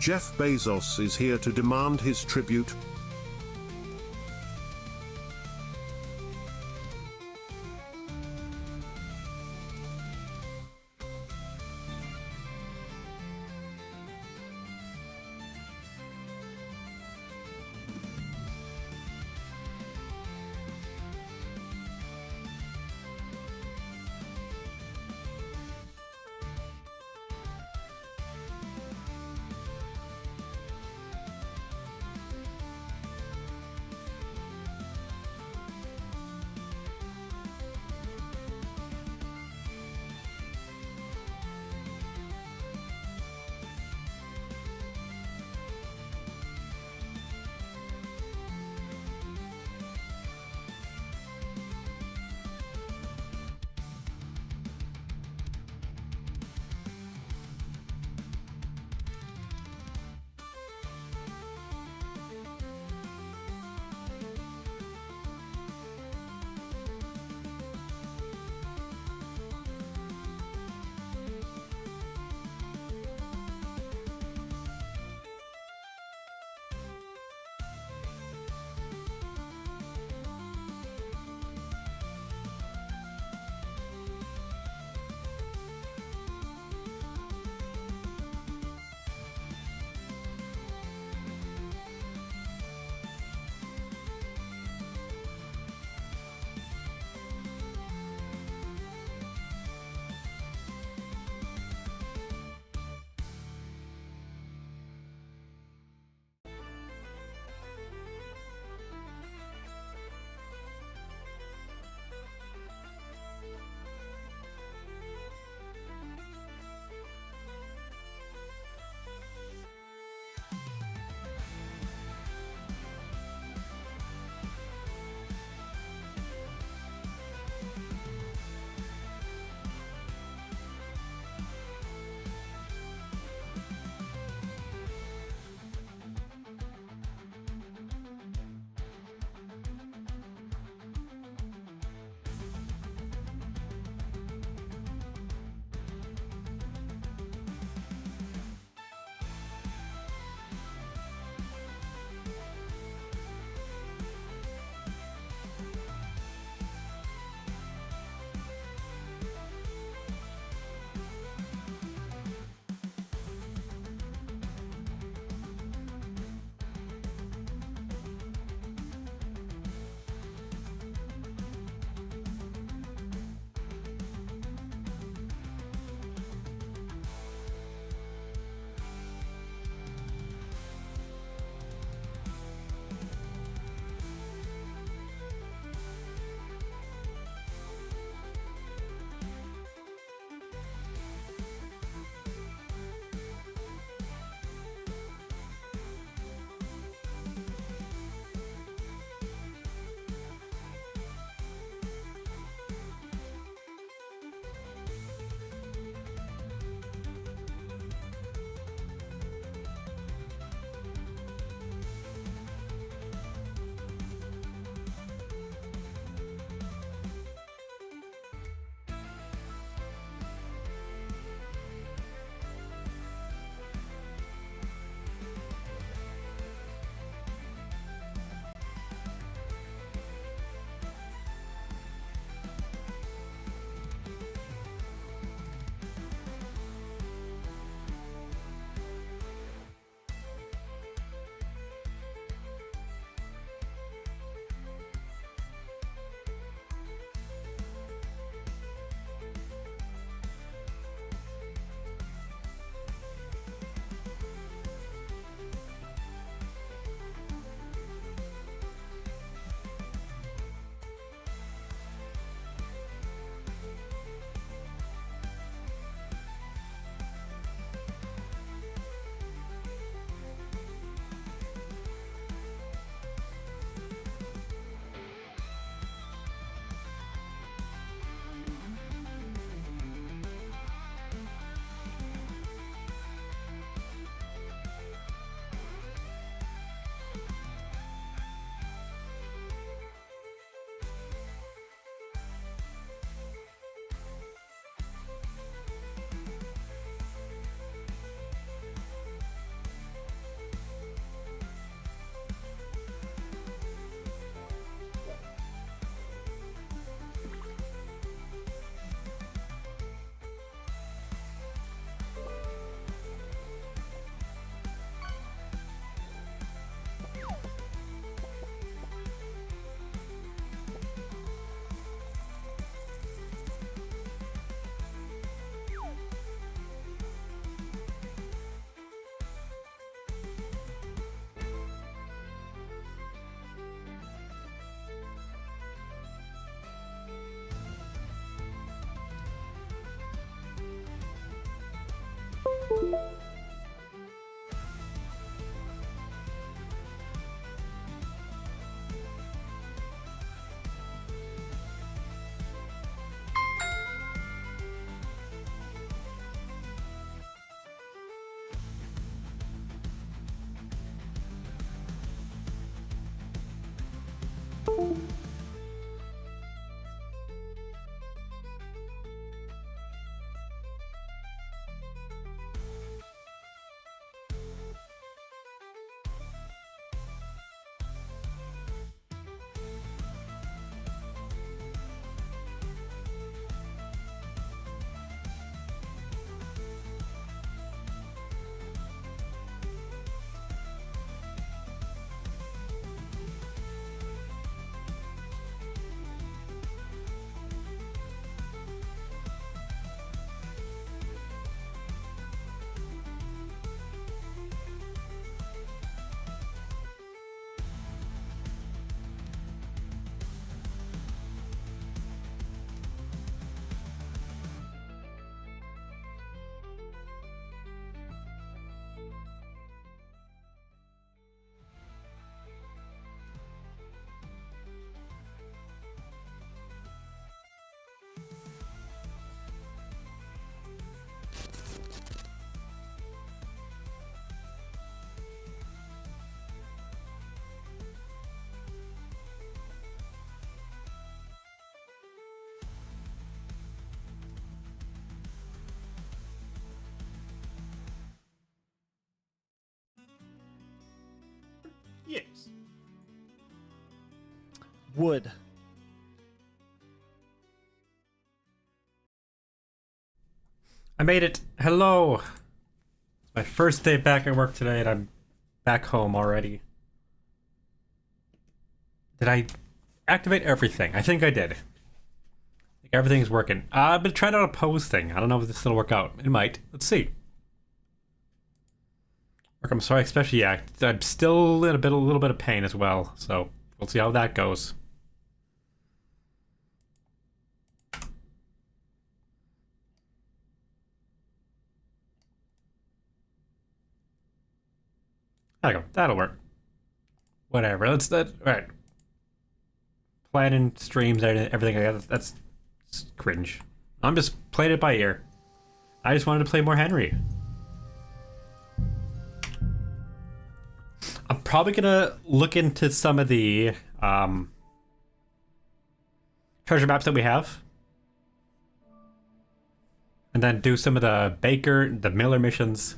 Jeff Bezos is here to demand his tribute. Yes. Wood. I made it. Hello. It's my first day back at work today, and I'm back home already. Did I activate everything? I think I did. I think everything's working. I've been trying out a pose thing. I don't know if this will work out. It might. Let's see. I'm sorry, especially, yeah, I'm still in a little bit of pain as well, so we'll see how that goes. There you go. That'll work. Whatever. Let's all right. Planning streams, everything like that. That's cringe. I'm just playing it by ear. I just wanted to play more Henry. I'm probably gonna look into some of the treasure maps that we have, and then do some of the the Miller missions,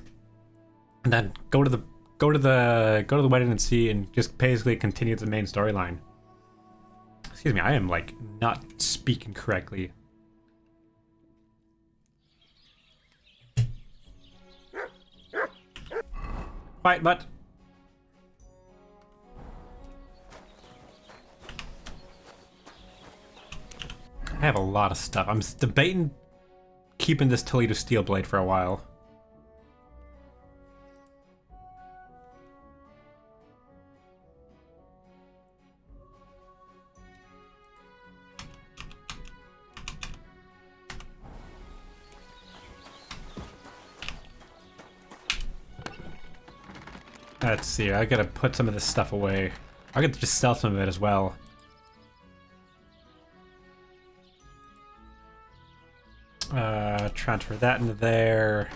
and then go to the wedding and see, and just basically continue the main storyline. Excuse me, I am like not speaking correctly. Quiet, mutt. I have a lot of stuff. I'm debating keeping this Toledo steel blade for a while. Let's see, I gotta put some of this stuff away. I could just sell some of it as well. Transfer that into there.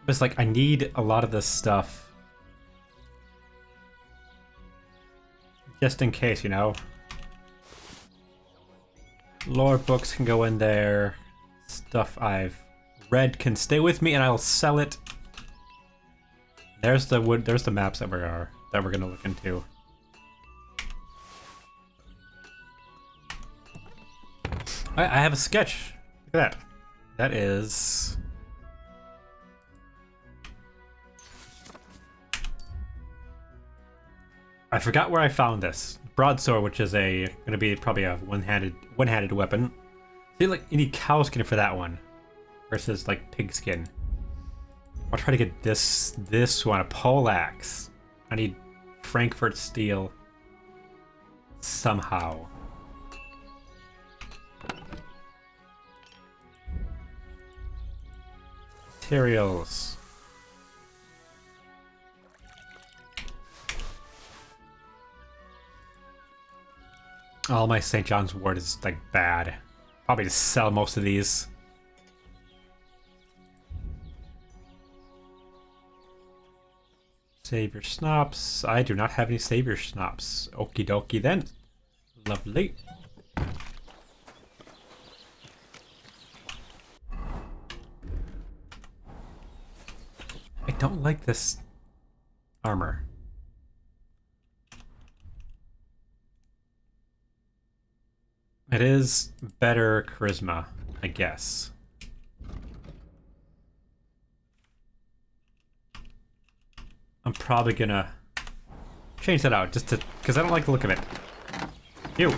It's like I need a lot of this stuff. Just in case, you know. Lore books can go in there. Stuff I've read can stay with me and I'll sell it. There's the wood, there's the maps that we're gonna look into. I have a sketch. Look at that. That is... I forgot where I found this. Broadsword, which is gonna be probably a one-handed weapon. I feel like you need cow skin for that one. Versus like pig skin. I'll try to get this one, a poleaxe. I need Frankfurt steel. Somehow. Materials. All my St. John's wort is like bad. Probably just sell most of these. Savior Schnapps. I do not have any Savior Schnapps. Okie dokie then. Lovely. I don't like this armor. It is better charisma, I guess. I'm probably gonna change that out just to, because I don't like the look of it. Ew.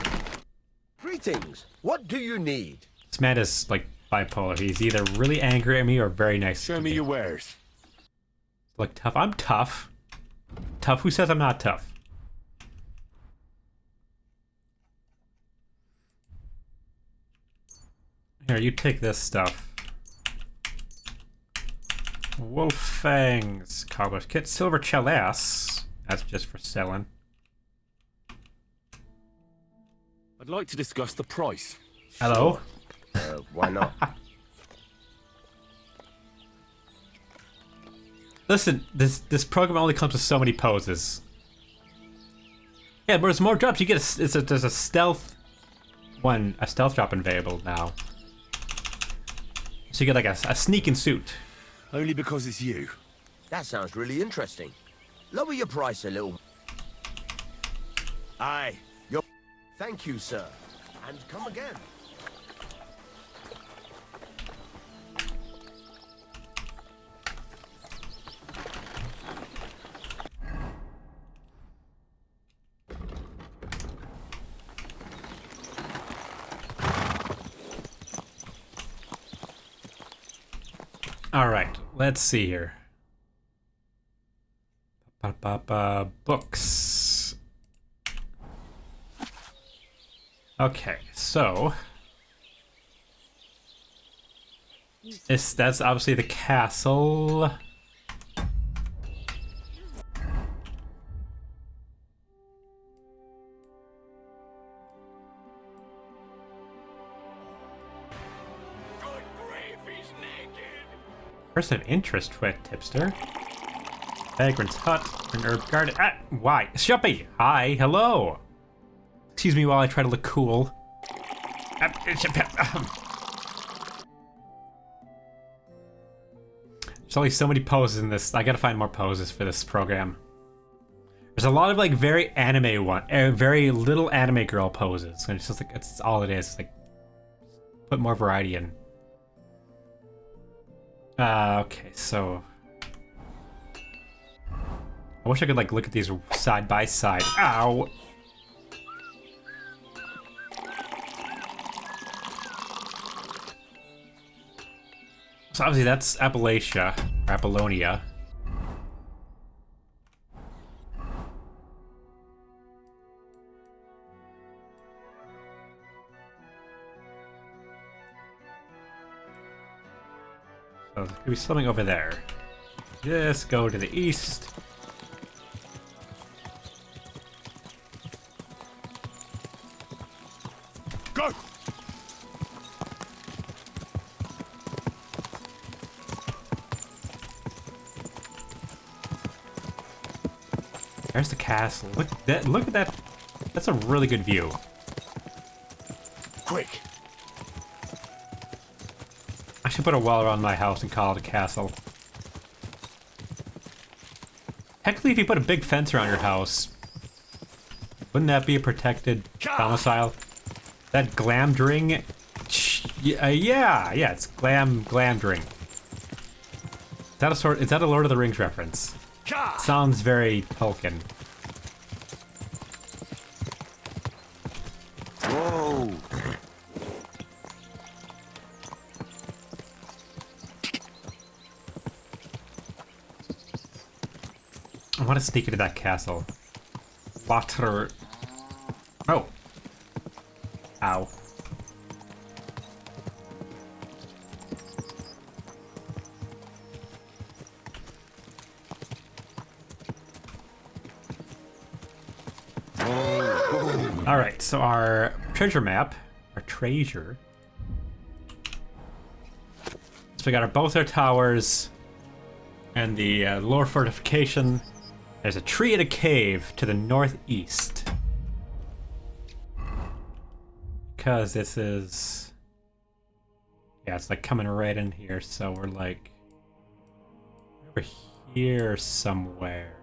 Greetings. What do you need? This man is like bipolar. He's either really angry at me or very nice. Show me your wares. Look tough. I'm tough. Tough? Who says I'm not tough? Here, you take this stuff. Wolf fangs, cobbler's kit, silver chalice. That's just for selling. I'd like to discuss the price. Hello? Why not? Listen, this program only comes with so many poses. Yeah, but there's more drops. You get there's a stealth one, a stealth drop available now. So you get like a sneaking suit. Only because it's you. That sounds really interesting. Lower your price a little. Aye. Thank you, sir. And come again. All right, let's see here. Books. Okay, so that's obviously the castle. Person of interest, Twit Tipster. Vagrant's Hut, an herb garden. Ah, why? Shuppy! Hi, hello! Excuse me while I try to look cool. There's only so many poses in this. I gotta find more poses for this program. There's a lot of like very anime very little anime girl poses. And it's just like, it's all it is. It's like, put more variety in. Okay, so I wish I could like look at these side by side. Ow! So obviously that's Appalachia, or Apollonia. So there's gonna be something over there. Just go to the east. Go! There's the castle. Look at that. That's a really good view. Quick! I should put a wall around my house and call it a castle. Technically, if you put a big fence around your house, wouldn't that be a protected domicile? That glamdring? Yeah, it's glamdring. Is that a Lord of the Rings reference? Sounds very Tolkien. Whoa! I want to sneak into that castle. Water. Oh. Ow. Alright, so our treasure map, our treasure. So we got both our towers and the lower fortification. There's a tree and a cave to the northeast. Because this is... yeah, it's like coming right in here, so we're like... over here somewhere.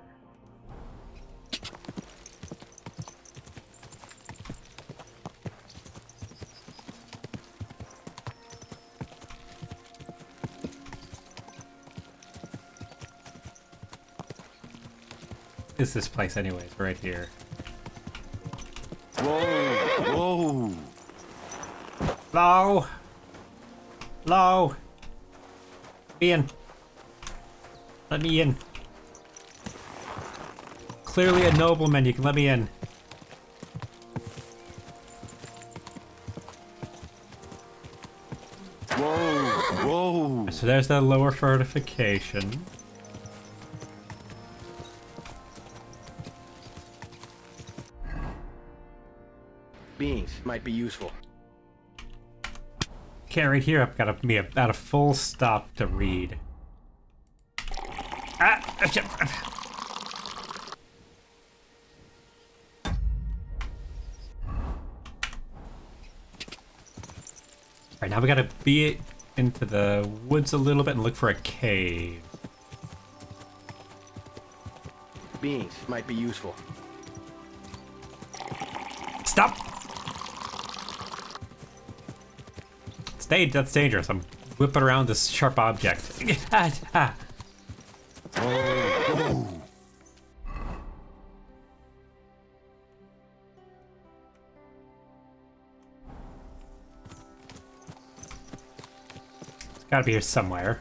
Is this place anyways, right here. Whoa! Hello? Hello? Ian. Let me in. Clearly a nobleman, you can let me in. Whoa! So there's the lower fortification. Beans might be useful. Okay, right here I've got to be at a full stop to read. Alright, now we gotta be into the woods a little bit and look for a cave. Beans might be useful. Stop! That's dangerous. I'm whipping around this sharp object. It's gotta be here somewhere.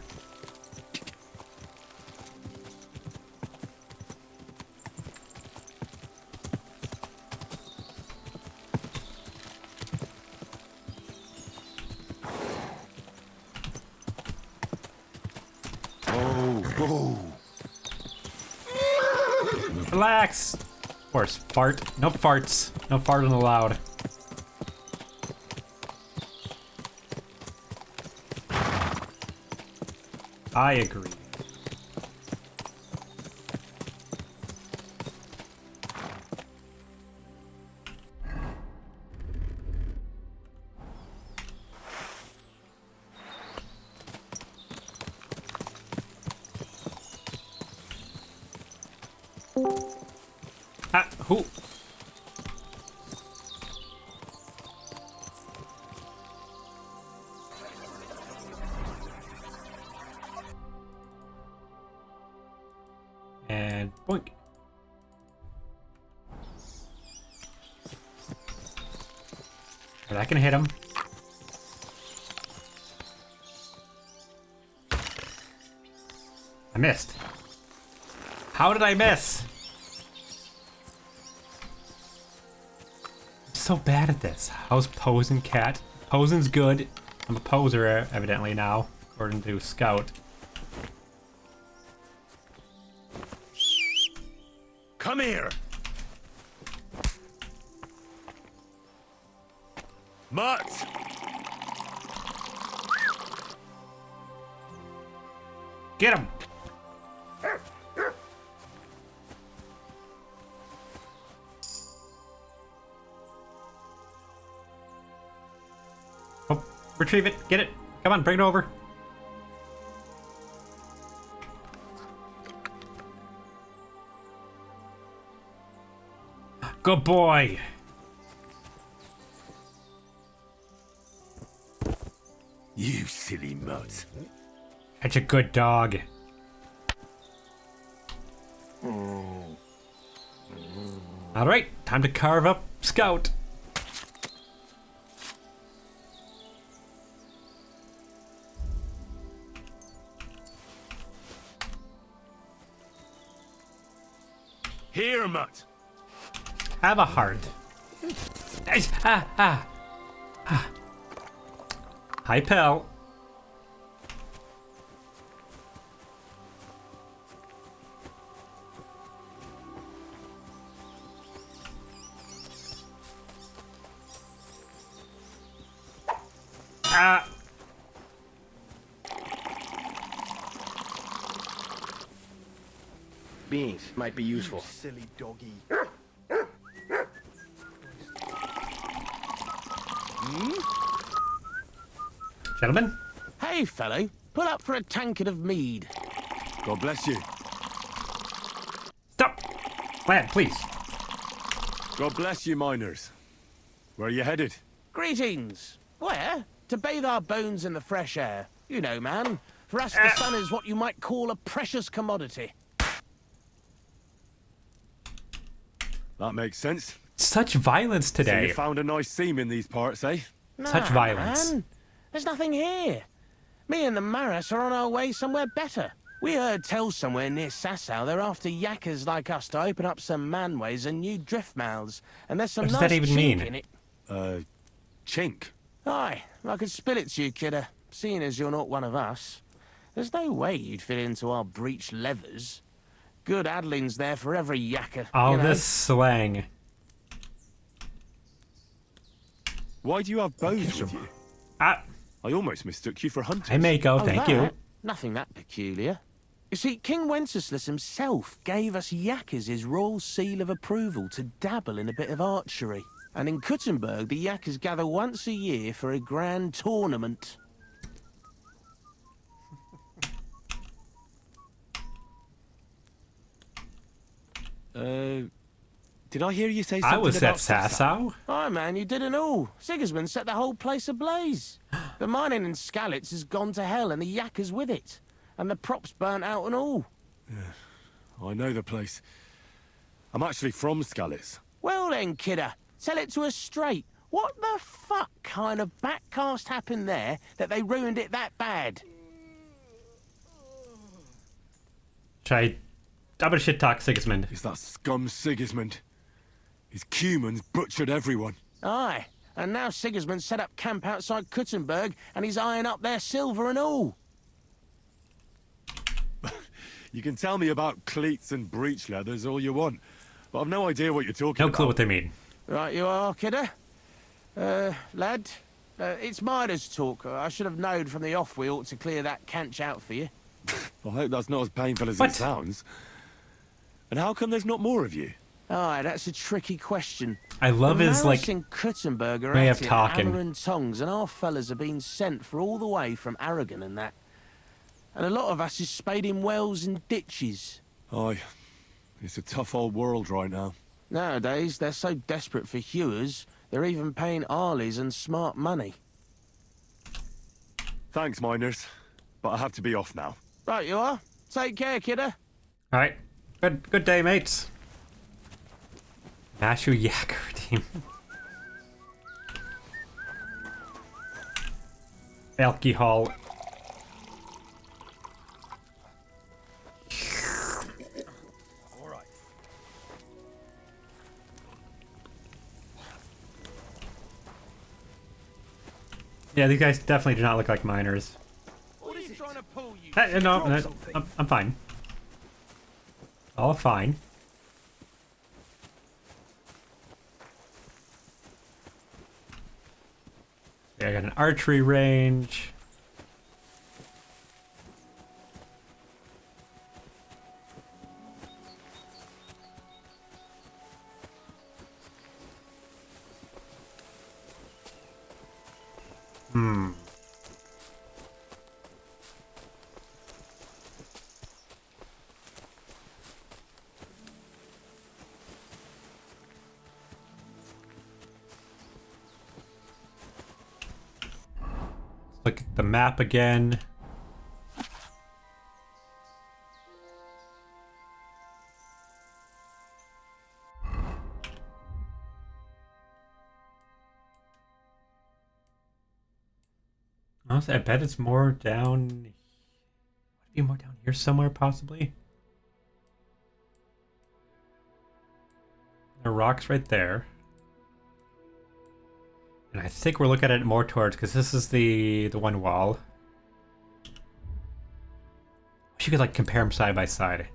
Relax! Of course, fart. No farts. No farting allowed. I agree. Ah, who? And boink. That can hit him. I missed. How did I miss? I'm so bad at this. How's posing, cat? Posing's good. I'm a poser, evidently now, according to Scout. Come here! Mutt! Get him! Oh, retrieve it. Get it. Come on, bring it over. Good boy. You silly mutt. That's a good dog. All right, time to carve up Scout. Here, mutt. Have a heart. Hi, pal. Ah! Beans might be useful. Silly doggy. Gentlemen? Hey, fellow, pull up for a tankard of mead. God bless you. Stop! Lad, please. God bless you, miners. Where are you headed? Greetings. Where? To bathe our bones in the fresh air. You know, man. For us, the sun is what you might call a precious commodity. That makes sense. Such violence So today. you found a nice seam in these parts, eh? Such violence. Man. There's nothing here. Me and the Maras are on our way somewhere better. We heard tell somewhere near Sasau they're after yakkers like us to open up some manways and new drift mouths. And there's some What does nice that even chink mean? in it. Chink. Aye, I could spill it to you, kidder, seeing as you're not one of us. There's no way you'd fit into our breech leathers. Good addling's there for every yakker. All you know. this slang. Why do you have bows with you? Ah, I almost mistook you for hunters. I may go, Oh, thank that? you. Nothing that peculiar. You see, King Wenceslas himself gave us yakkers his royal seal of approval to dabble in a bit of archery. And in Kuttenberg, the yakkers gather once a year for a grand tournament. Did I hear you say something I was about at Sasau. Aye, man, you didn't know. Sigismund set the whole place ablaze. The mining in Skalitz has gone to hell and the yakkers with it. And the props burnt out and all. I know the place. I'm actually from Skalitz. Well then, kidder, tell it to us straight. What the fuck kind of backcast happened there that they ruined it that bad? I'm gonna shit talk Sigismund. It's that scum Sigismund. His Cumans butchered everyone. Aye, and now Sigismund set up camp outside Kuttenberg and he's eyeing up their silver and all. You can tell me about cleats and breech leathers all you want, but I've no idea what you're talking No about. clue what they mean. Right you are, kidder. Lad, it's miners' talk. I should have known from the off we ought to clear that canch out for you. I hope that's not as painful as What? it sounds. And how come there's not more of you? Aye, that's a tricky question. I love the his, Maris like, in Kuttenberg are way at of it, talking. hammer and tongs, and our fellas are being sent for all the way from Aragon and that. And a lot of us is spading wells and ditches. Aye, it's a tough old world right now. Nowadays, they're so desperate for hewers, they're even paying Arleys and smart money. Thanks, miners, but I have to be off now. Right you are. Take care, kidder. Alright. Good day, mates. Mashu Yakker team. Alcohol. Yeah, these guys definitely do not look like miners. What is trying to pull you? No, I'm fine. All fine. Yeah, I got an archery range. Look at the map again. Honestly, I bet it's more down. Would it be more down here somewhere, possibly? There are rocks right there. And I think we're looking at it more towards, because this is the one wall. Wish you could like compare them side by side.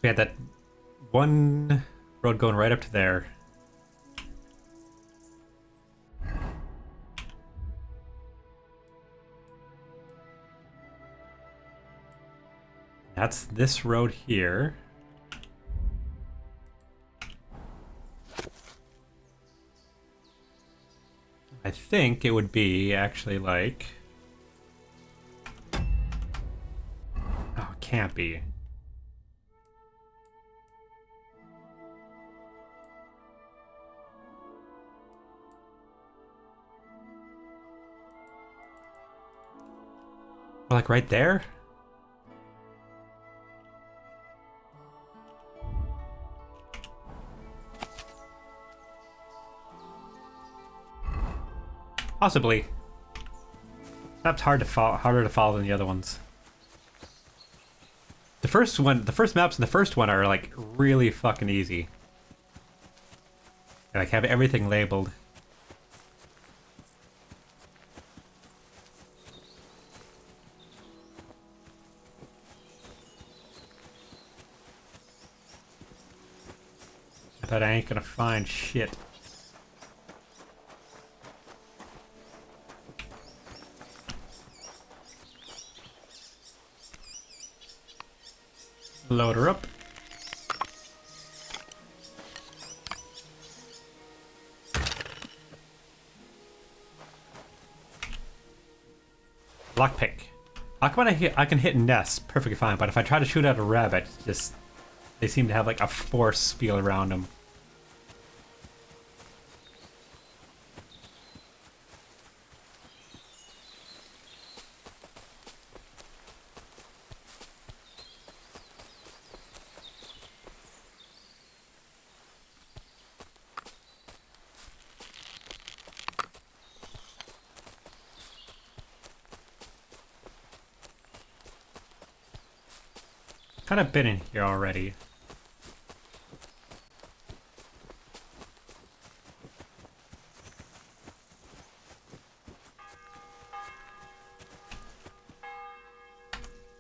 We had that one road going right up to there. That's this road here. I think it would be actually like... Oh, it can't be. Like right there? Possibly. That's hard to follow, harder to follow than the other ones. The first maps in the first one are like really fucking easy. They like have everything labeled. But I ain't gonna find shit. Load her up. Lockpick. I can hit nests perfectly fine, but if I try to shoot at a rabbit, just they seem to have like a force field around them. Kind of been in here already.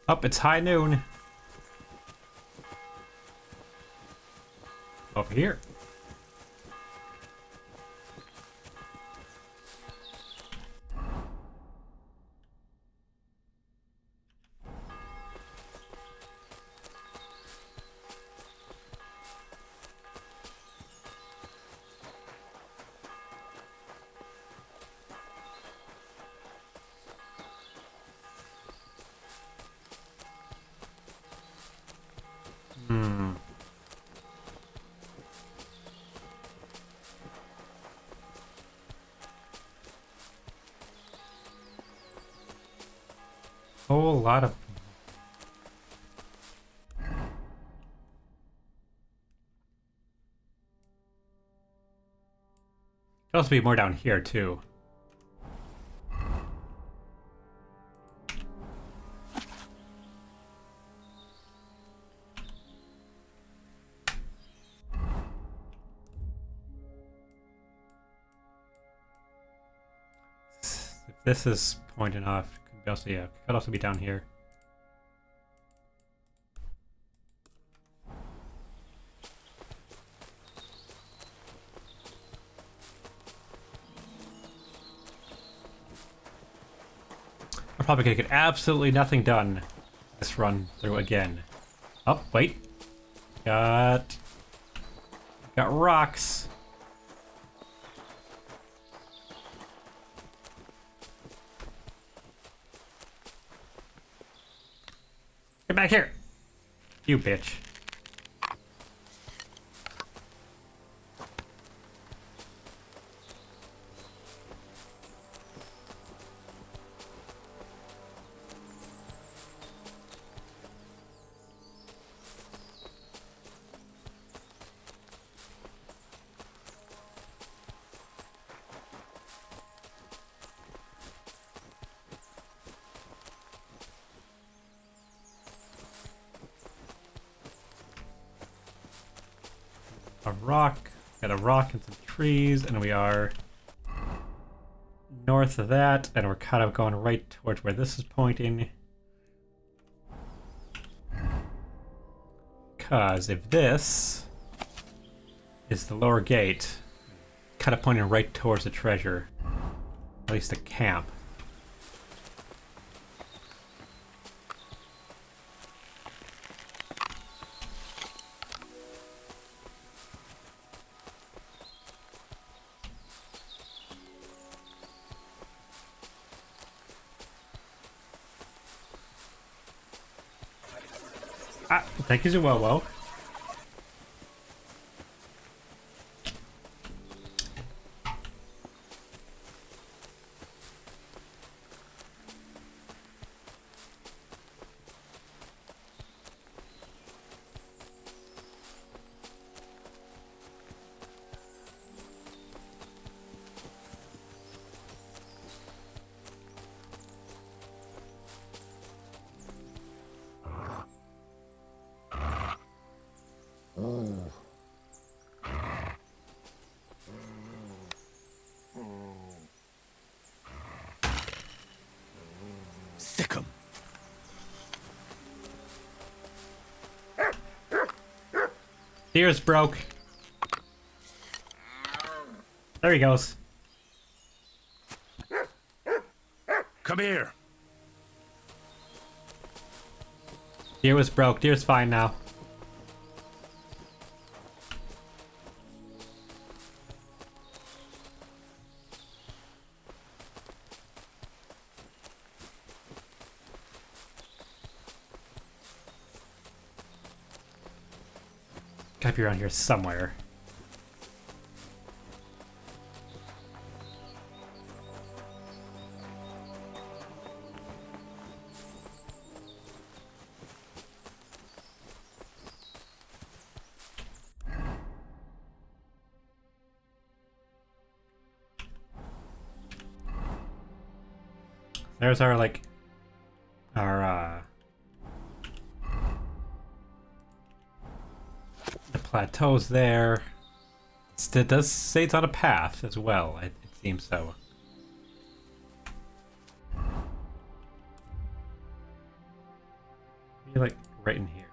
Up, it's high noon. Over here. Whole lot of... There'll also be more down here too. If this is pointing off, could also, yeah, could also be down here. I'm probably gonna get absolutely nothing done this run through again. Oh, wait. Got rocks. Get back here, you bitch. A rock, got a rock and some trees, and we are north of that, and we're kind of going right towards where this is pointing. Because if this is the lower gate. Kind of pointing right towards the treasure. At least the camp. Ah, thank you, Zuwowo. Sick 'em. Ears broke. There he goes. Come here. Deer was broke. Deer's fine now. Gotta be around here somewhere. There's our, like, our, the plateau's there. It does say it's on a path as well, it seems so. Maybe, like, right in here.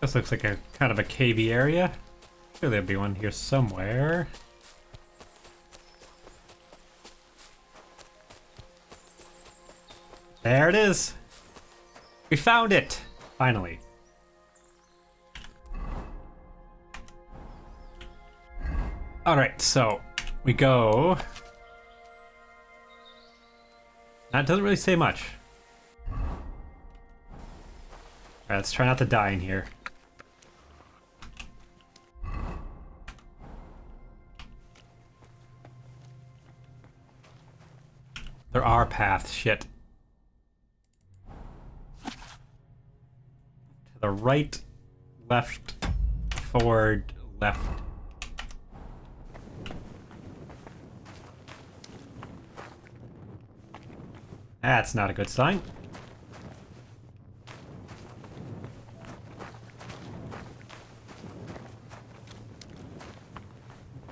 This looks like a kind of a cavey area. Sure, there'll be one here somewhere. There it is. We found it, finally. All right, so we go. That doesn't really say much. All right, let's try not to die in here. There are paths, shit. To the right, left, forward, left. That's not a good sign.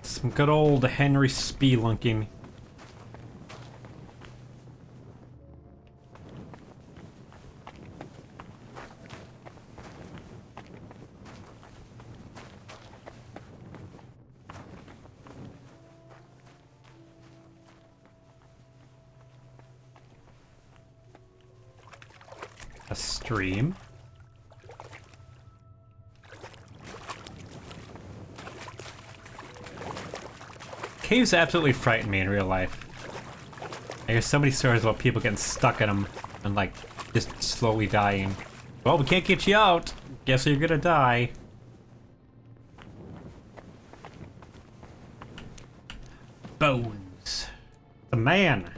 Some good old Henry spelunking. A stream. Caves absolutely frighten me in real life. I hear so many stories about people getting stuck in them and, like, just slowly dying. Well, we can't get you out. Guess you're gonna die. Bones. The man.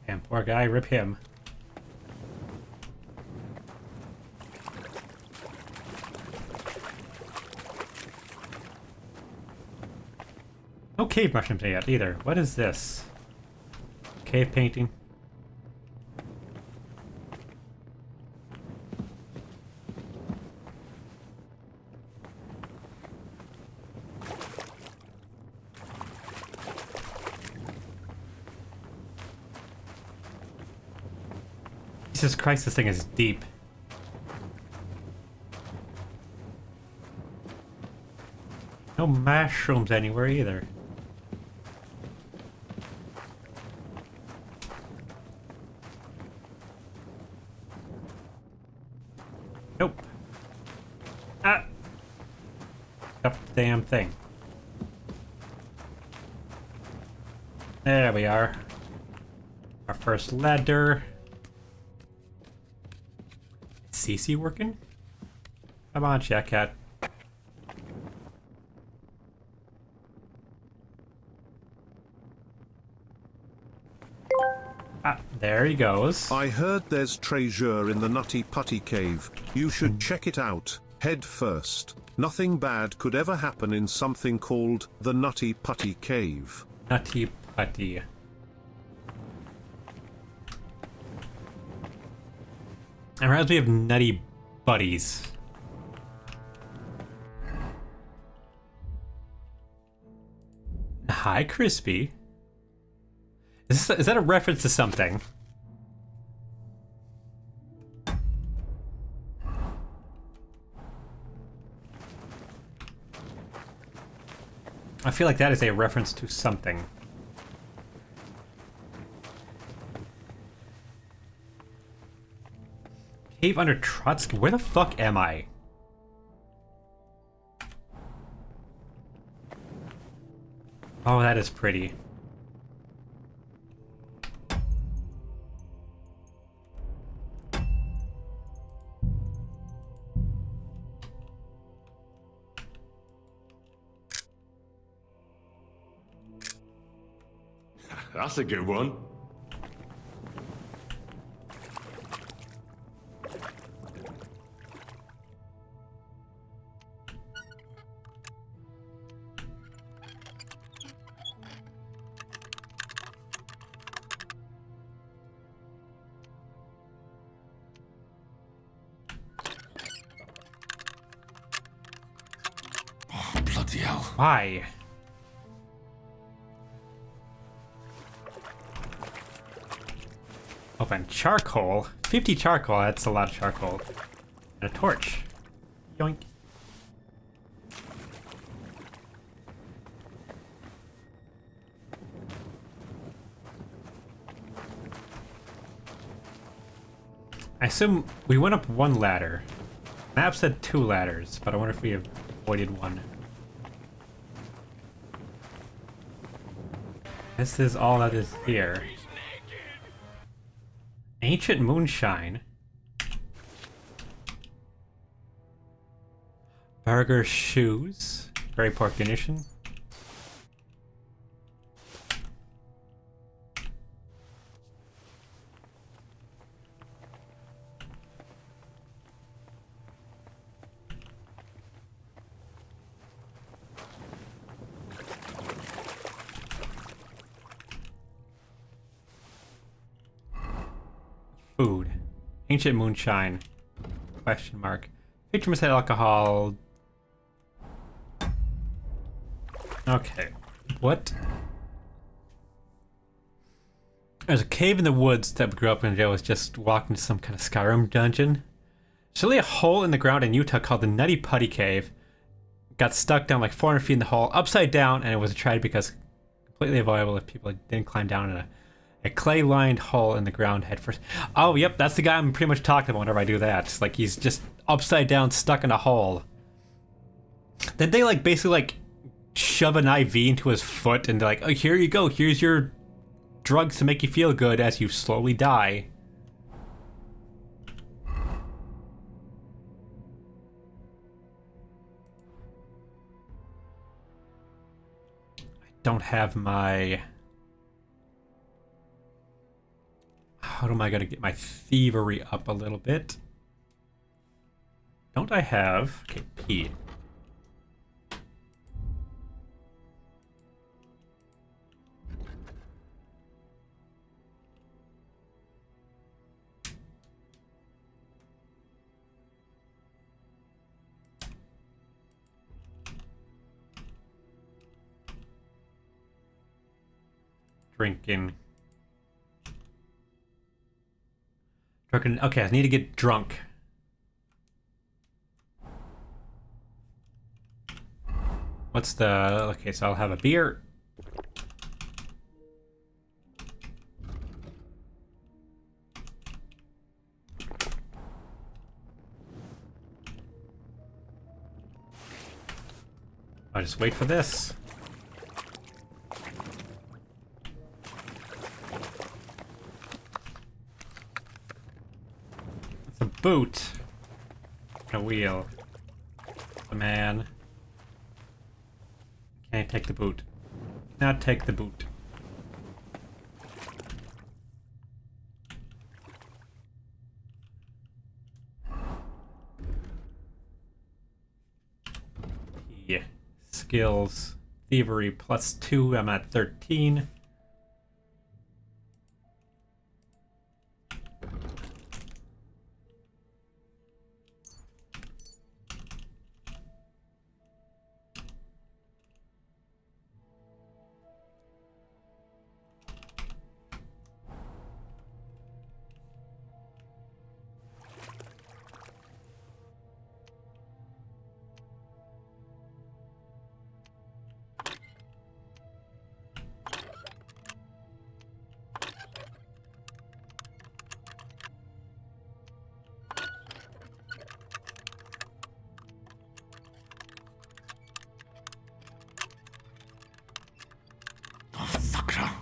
Damn, poor guy, rip him. No cave mushrooms yet either. What is this? Cave painting. Jesus Christ, this thing is deep. No mushrooms anywhere either. Nope. Ah! Up the damn thing. There we are. Our first ladder. Is CC working? Come on, Cat. Ah, there he goes. I heard there's treasure in the Nutty Putty Cave. You should check it out, head first. Nothing bad could ever happen in something called the Nutty Putty Cave. Nutty Putty. It reminds me of Nutty Buddies. Hi, Crispy. Is that a reference to something? I feel like that is a reference to something. Cave under Trotsky? Where the fuck am I? Oh, that is pretty. That's a good one. Oh, bloody hell. Why? Open charcoal. 50 charcoal, that's a lot of charcoal. And a torch. Yoink. I assume we went up one ladder. Map said 2 ladders, but I wonder if we avoided one. This is all that is here. Ancient moonshine. Burger shoes. Very poor condition. Food. Ancient moonshine. Question mark. Feature mishead alcohol. Okay. What? There's a cave in the woods that we grew up in. Joe was just walking to some kind of Skyrim dungeon. There's really a hole in the ground in Utah called the Nutty Putty Cave. Got stuck down like 400 feet in the hole, upside down, and it was a tragedy because completely avoidable if people didn't climb down in a clay-lined hole in the ground head first. Oh, yep, that's the guy I'm pretty much talking about whenever I do that. It's like he's just upside down, stuck in a hole. Then they like basically like shove an IV into his foot and they're like, oh, here you go. Here's your drugs to make you feel good as you slowly die. I don't have my... How am I going to get my thievery up a little bit? Don't I have... Okay, P. drinking. Drinking. Okay, I need to get drunk. What's the... Okay, so I'll have a beer. I'll just wait for this. It's a boot. A wheel. The man. Can't take the boot. Not take the boot. Yeah. Skills. Thievery +2. I'm at 13.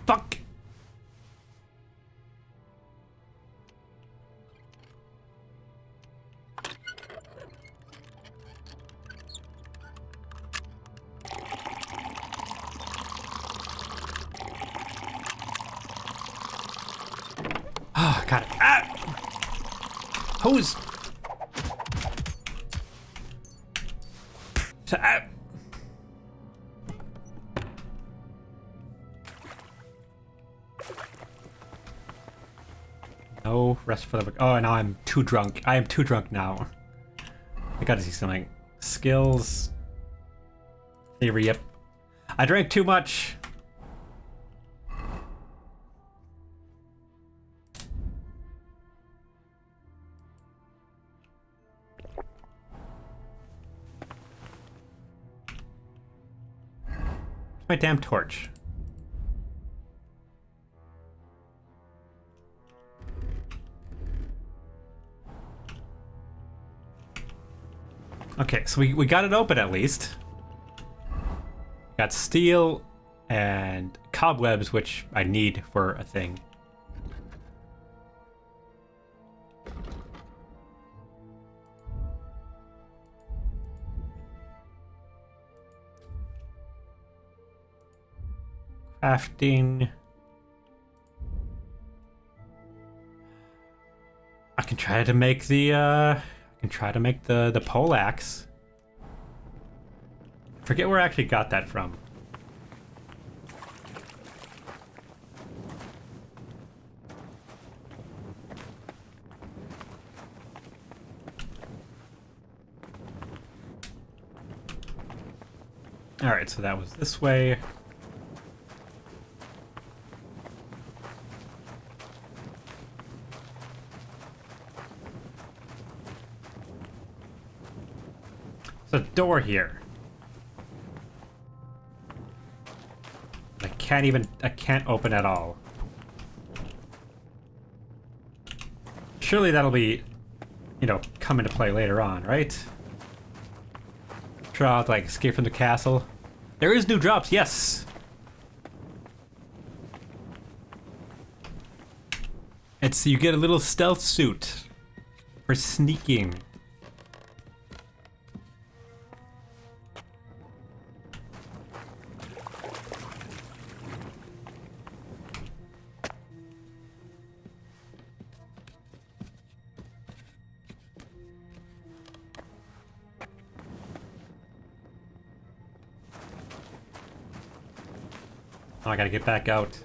Fuck! Oh, got it. Ah! Who's... Ah! No rest for the... Oh, now I'm too drunk. I am too drunk now. I gotta see something. Skills. Theory, yep. I drank too much. My damn torch. Okay, so we got it open at least. Got steel and cobwebs, which I need for a thing. Crafting. I can try to make the the poleaxe. Forget where I actually got that from. All right, so that was this way. There's a door here. I can't open at all. Surely that'll be, you know, come into play later on, right? Try out, like, escape from the castle. There is new drops, yes! It's, you get a little stealth suit for sneaking. Oh, I gotta get back out.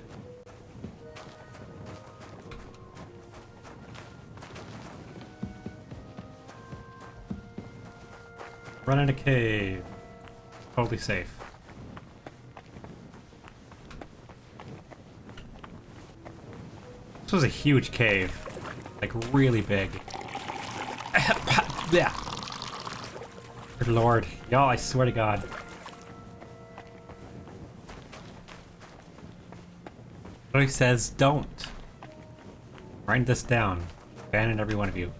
Run in a cave. Totally safe. was a huge cave. Like, really big. Yeah. Good lord. Y'all, I swear to God. He says, don't. Write this down. Abandon every one of you.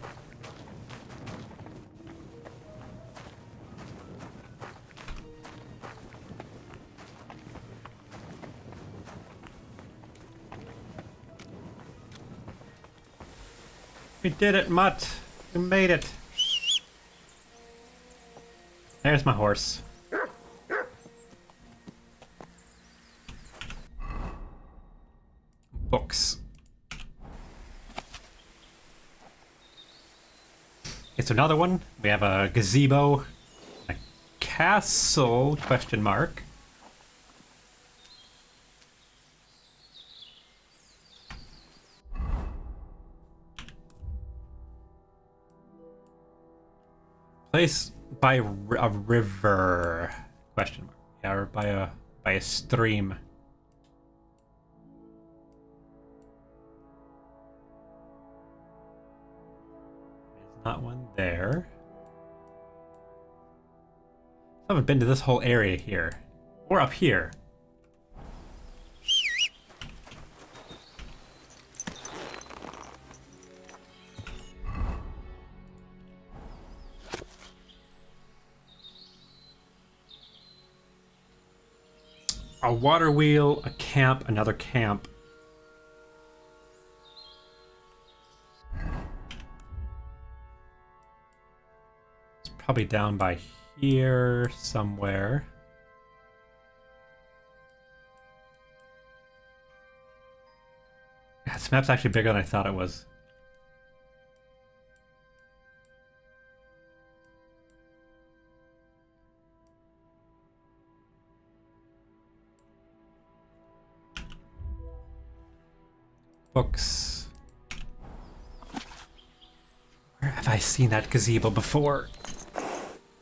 We did it, Mutt. We made it. There's my horse. Books. It's another one. We have a gazebo, a castle, question mark. Place by a river, question mark. Yeah, or by a stream. There's not one there. I haven't been to this whole area here. Or up here. A water wheel, a camp, another camp. It's probably down by here somewhere. Yeah, this map's actually bigger than I thought it was. Books. Where have I seen that gazebo before?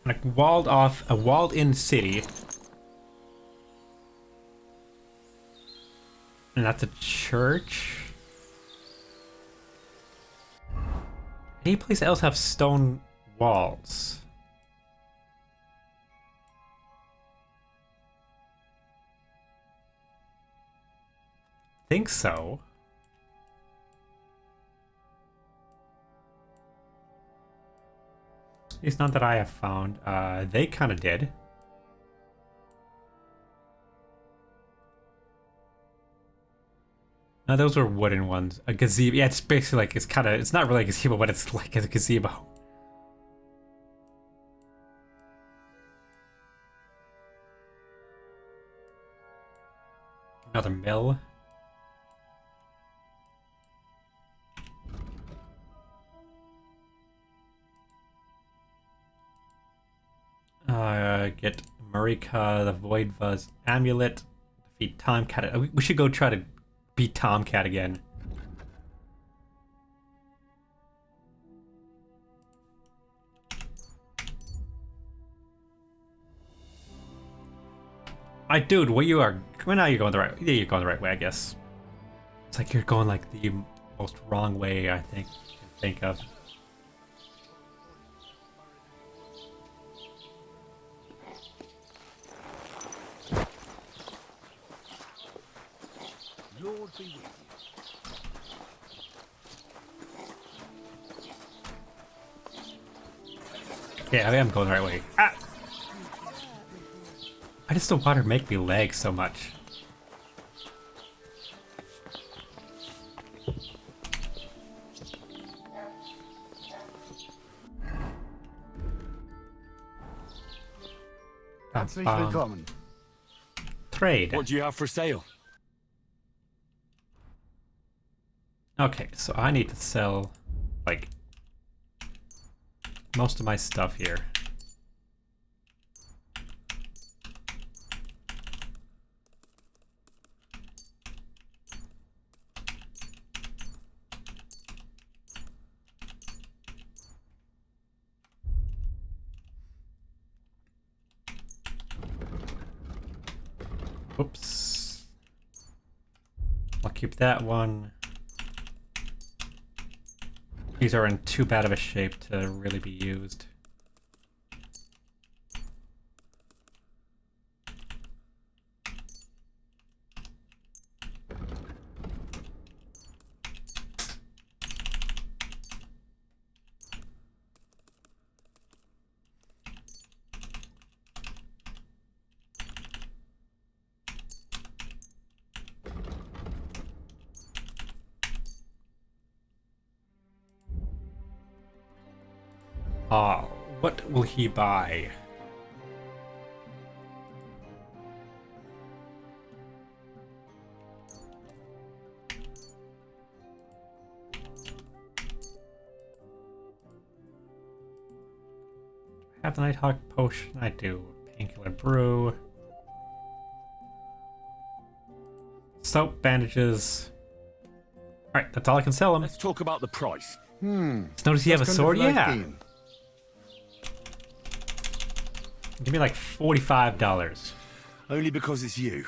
Like walled off, a walled-in city. And that's a church? Any place else have stone walls? Think so. It's not that I have found. They kind of did. No, those were wooden ones. A gazebo. Yeah, it's basically like, it's kind of, it's not really a gazebo, but it's like a gazebo. Another mill. Get Marika, the Void Vuz amulet, defeat Tomcat. We should go try to beat Tomcat again. Dude, what you are? Well, now you're going the right. Yeah, you're going the right way, I guess. It's like you're going like the most wrong way I think you can think of. Lord be with you. Yeah, I am going the right way. Ah! Why does the water make me lag so much? Herzlich willkommen. Trade. What do you have for sale? Okay, so I need to sell, like, most of my stuff here. Oops. I'll keep that one. These are in too bad of a shape to really be used. What will he buy? Have the Nighthawk potion? I do. Painkiller brew. Soap, bandages. Alright, that's all I can sell him. Let's talk about the price. Notice you have a sword? Yeah. Give me like $45. Only because it's you.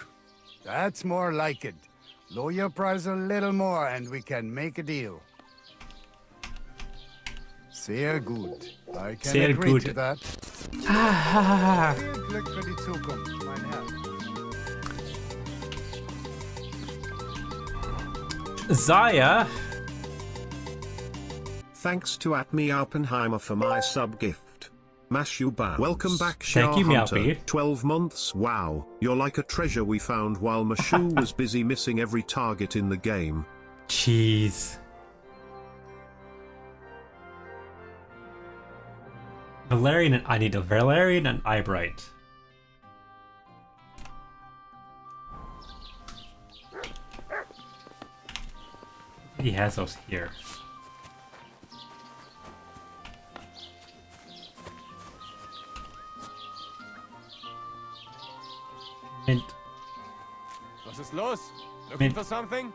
That's more like it. Lower your price a little more and we can make a deal. Sehr gut. I can Sehr agree gut. to that. Ah, Viel Glück für die Zukunft, mein Herr. Zaya. Thanks to @me Oppenheimer for my sub gift. Mashuba. Welcome back, Thank you, Hunter. Meowpie. 12 months, wow. You're like a treasure we found while Mashu was busy missing every target in the game. Jeez. Valerian and I need a Valerian and Eyebright. He has those here. Mint. Was ist los? Looking Mint. for something?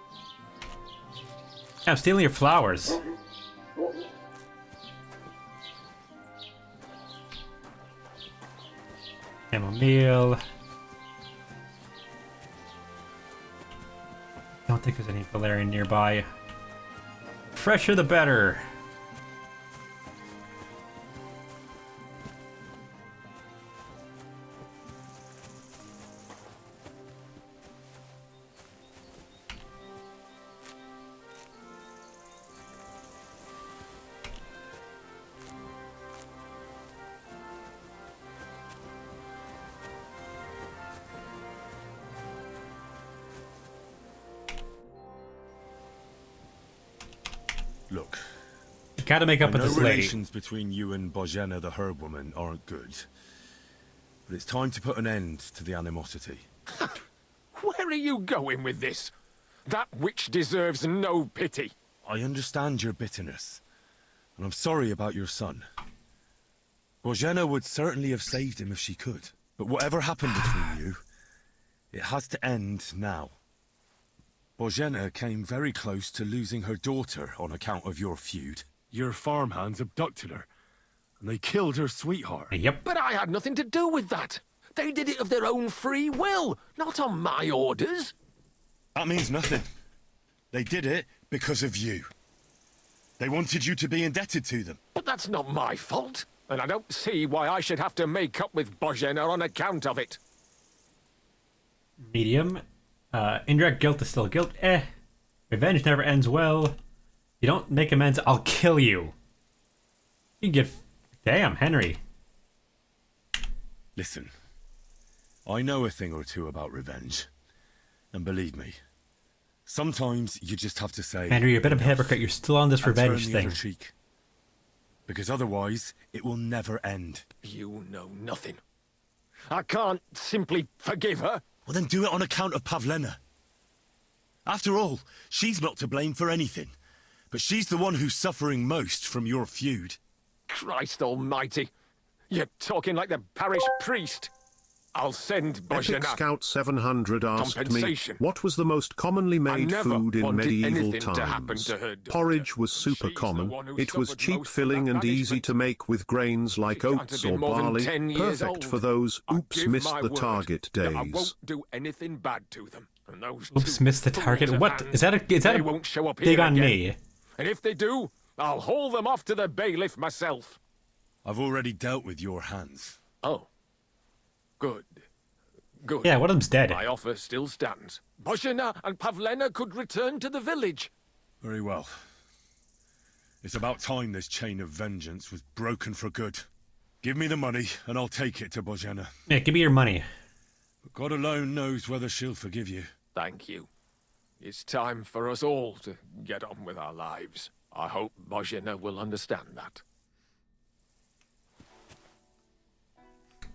I'm stealing your flowers. Chamomile. Don't think there's any Valerian nearby. Fresher the better. Look, Gotta make up I with know this lady. relations between you and Bojena the herb woman aren't good. But it's time to put an end to the animosity. Where are you going with this? That witch deserves no pity. I understand your bitterness, and I'm sorry about your son. Bojena would certainly have saved him if she could. But whatever happened between you, it has to end now. Bojena came very close to losing her daughter on account of your feud. Your farmhands abducted her, and they killed her sweetheart. Yep. But I had nothing to do with that. They did it of their own free will, not on my orders. That means nothing. They did it because of you. They wanted you to be indebted to them. But that's not my fault, and I don't see why I should have to make up with Bojena on account of it. Medium. Indirect guilt is still guilt. Revenge never ends well. You don't make amends, I'll kill you. You can get... Damn, Henry. Listen, I know a thing or two about revenge. And believe me, sometimes you just have to say... Henry, you're a bit of a hypocrite. You're still on this and turn revenge the thing. other cheek. Because otherwise, it will never end. You know nothing. I can't simply forgive her. Well, then do it on account of Pavlena. After all, she's not to blame for anything. But she's the one who's suffering most from your feud. Christ almighty. You're talking like the parish priest. I'll send Epic Bojena. Scout 700 asked me, Compensation. what was the most commonly made never food in wanted medieval anything to happen times? to her daughter. Porridge was super She's the common. one who It was suffered cheap most from filling that and easy banishment. to make with grains like can't oats have or been more than barley. 10 years Perfect old. for those I oops give missed my the word target that I days. won't do anything bad to them. And those Oops, two missed the fools target. of What? hands, Is that they a won't show up dig here on again. me? And if they do, I'll haul them off to the bailiff myself. I've already dealt with your hands. Oh. Good. Good. Yeah, one of them's dead. My offer still stands. Bozhena and Pavlena could return to the village. Very well. It's about time this chain of vengeance was broken for good. Give me the money, and I'll take it to Bozhena. Yeah, give me your money. But God alone knows whether she'll forgive you. Thank you. It's time for us all to get on with our lives. I hope Bozhena will understand that.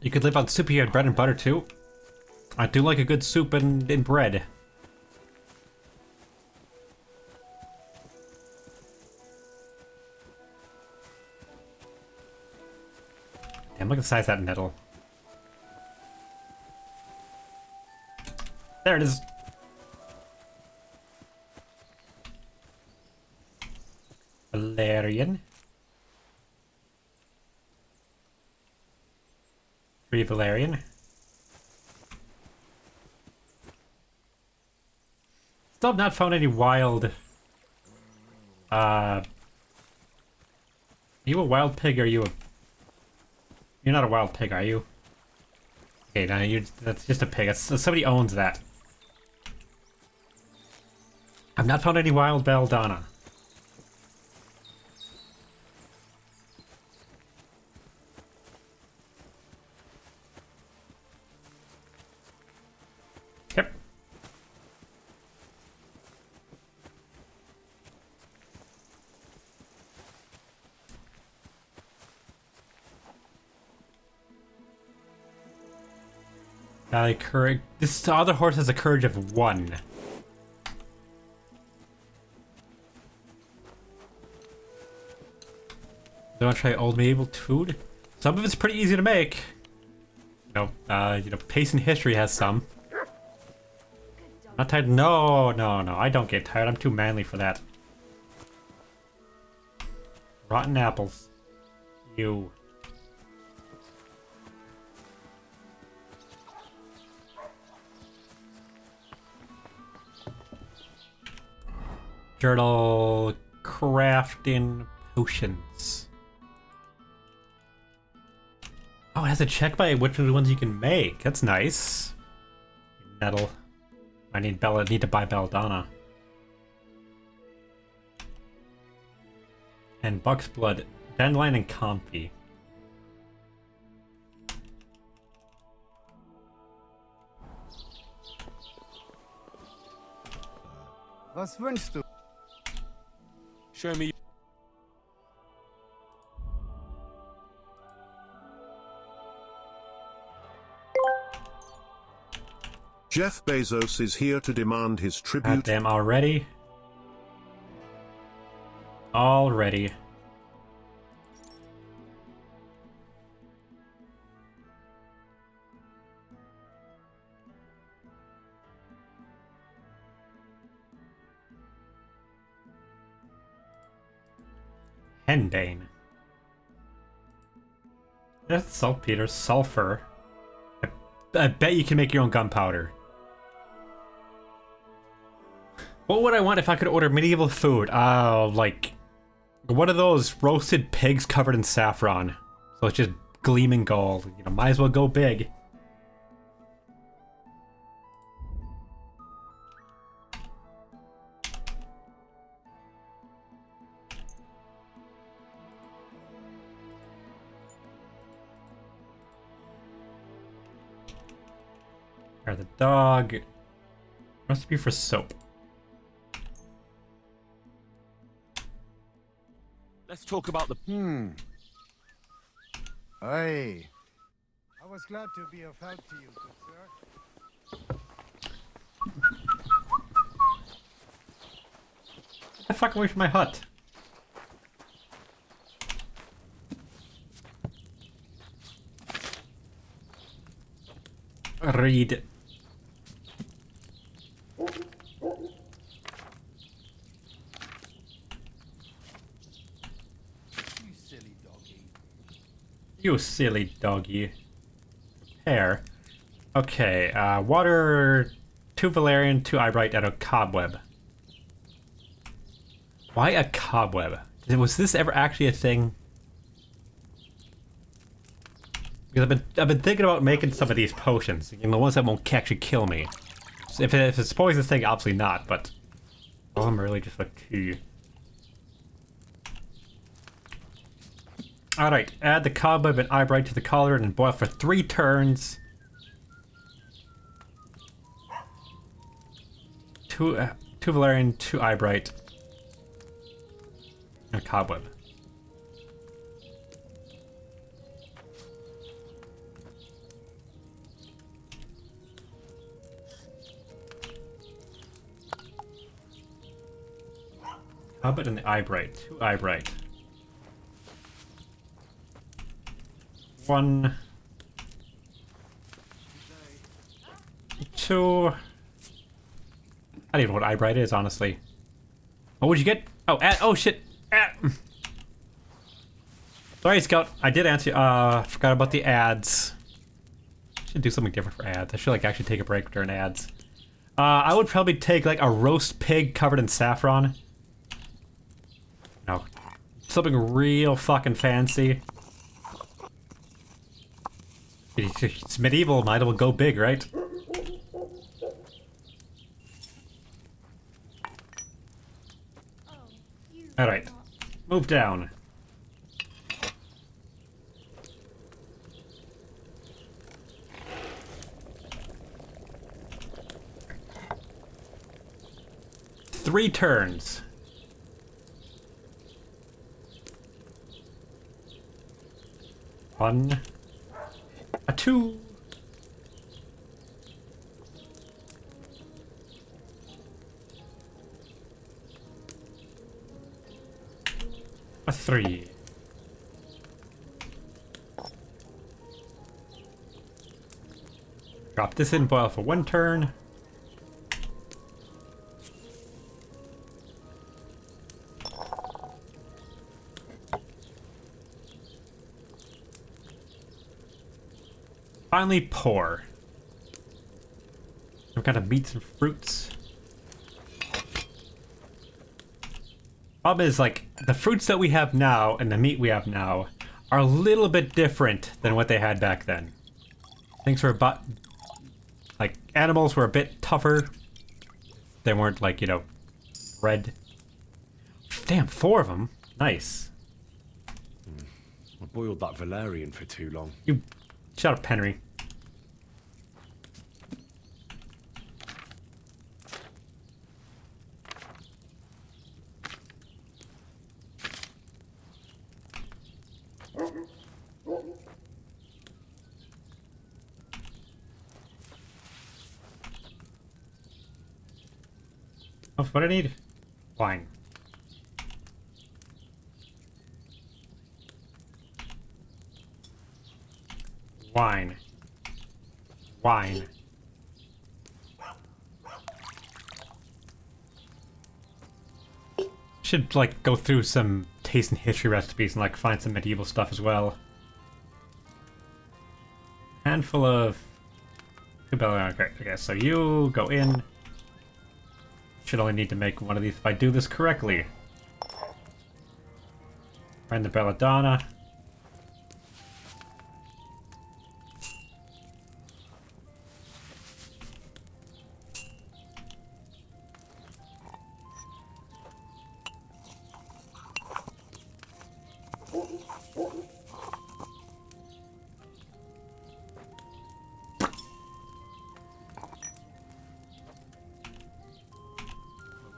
You could live on soup you had bread and butter too. I do like a good soup and bread. Damn, look at the size of that nettle. There it is. Valerian. 3 Valerian. Still have not found any wild... Are you a wild pig or are you a... You're not a wild pig, are you? Okay, no, that's just a pig. Somebody owns that. I've not found any wild belladonna. Yep. Courage. This other horse has a courage of 1. Do I try old medieval food? Some of it's pretty easy to make. You know, Pace and History has some. Not tired. No, I don't get tired. I'm too manly for that. Rotten apples. You. Journal crafting potions. Oh, it has a check by which of the ones you can make. That's nice. Nettle. I need to buy belladonna. And buck's blood, dandelion and comfy. Was wünschst du? Show me. Jeff Bezos is here to demand his God tribute. damn, already? Already. Hendane. That's saltpeter, sulfur. I bet you can make your own gunpowder. What would I want if I could order medieval food? Like one of those roasted pigs covered in saffron. So it's just gleaming gold. You know, might as well go big. Or the dog. Recipe for soap. Let's talk about the... Aye. I was glad to be of help to you, good sir. Get the fuck away from my hut. Read. You silly doggy. Prepare. Okay, water, 2 valerian, 2 eyebright, and a cobweb. Why a cobweb? Was this ever actually a thing? Because I've been thinking about making some of these potions, you know, the ones that won't actually kill me. So if it's a poisonous thing, obviously not, but all of them are really just like tea. Alright, add the cobweb and eyebright to the cauldron and boil for 3 turns. 2 valerian, 2 eyebright, and a cobweb. Cobweb and the eyebright, 2 eyebright. 1, 2. I don't even know what eyebright is, honestly. What would you get? Oh, oh shit! Sorry, Scout. I did answer. Forgot about the ads. Should do something different for ads. I should like actually take a break during ads. I would probably take like a roast pig covered in saffron. No, something real fucking fancy. It's medieval, might as well go big, right? Alright, move down. Three turns. One. A 2. A 3. Drop this in, boil for 1 turn. Finally, pour. We've got to beat some fruits. Problem is, like, the fruits that we have now and the meat we have now are a little bit different than what they had back then. Things were about, like, animals were a bit tougher. They weren't, like, you know, red. Damn, 4 of them. Nice. I boiled that valerian for too long. You shut up, Henry. Oh, what I need? Wine. Wine. Wine. Should, like, go through some taste and history recipes and, like, find some medieval stuff as well. Handful of... Okay, so you go in. Should only need to make one of these if I do this correctly. Find the belladonna.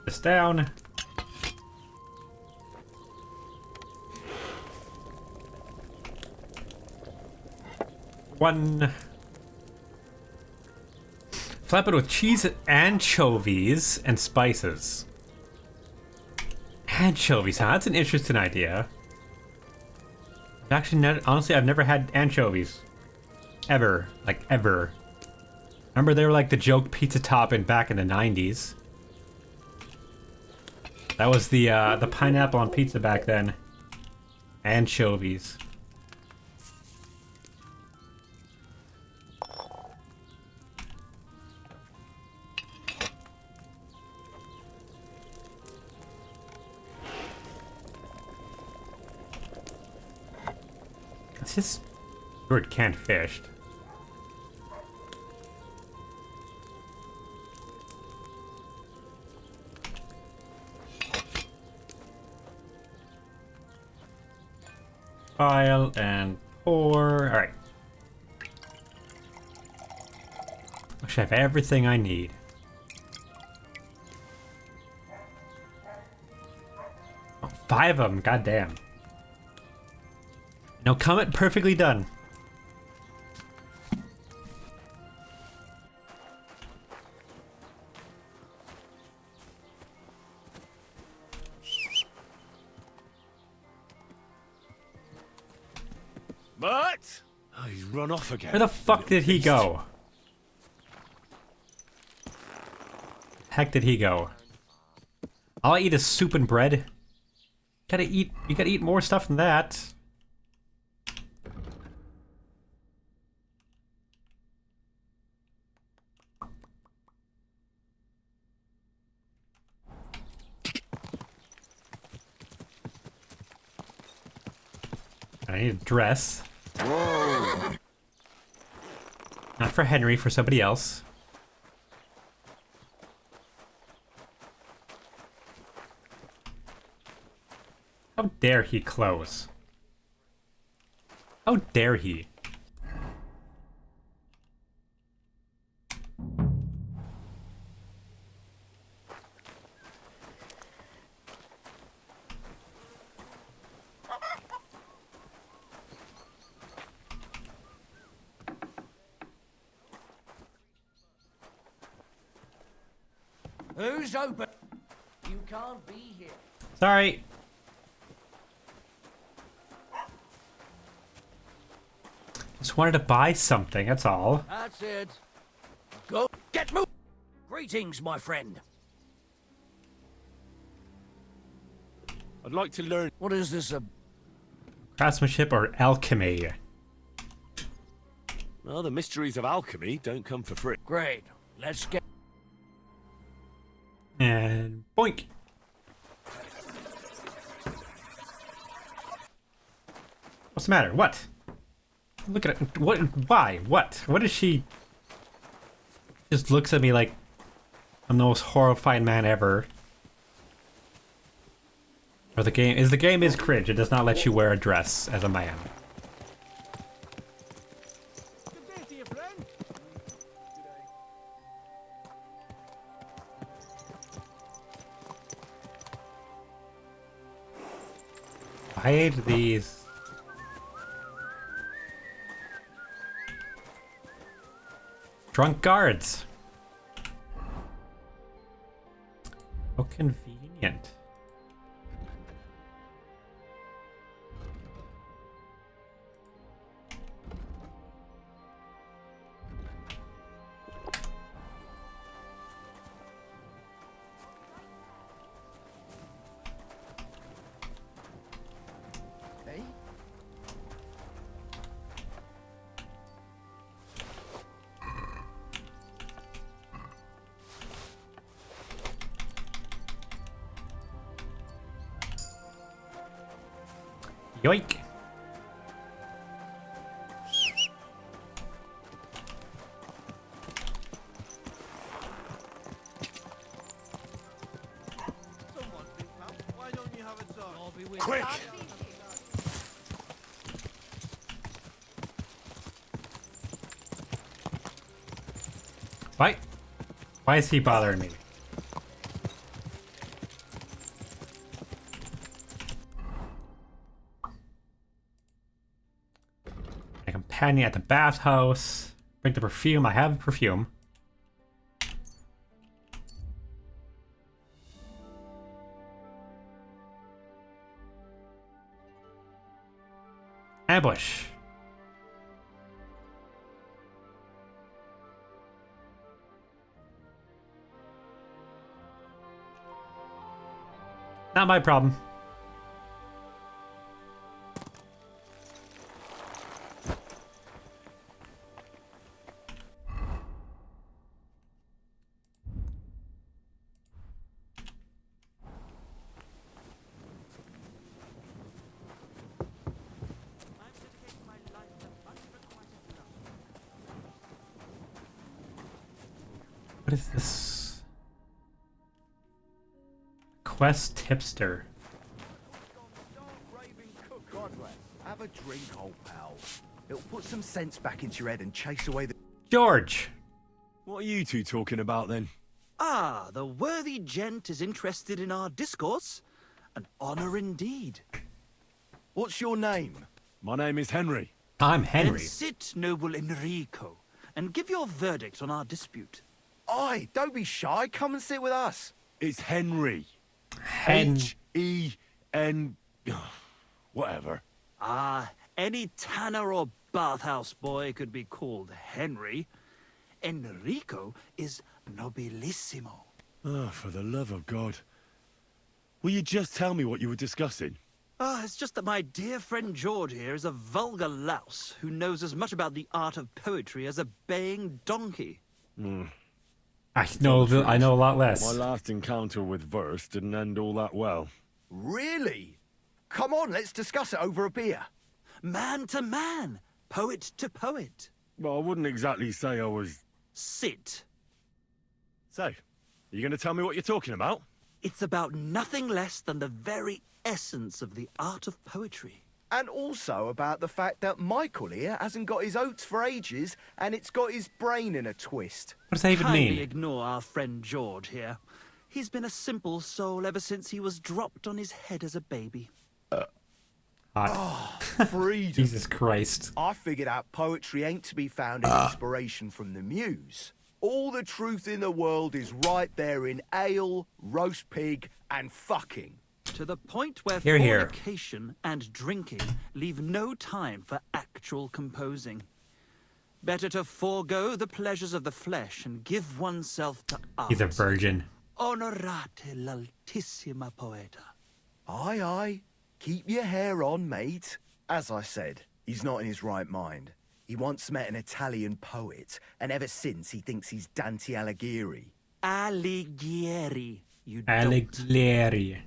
This down. One. Flap it with cheese, anchovies, and spices. Anchovies, huh? That's an interesting idea. Actually, honestly, I've never had anchovies. Ever. Like, ever. Remember they were like the joke pizza topping back in the 90s. That was the pineapple on pizza back then. Anchovies. this bird can't fish? File and pour. Alright. I should have everything I need. Oh, 5 of them, goddamn. No, comment perfectly done. But oh, he's run off again. Where the fuck did he go? Heck did he go? All I eat is soup and bread. You gotta eat more stuff than that. I need a dress. Whoa. Not for Henry, for somebody else. How dare he close? How dare he? Who's open? You can't be here. Sorry. Just wanted to buy something, that's all. That's it. Go get moving. Greetings, my friend. I'd like to learn. What is this? Craftsmanship or alchemy? Well, the mysteries of alchemy don't come for free. Great. Let's get. And boink. What's the matter? What? Look at it. What? Why? What? What is she? Just looks at me like I'm the most horrifying man ever. Or the game is cringe. It does not let you wear a dress as a man. I hate these. Drunk guards. How convenient. Yoink. Quick! Why? Why is he bothering me? A companion at the bathhouse. Bring the perfume. I have perfume. Ambush. Not my problem. What is this? Quest tipster. God bless. Have a drink, old pal. It'll put some sense back into your head and chase away the... George! What are you two talking about then? Ah, the worthy gent is interested in our discourse. An honor indeed. What's your name? My name is Henry. I'm Then Henry. sit, noble Enrico, and give your verdict on our dispute. Aye, don't be shy. Come and sit with us. It's Henry. Hen. H-E-N... Whatever. Ah, any tanner or bathhouse boy could be called Henry. Enrico is nobilissimo. Oh, for the love of God. Will you just tell me what you were discussing? Ah, it's just that my dear friend George here is a vulgar louse who knows as much about the art of poetry as a baying donkey. I know a lot less. My last encounter with verse didn't end all that well. Really? Come on, let's discuss it over a beer. Man to man, poet to poet. Well, I wouldn't exactly say I was... Sit. So, are you going to tell me what you're talking about? It's about nothing less than the very essence of the art of poetry. And also about the fact that Michael here hasn't got his oats for ages and it's got his brain in a twist. What does that even Kindly mean? ignore our friend George here. He's been a simple soul ever since he was dropped on his head as a baby. Hot. Freedom. Jesus Christ. I figured out poetry ain't to be found in inspiration from the muse. All the truth in the world is right there in ale, roast pig, and fucking. To the point where Hear, hear. fornication and drinking leave no time for actual composing. Better to forego the pleasures of the flesh and give oneself to art. He's a virgin. Onorate l'altissima poeta. Aye, aye. Keep your hair on, mate. As I said, he's not in his right mind. He once met an Italian poet, and ever since he thinks he's Dante Alighieri. Alighieri, you dolt. Alighieri.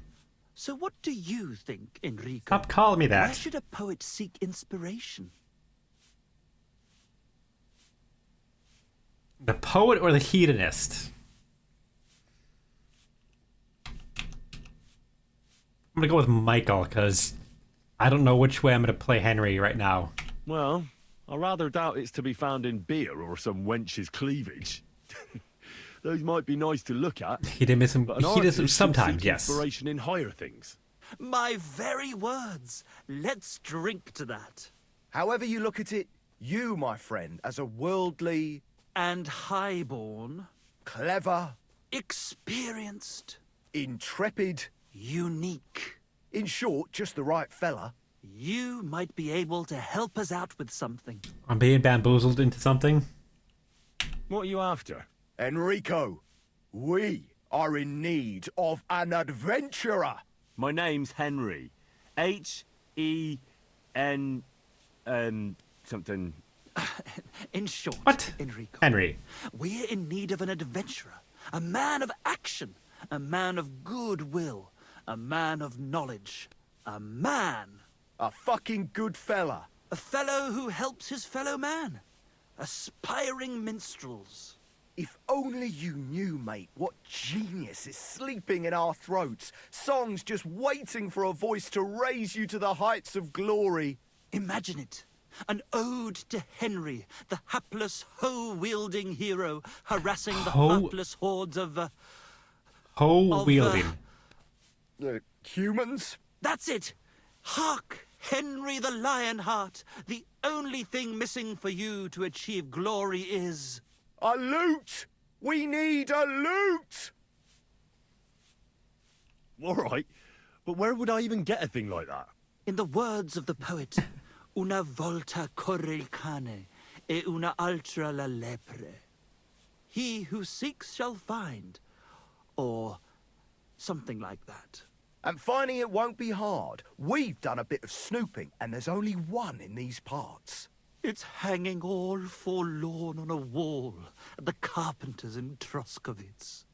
So what do you think, Enrico? Stop calling me Where that. should a poet seek inspiration? The poet or the hedonist? I'm gonna go with Michael, because I don't know which way I'm gonna play Henry right now. Well, I rather doubt it's to be found in beer or some wench's cleavage. Those might be nice to look at, Hedonism, but an hedonism artist should sometimes, seek yes. inspiration in higher things. My very words. Let's drink to that. However you look at it, you, my friend, as a worldly, And highborn, clever, experienced, intrepid, unique. in short, just the right fella. You might be able to help us out with something. I'm being bamboozled into something. What are you after? Enrico, we are in need of an adventurer. My name's Henry. H-E-N... something... In short, What? Enrico, Henry. we're in need of an adventurer, a man of action, a man of goodwill, a man of knowledge, a man, A fucking good fella. a fellow who helps his fellow man, aspiring minstrels. If only you knew, mate, what genius is sleeping in our throats. Songs just waiting for a voice to raise you to the heights of glory. Imagine it. An ode to Henry, the hapless hoe-wielding hero, harassing the Hoe- heartless hordes of... Hoe wielding. Humans? That's it! Hark, Henry the Lionheart! The only thing missing for you to achieve glory is... A loot! We need a loot! All right, but where would I even get a thing like that? In the words of the poet, una volta corre il cane, e una altra la lepre. He who seeks shall find, or something like that. And finding it won't be hard. We've done a bit of snooping, and there's only one in these parts. It's hanging all forlorn on a wall at the carpenter's in Troskowitz.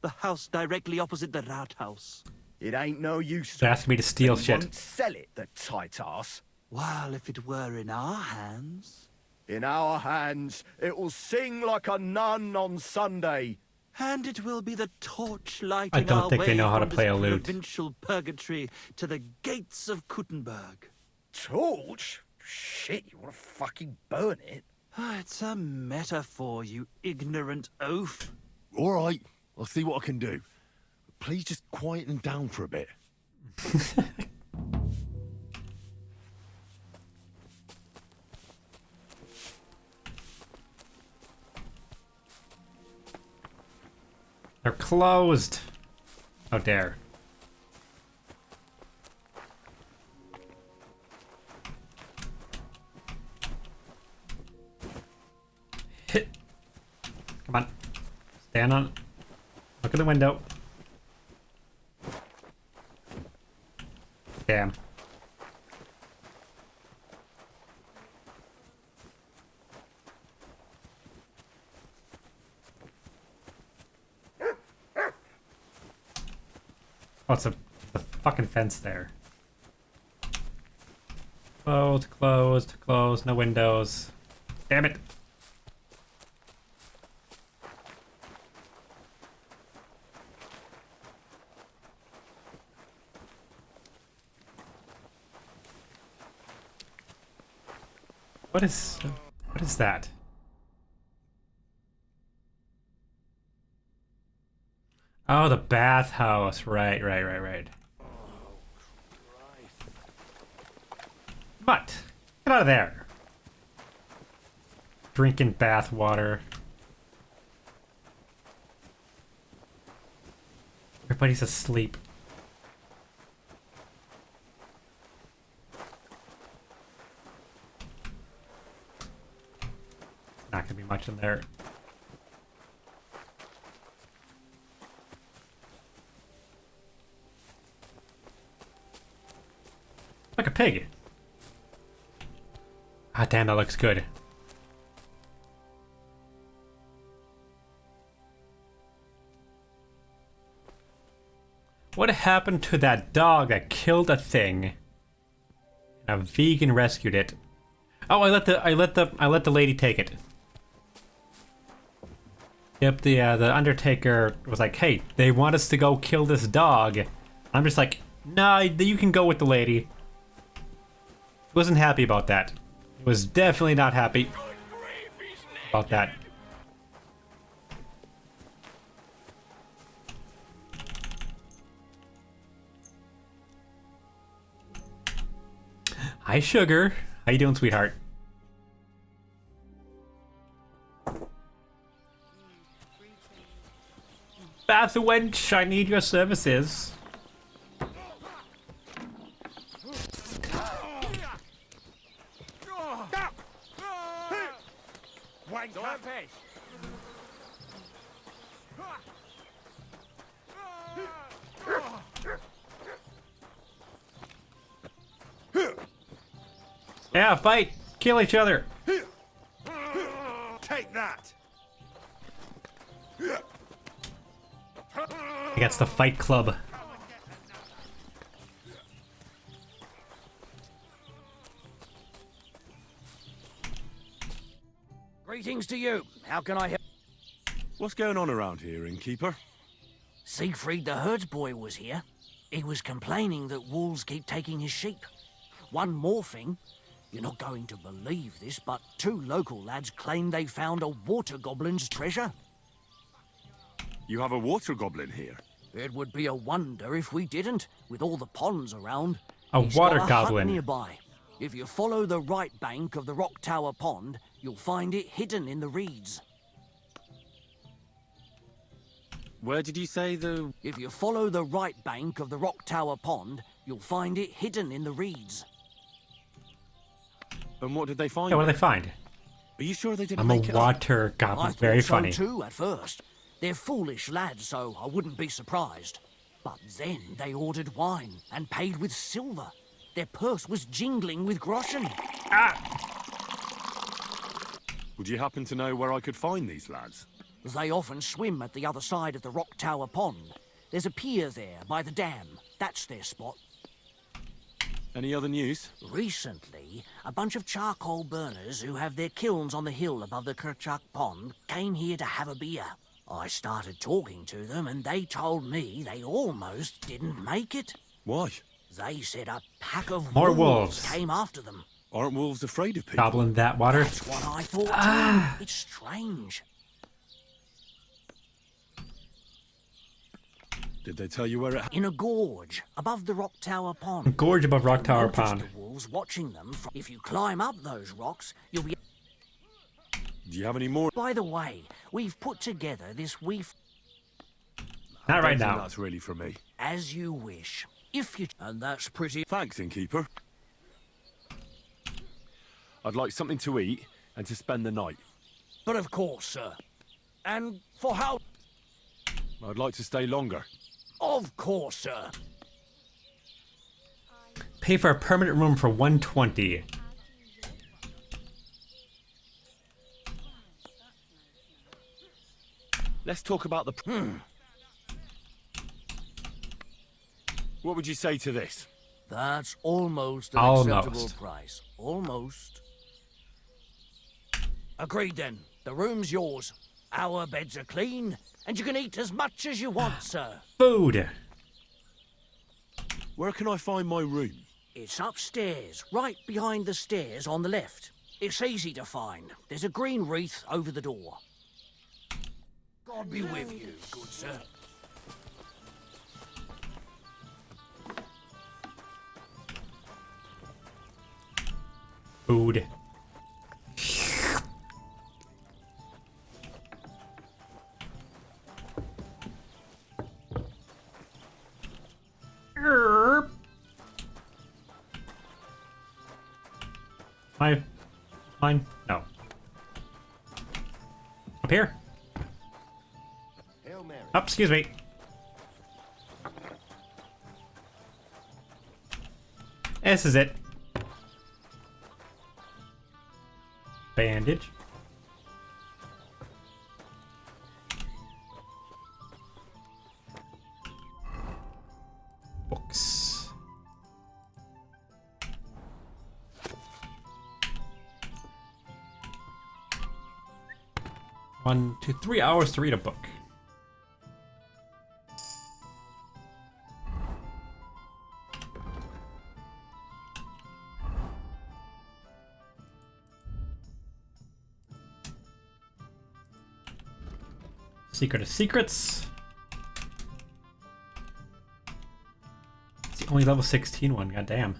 The house directly opposite the Rathaus. It ain't no use. They're asking me to steal They shit. won't sell it, the tight ass. While if it were in our hands... In our hands, it will sing like a nun on Sunday. And it will be the torch lighting I don't our think way they know how to from play this a lute. provincial purgatory to the gates of Kuttenberg. Torch? Shit, you want to fucking burn it? It's a metaphor, you ignorant oaf. All right, I'll see what I can do. Please just quieten down for a bit. They're closed. How dare. Hit. Come on. Stand on. Look at the window. Damn. Oh, it's a fucking fence there. Closed, closed, closed. No windows. Damn it. What is that? Oh, the bathhouse. Right. But get out of there. Drinking bath water. Everybody's asleep. Not gonna be much in there. Like a pig. Ah, damn, that looks good. What happened to that dog that killed a thing? And a vegan rescued it. Oh, I let the lady take it. Yep, the Undertaker was like, "Hey, they want us to go kill this dog." I'm just like, "Nah, you can go with the lady." Wasn't happy about that. Was definitely not happy about that. Hi, Sugar. How you doing, sweetheart? Bath wench, I need your services. Yeah, fight! Kill each other! Take that! Against the Fight Club. Greetings to you. How can I help? What's going on around here, innkeeper? Siegfried the herdsboy was here. He was complaining that wolves keep taking his sheep. One more thing. You're not going to believe this, but 2 local lads claim they found a water goblin's treasure. You have a water goblin here? It would be a wonder if we didn't, with all the ponds around. A He's water got a hut goblin. nearby. If you follow the right bank of the Rock Tower Pond, you'll find it hidden in the reeds. Where did you say the... If you follow the right bank of the Rock Tower Pond, you'll find it hidden in the reeds. And what did they find? Yeah, what did they find? Are you sure they didn't I'm a make it up? water I goblin. thought Very so funny. too at first. They're foolish lads, so I wouldn't be surprised. But then they ordered wine and paid with silver. Their purse was jingling with groschen. Would you happen to know where I could find these lads? They often swim at the other side of the Rock Tower Pond. There's a pier there by the dam. That's their spot. Any other news? Recently, day, a bunch of charcoal burners who have their kilns on the hill above the Kerchak Pond came here to have a beer. I started talking to them and they told me they almost didn't make it. Why? They said a pack of More wolves wolves. came after them. Aren't wolves afraid of people? Goblin that water. That's what I thought too. It's strange. Did they tell you where it... In a gorge above the Rock Tower Pond. Gorge above Rock Tower Noticed Pond. the wolves watching them. If you climb up those rocks, you'll be... Do you have any more? By the way, we've put together this wee... Not right I don't think now. that's really for me. As you wish. If you... And that's pretty... Thanks, innkeeper. I'd like something to eat and to spend the night. But of course, sir. And for how... I'd like to stay longer. Of course, sir. Pay for a permanent room for 120. Let's talk about the... What would you say to this? That's almost an Almost. acceptable price. Almost. Agreed then. The room's yours. Our beds are clean, and you can eat as much as you want, sir. Food. Where can I find my room? It's upstairs, right behind the stairs on the left. It's easy to find. There's a green wreath over the door. God be with you, good sir. Food. Mine? No. Up here? Oh, excuse me. This is it. Bandage. Books. One to 3 hours to read a book. Secret of Secrets. It's the only level 16 one, goddamn.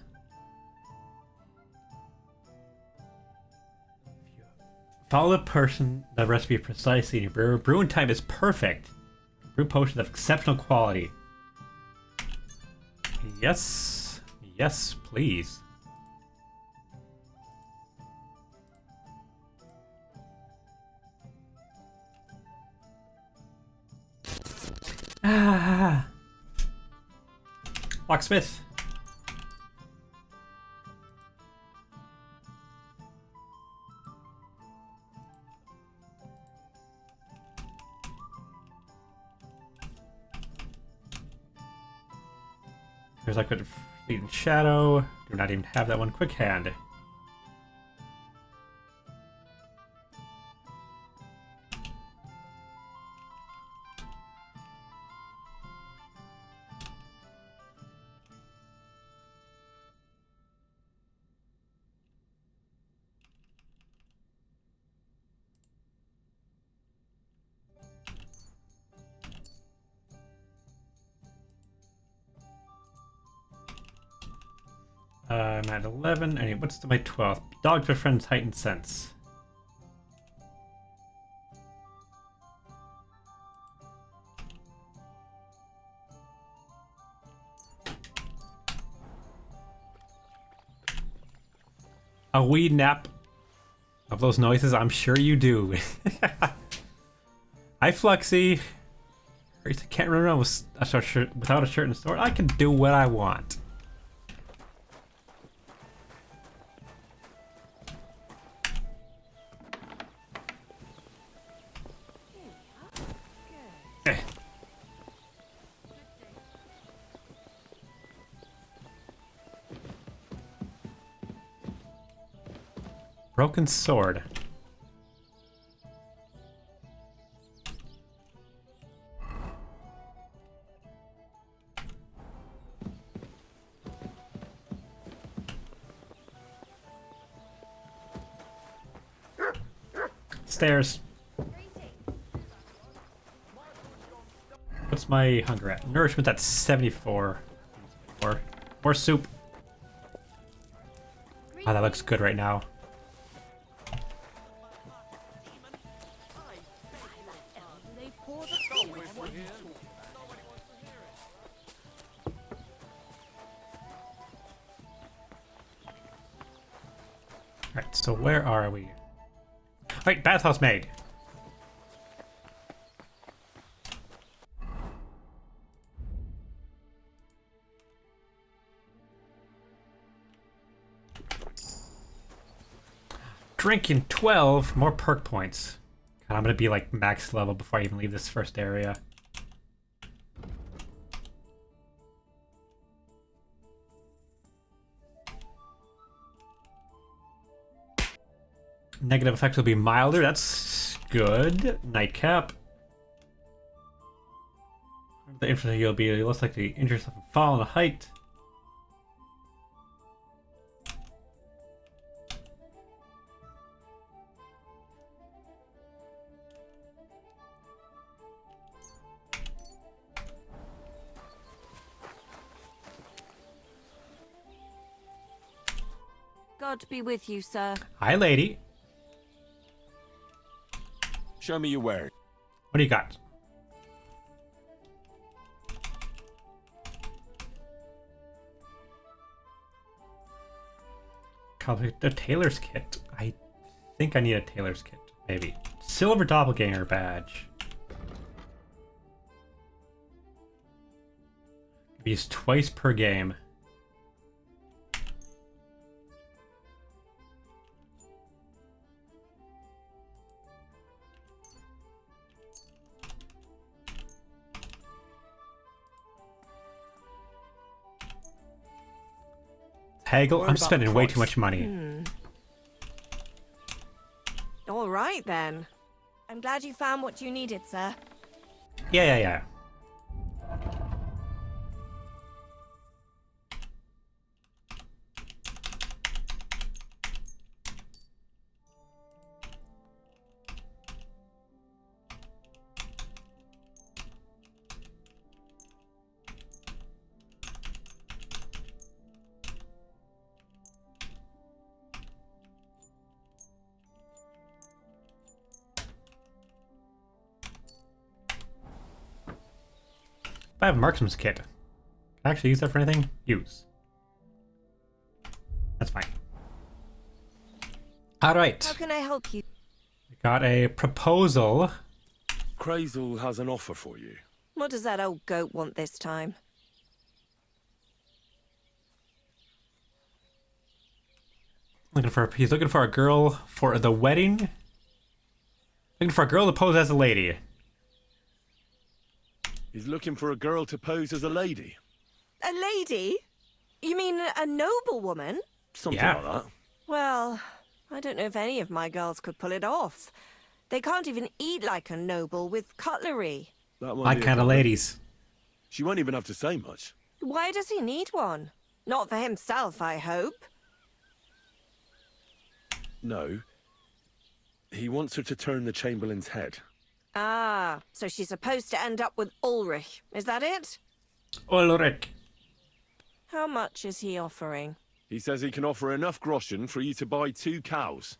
Follow the the recipe precisely, and your brewing time is perfect. Brew potions of exceptional quality. Yes. Yes, please. Ah. Locksmith. There's like a fleeting shadow. Do not even have that one. Quick hand. I'm at 11. Anyway, what's my 12th? Dogs with friends, heightened sense. A wee nap of those noises, I'm sure you do. Hi, Fluxy. I can't run around without a shirt and sword. I can do what I want. Broken sword. Stairs. What's my hunger at? Nourishment at 74. More soup. Oh, that looks good right now. Alright, so where are we? Alright, bathhouse maid. Drinking 12 more perk points. God, I'm gonna be like max level before I even leave this first area. Negative effects will be milder. That's good. Nightcap. The infantry you'll be less likely to injure yourself and fall on a height. God be with you, sir. Hi, lady. Show me your wares. What do you got? The tailor's kit. I think I need a tailor's kit. Maybe. Silver doppelganger badge. Used twice per game. Haggle, I'm spending way too much money. All right, then. I'm glad you found what you needed, sir. Yeah. If I have a marksman's kit, can I actually use that for anything? Use. That's fine. Alright. How can I help you? Got a proposal. Crazel has an offer for you. What does that old goat want this time? He's looking for a girl for the wedding. Looking for a girl to pose as a lady. He's looking for a girl to pose as a lady. A lady? You mean a noblewoman? Something Yeah. like that. Well, I don't know if any of my girls could pull it off. They can't even eat like a noble with cutlery. That won't My be a kind of problem. ladies. She won't even have to say much. Why does he need one? Not for himself, I hope. No. He wants her to turn the Chamberlain's head. Ah, so she's supposed to end up with Ulrich. Is that it? Ulrich. How much is he offering? He says he can offer enough groschen for you to buy 2 cows.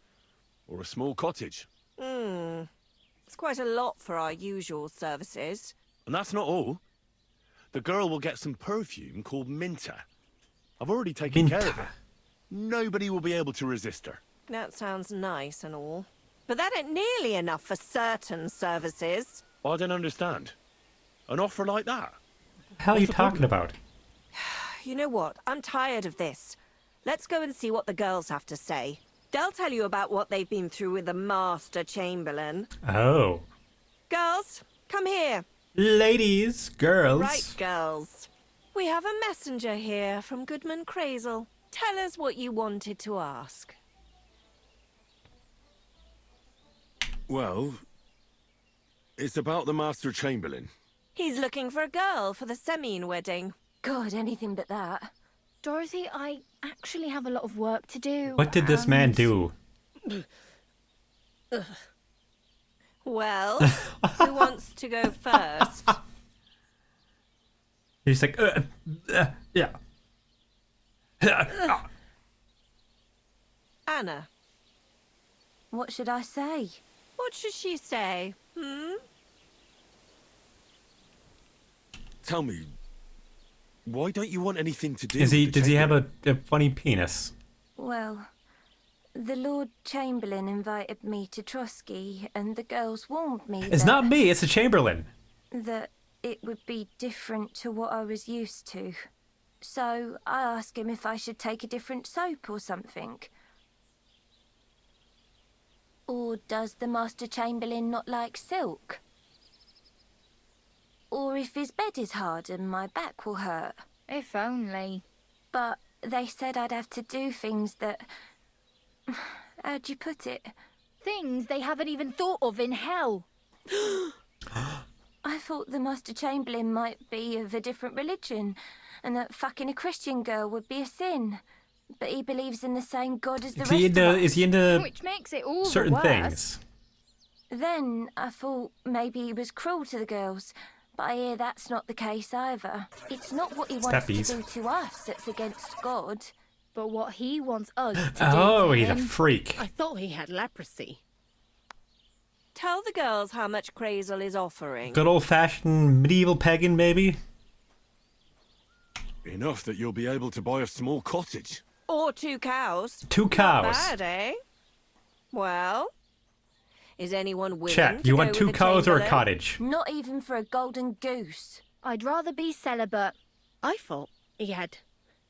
Or a small cottage. It's quite a lot for our usual services. And that's not all. The girl will get some perfume called Minter. I've already taken care of it. Nobody will be able to resist her. That sounds nice and all. But that ain't nearly enough for certain services. I don't understand. An offer like that? What the hell are you What's the talking problem? about? You know what? I'm tired of this. Let's go and see what the girls have to say. They'll tell you about what they've been through with the Master Chamberlain. Oh. Girls, come here. Ladies, girls. Right, girls. We have a messenger here from Goodman Crazel. Tell us what you wanted to ask. Well, it's about the Master Chamberlain. He's looking for a girl for the Semine wedding. God, anything but that. Dorothy, I actually have a lot of work to do. What did this man do? Well, who wants to go first? He's like, yeah. Anna. What should I say? What should she say? Tell me, why don't you want anything to do Does with the he have Chamberlain? a funny penis? Well, the Lord Chamberlain invited me to Trotsky, and the girls warned me It's not me, it's the Chamberlain. that it would be different to what I was used to. So I asked him if I should take a different soap or something. Or does the Master Chamberlain not like silk? Or if his bed is hard and my back will hurt. If only. But they said I'd have to do things that... How'd you put it? Things they haven't even thought of in hell. I thought the Master Chamberlain might be of a different religion, and that fucking a Christian girl would be a sin. But he believes in the same God as the rest of us. Is he into Which makes it all certain the worse. things? Then I thought maybe he was cruel to the girls, but I hear that's not the case either. It's not what he wants Steppies. to do to us that's against God. But what he wants us to do Oh, to he's a him. freak. I thought he had leprosy. Tell the girls how much Crazel is offering. Good old-fashioned medieval pagan, maybe? Enough that you'll be able to buy a small cottage. Or 2 cows. 2 cows. Not bad, eh? Well, is anyone willing Chat, to you go want with 2 the cows or a Chamberlain? cottage? Not even for a golden goose. I'd rather be celibate. I thought he had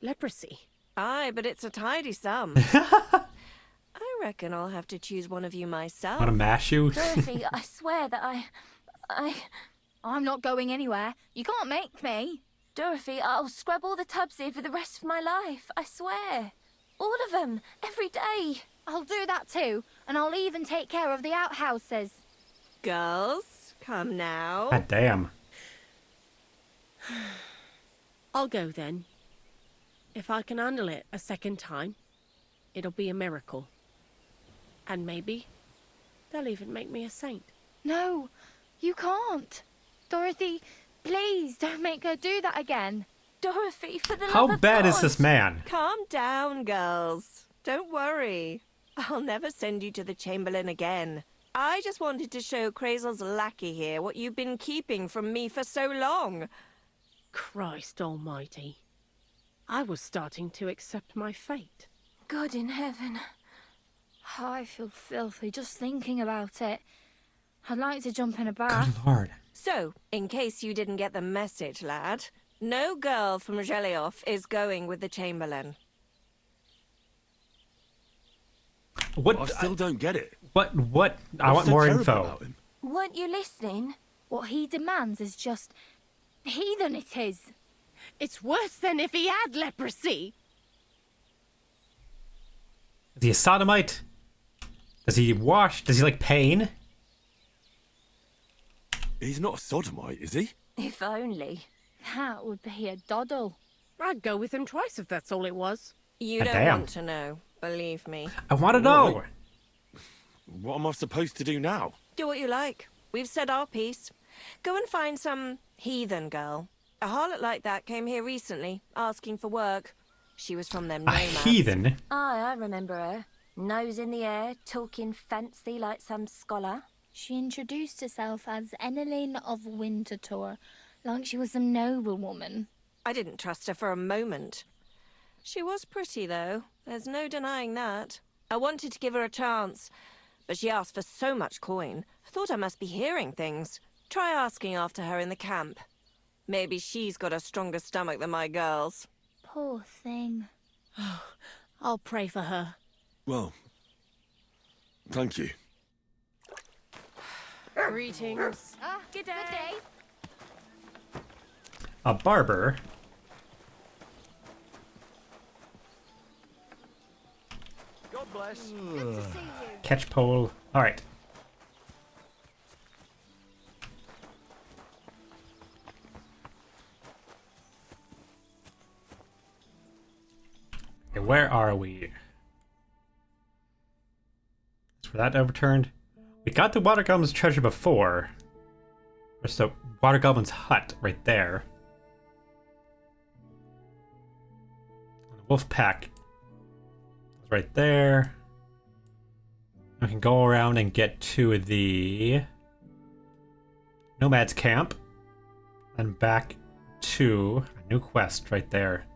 leprosy. Aye, but it's a tidy sum. I reckon I'll have to choose one of you myself. Want to mash you? Dorothy, I swear that I'm not going anywhere. You can't make me. Dorothy, I'll scrub all the tubs here for the rest of my life. I swear. All of them. Every day. I'll do that too, and I'll even take care of the outhouses. Girls, come now. God damn. I'll go then. If I can handle it a second time, it'll be a miracle. And maybe they'll even make me a saint. No, you can't. Dorothy, please don't make her do that again. Dorothy, for the love How of bad is God. this man? Calm down, girls. Don't worry. I'll never send you to the Chamberlain again. I just wanted to show Crazel's lackey here what you've been keeping from me for so long. Christ almighty. I was starting to accept my fate. God in heaven. Oh, I feel filthy just thinking about it. I'd like to jump in a bath. Good lord. So, in case you didn't get the message, lad, no girl from Zhelioff is going with the Chamberlain. What? I still don't get it. What? I What's want so more terrible info. about him? Weren't you listening? What he demands is just heathen it is. It's worse than if he had leprosy. Is he a sodomite? Does he wash? Does he like pain? He's not a sodomite, is he? If only. That would be a doddle. I'd go with him twice if that's all it was. You Ah, don't damn. want to know, believe me. I want to know. What am I supposed to do now? Do what you like. We've said our piece. Go and find some heathen girl. A harlot like that came here recently, asking for work. She was from them A nomads. heathen? Aye, I remember her. Nose in the air, talking fancy like some scholar. She introduced herself as Enneline of Winterthur, like she was some noble woman. I didn't trust her for a moment. She was pretty, though. There's no denying that. I wanted to give her a chance, but she asked for so much coin. I thought I must be hearing things. Try asking after her in the camp. Maybe she's got a stronger stomach than my girls. Poor thing. I'll pray for her. Well, thank you. Greetings. Good day. A barber? God bless. Good to see you. Catch pole. Alright. where are we? Is that overturned? We got the Water Goblin's treasure before. There's the Water Goblin's hut right there. The wolf pack is right there. We can go around and get to the Nomad's camp and back to a new quest right there.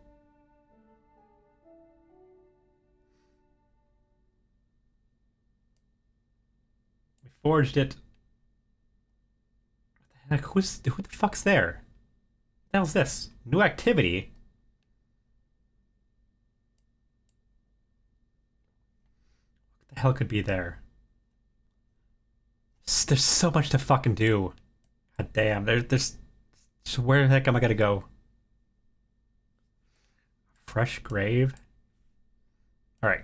We forged it. What the heck? Who the fuck's there? What the hell's this? New activity? What the hell could be there? There's so much to fucking do. God damn, there's so where the heck am I gonna go? Fresh grave? Alright.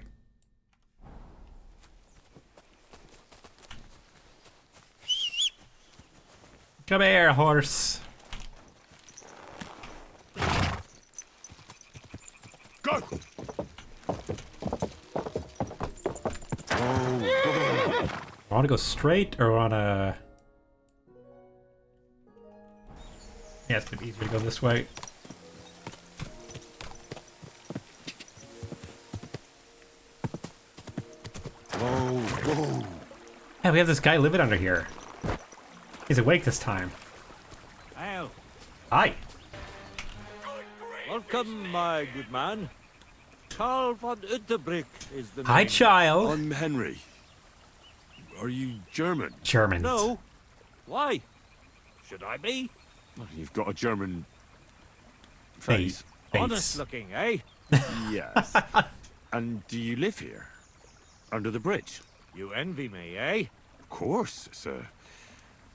Come here, horse. Go! I want to go straight or want to... Yeah, it's gonna be easier to go this way. Whoa. Yeah, we have this guy living under here. He's awake this time. Well, Hi. welcome, my good man. Carl von Utterbrick is the Hi, name. child. I'm Henry. Are you German? Germans. No. Why? Should I be? Well, you've got a German face. Honest looking, eh? Yes. And do you live here? Under the bridge? You envy me, eh? Of course. It's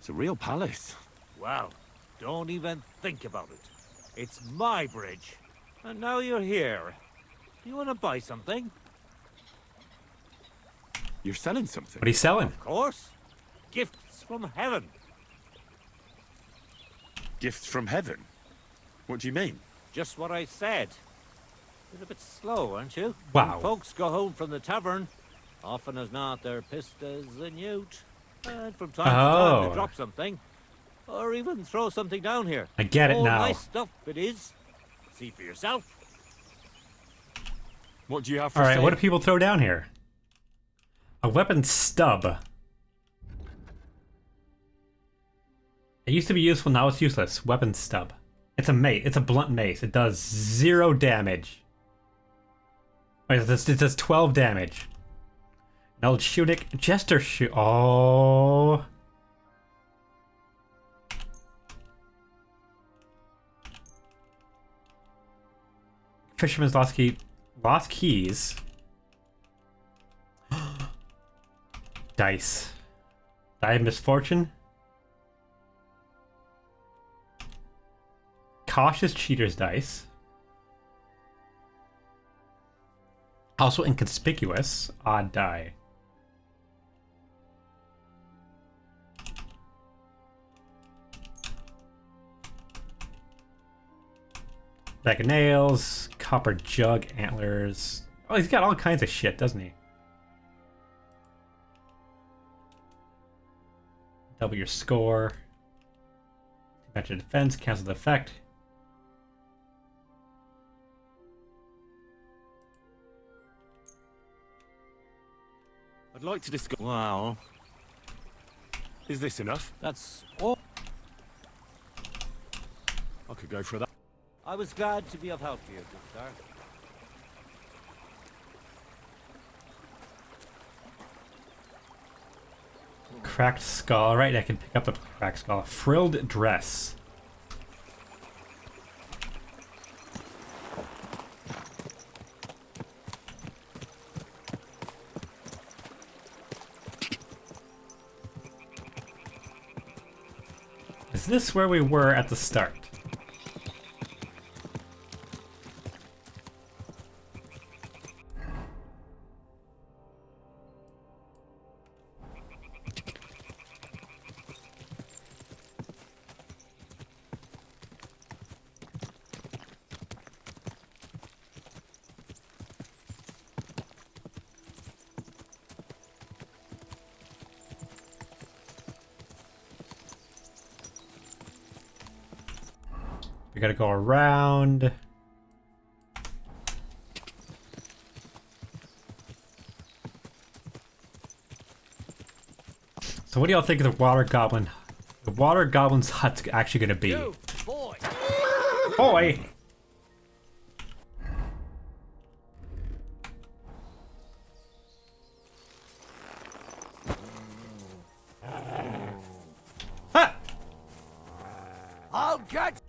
a real palace. Well, don't even think about it. It's my bridge. And now you're here. You want to buy something? You're selling something? What are you selling? Of course. Gifts from heaven. Gifts from heaven? What do you mean? Just what I said. You're a bit slow, aren't you? Wow. When folks go home from the tavern, often as not, they're pissed as a newt. And from time to time, they drop something. Or even throw something down here. I get it Oh, now. nice stuff it is. See for yourself. What do you have for Alright, sale? what do people throw down here? A weapon stub. It used to be useful, now it's useless. Weapon stub. It's a mace. It's a blunt mace. It does 0 damage. Wait, it does 12 damage. An old Shunic Jester shoe. Oh. Fisherman's lost key. Lost keys. Dice. Die of misfortune. Cautious cheater's dice. Also inconspicuous. Odd die. Bag of nails, copper jug, antlers. Oh, he's got all kinds of shit, doesn't he? Double your score. Match your defense, cancel the effect. I'd like to discuss... Wow. Is this enough? That's all. I could go for that. I was glad to be of help to you, good sir. Cracked skull. Right, I can pick up the cracked skull. Frilled dress. Is this where we were at the start? We gotta go around. So what do y'all think of the water goblin's hut's actually gonna be? You, boy! Boy! Ha! I'll get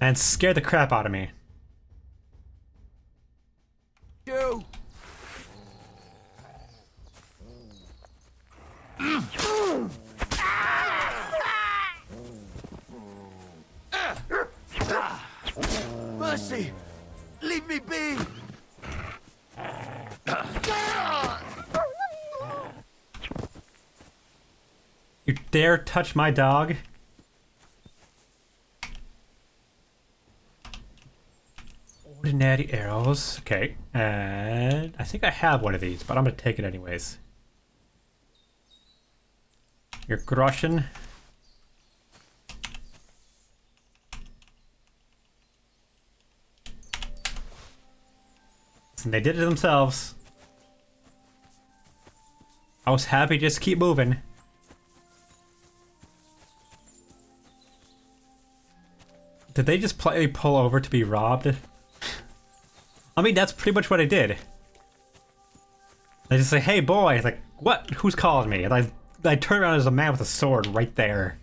And scared the crap out of me. you! Mercy! Leave me be! You dare touch my dog? Ordinary arrows. Okay, and I think I have one of these, but I'm gonna take it anyways. Your Groschen. And they did it themselves. I was happy to just keep moving. Did they just politely pull over to be robbed? I mean, that's pretty much what I did. They just say, hey boy, it's like, what? Who's calling me? And I turn around as a man with a sword right there.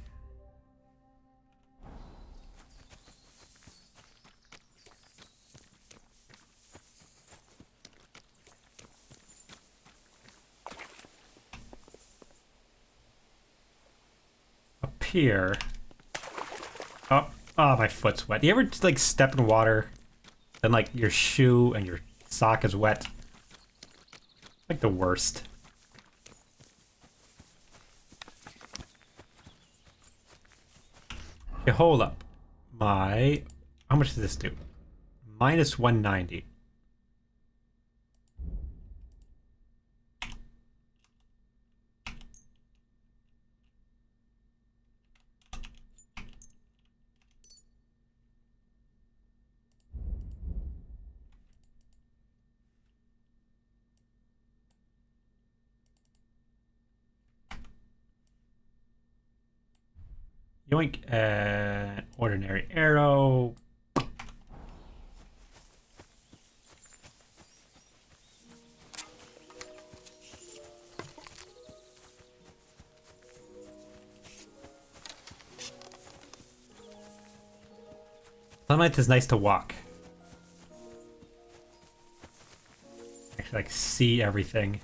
Up here. Oh, my foot's wet. Do you ever just, like, step in water, then, like, your shoe and your sock is wet? Like the worst. Okay, hold up. How much does this do? Minus 190. Yoink, ordinary arrow. Sometimes it's nice to walk. Actually, like, see everything.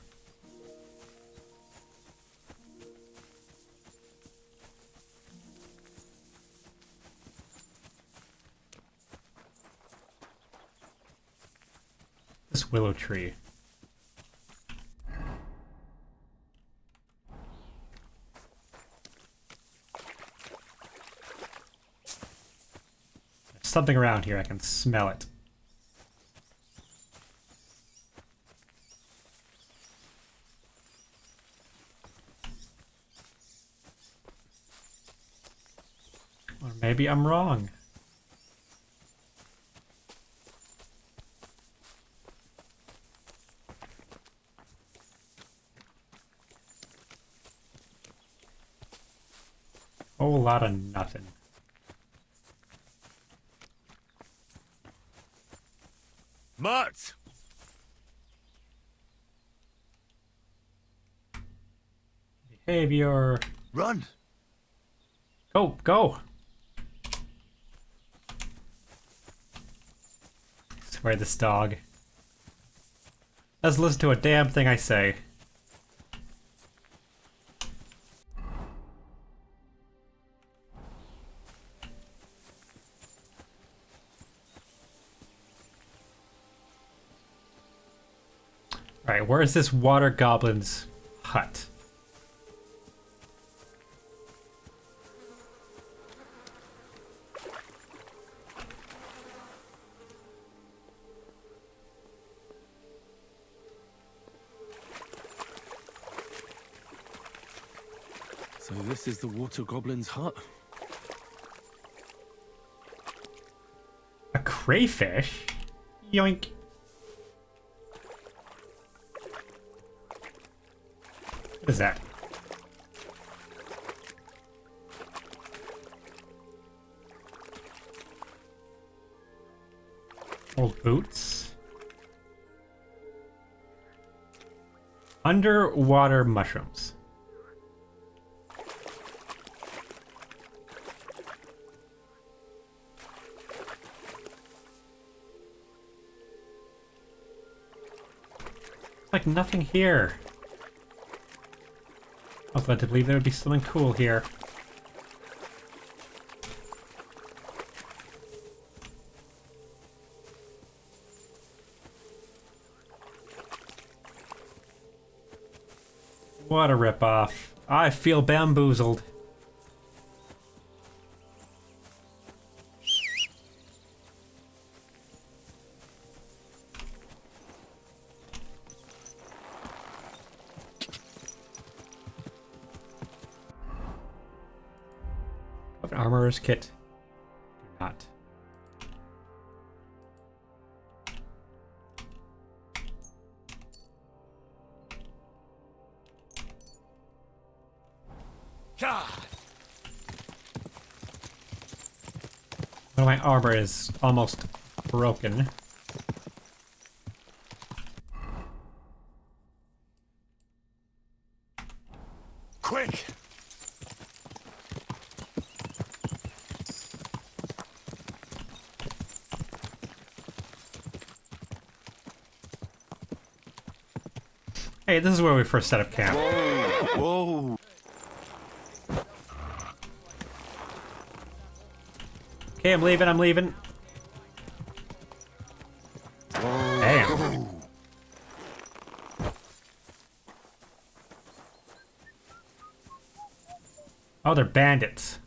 This willow tree. There's something around here, I can smell it. Or maybe I'm wrong. Whole lot of nothing. Mutt! Behavior. Run! Go, go! I swear this dog. Let's listen to a damn thing I say. Alright, where is this water goblin's hut? So this is the water goblin's hut? crayfish? Yoink. What is that? Old boots. Underwater mushrooms. Like nothing here. I was led to believe there would be something cool here. What a ripoff. I feel bamboozled. Of an armorer's kit. Do not. Well, my armor is almost broken. Quick! Hey, this is where we first set up camp. Whoa! Okay, I'm leaving. Damn. Oh, they're bandits.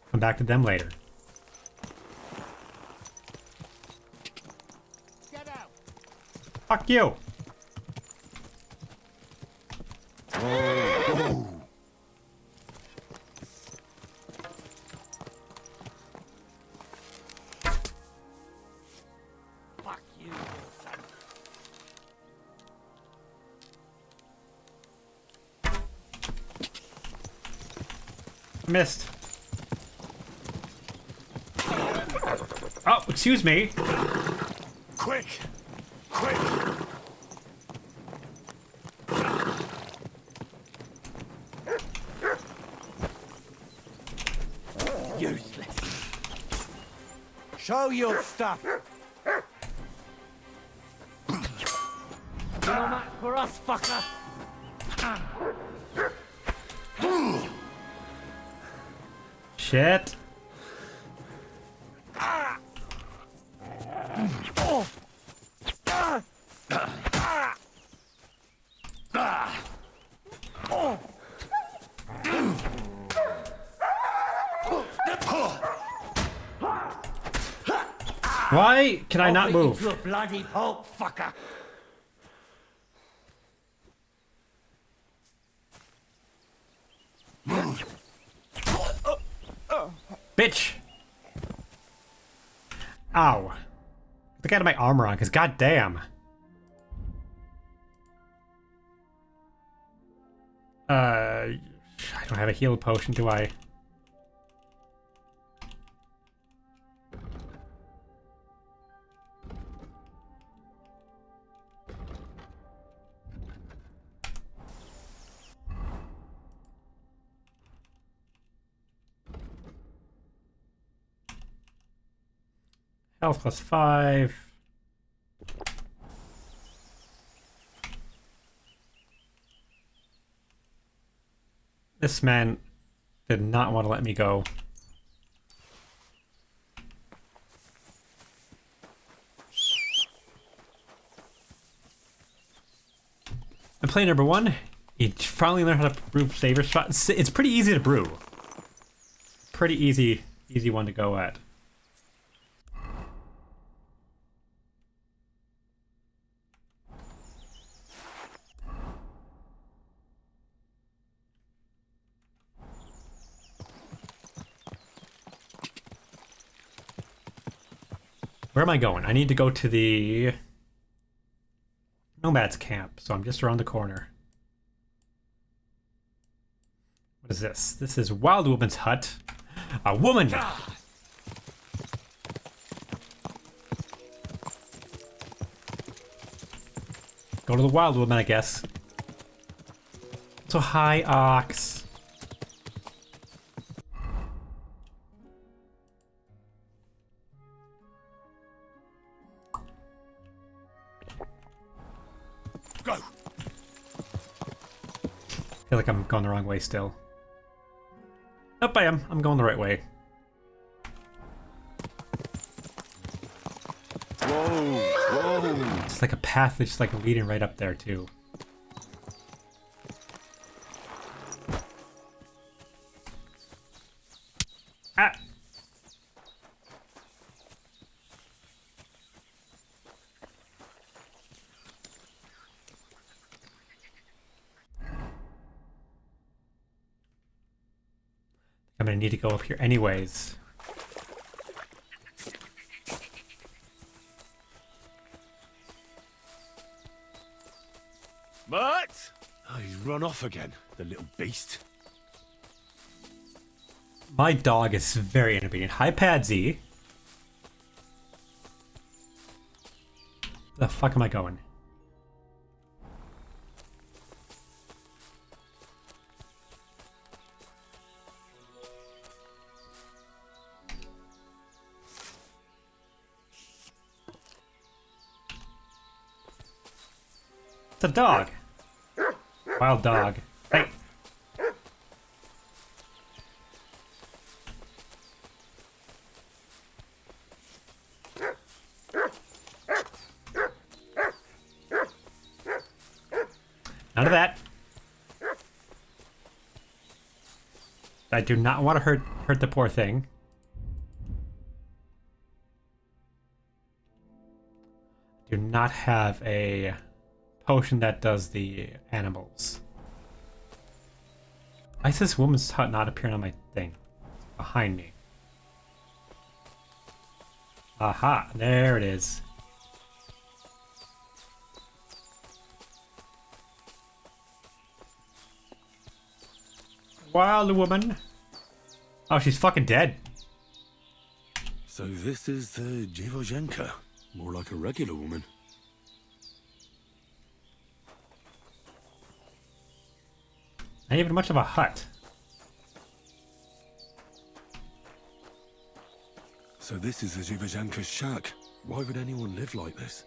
Come back to them later. Get out. Fuck you. Fuck you, son. Missed. Oh, excuse me. Quick! Quick! Useless. Show your stuff. You know that for us, fucker. Shit. Why can I not move? You bloody pulp, fucker. Bitch! Ow. Get out of my armor on, because goddamn. I don't have a heal potion, do I? Health plus 5. This man did not want to let me go. And play number 1. You finally learn how to brew flavor shots. It's pretty easy to brew. Pretty easy one to go at. Where am I going? I need to go to the Nomad's camp, so I'm just around the corner. What is this? This is Wild Woman's hut. A woman! Go to the Wild Woman, I guess. So hi, Ox. Go. I feel like I'm going the wrong way still. Nope, I am. I'm going the right way. Whoa. It's like a path that's just like leading right up there too. Ah! I'm gonna need to go up here anyways. But oh, he's run off again, the little beast. My dog is very inobedient. Hi, Padsy. The fuck am I going? It's a dog. Wild dog. Hey. None of that. I do not want to hurt the poor thing. Do not have a potion that does the animals. Why is this woman's hut not appearing on my thing? It's behind me. Aha, there it is. Wild woman. Oh, she's fucking dead. So this is the Dziwojenka. More like a regular woman. Not even much of a hut. So this is the Dziwojenka's shack. Why would anyone live like this?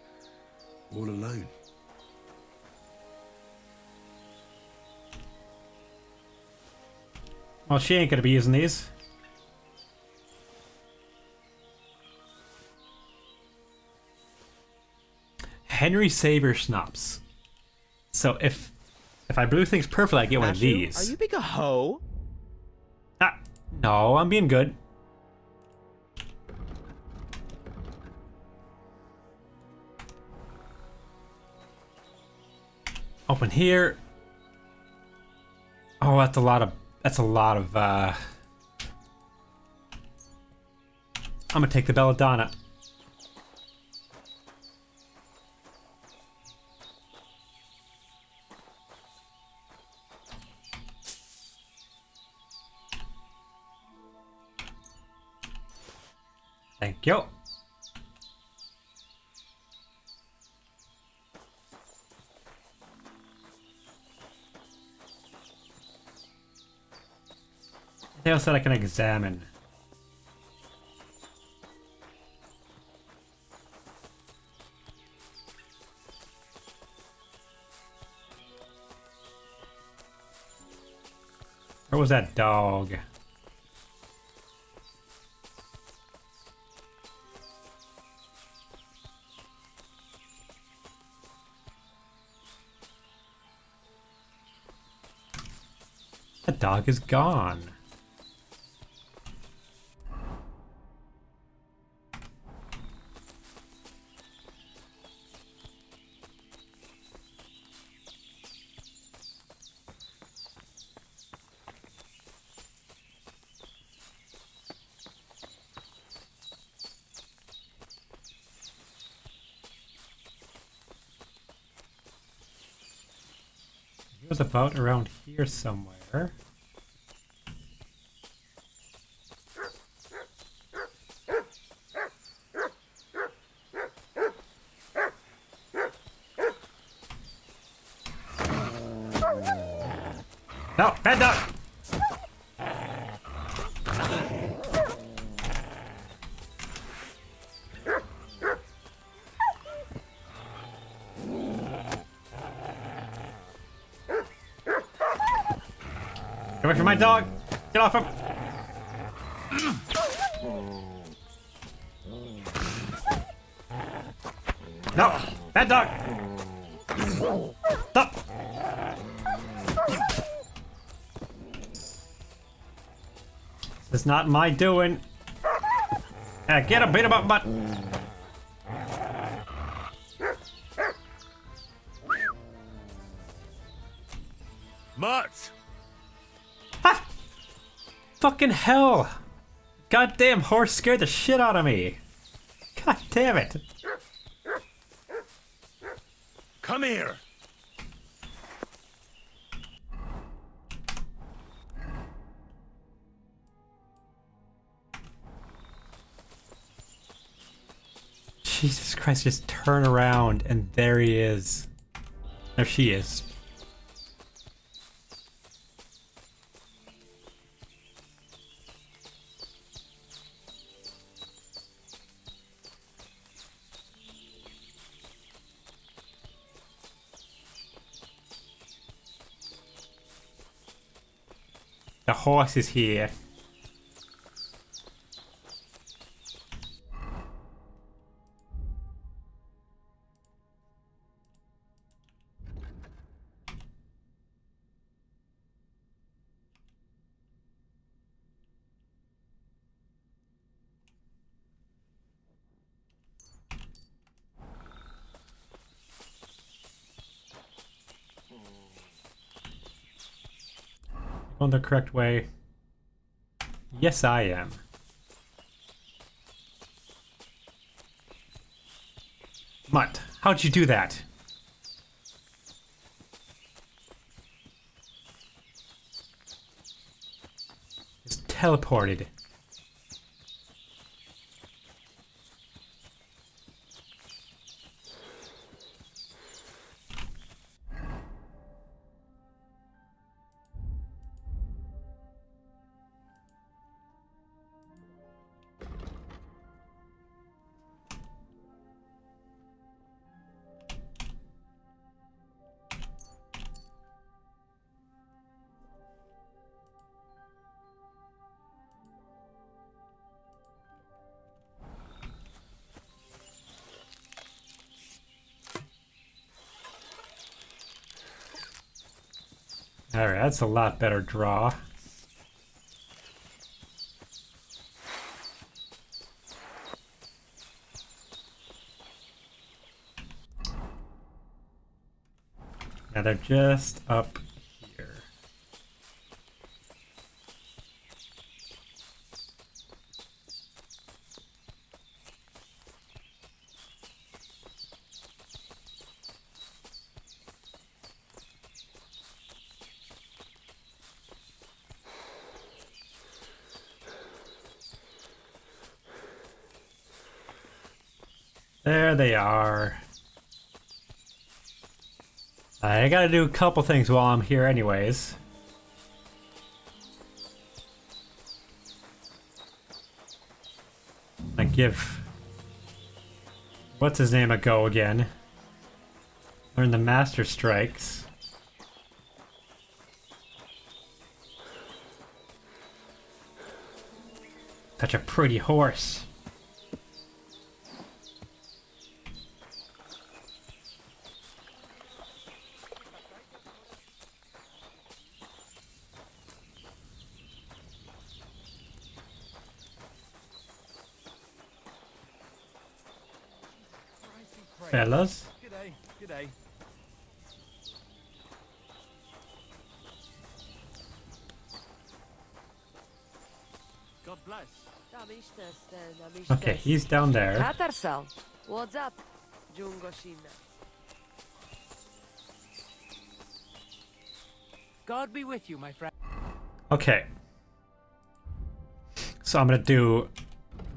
All alone. Well, she ain't gonna be using these. Henry Saver schnapps. So if I brew things perfectly, I get one of these. Are you big a hoe? Ah, no, I'm being good. Open here. Oh, that's a lot of I'm gonna take the belladonna. Thank you. Anything else that I can examine? Where was that dog? The dog is gone. He was about around here somewhere. No, bad dog! Get away from my dog! Get off him! No! Bad dog! Stop! This is not my doing. Get him, beat him up, butt! Mutt! Ah! Fucking hell! Goddamn horse scared the shit out of me! God damn it! Come here! Jesus Christ, just turn around and there he is. There she is. The horse is here. On the correct way. Yes, I am. Mutt, how'd you do that? Just teleported. Alright, that's a lot better draw. Now they're just up here. There they are. I gotta do a couple things while I'm here anyways. I give... what's his name a go again. Learn the master strikes. Such a pretty horse. Fellas. G'day, g'day. God bless. Okay, he's down there. What's up? Jungo Shinna. God be with you, my friend. Okay. So I'm gonna do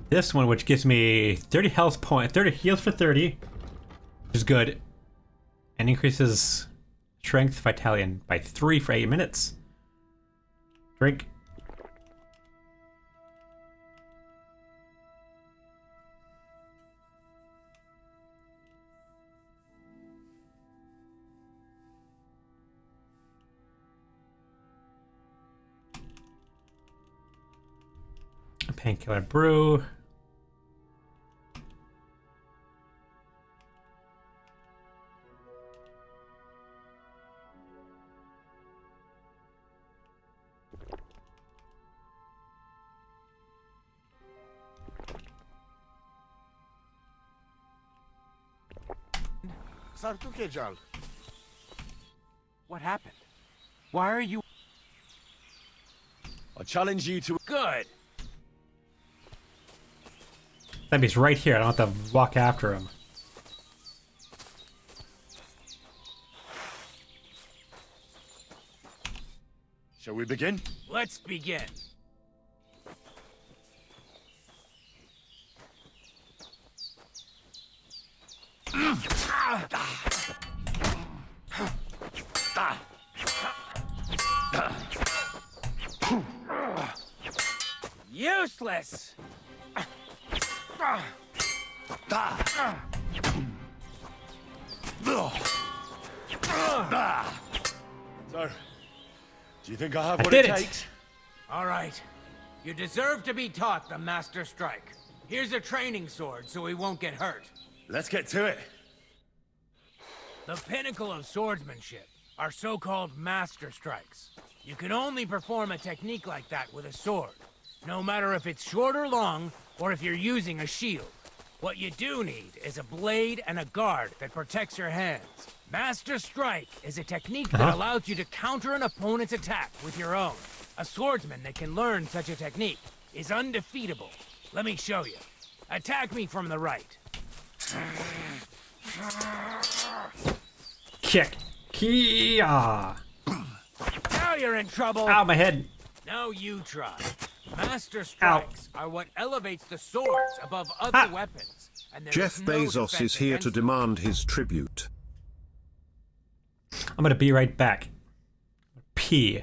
this one, which gives me 30 health point, 30 heals for 30, which is good, and increases strength vitality by 3 for 8 minutes. Drink. Painkiller brew. What happened? Why are you... I challenge you to... Good! That means right here. I don't have to walk after him. Shall we begin? Let's begin. Useless! So, do you think I have I what did it it. takes? All right. You deserve to be taught the Master Strike. Here's a training sword so he won't get hurt. Let's get to it. The pinnacle of swordsmanship are so-called Master Strikes. You can only perform a technique like that with a sword, no matter if it's short or long, or if you're using a shield. What you do need is a blade and a guard that protects your hands. Master Strike is a technique that allows you to counter an opponent's attack with your own. A swordsman that can learn such a technique is undefeatable. Let me show you. Attack me from the right. Kick. Kia. Now you're in trouble. Ow, my head. Now you try. Master Strikes are what elevates the swords above other weapons. And there Jeff is no Bezos defense is here to against them. demand his tribute. I'm gonna be right back. P.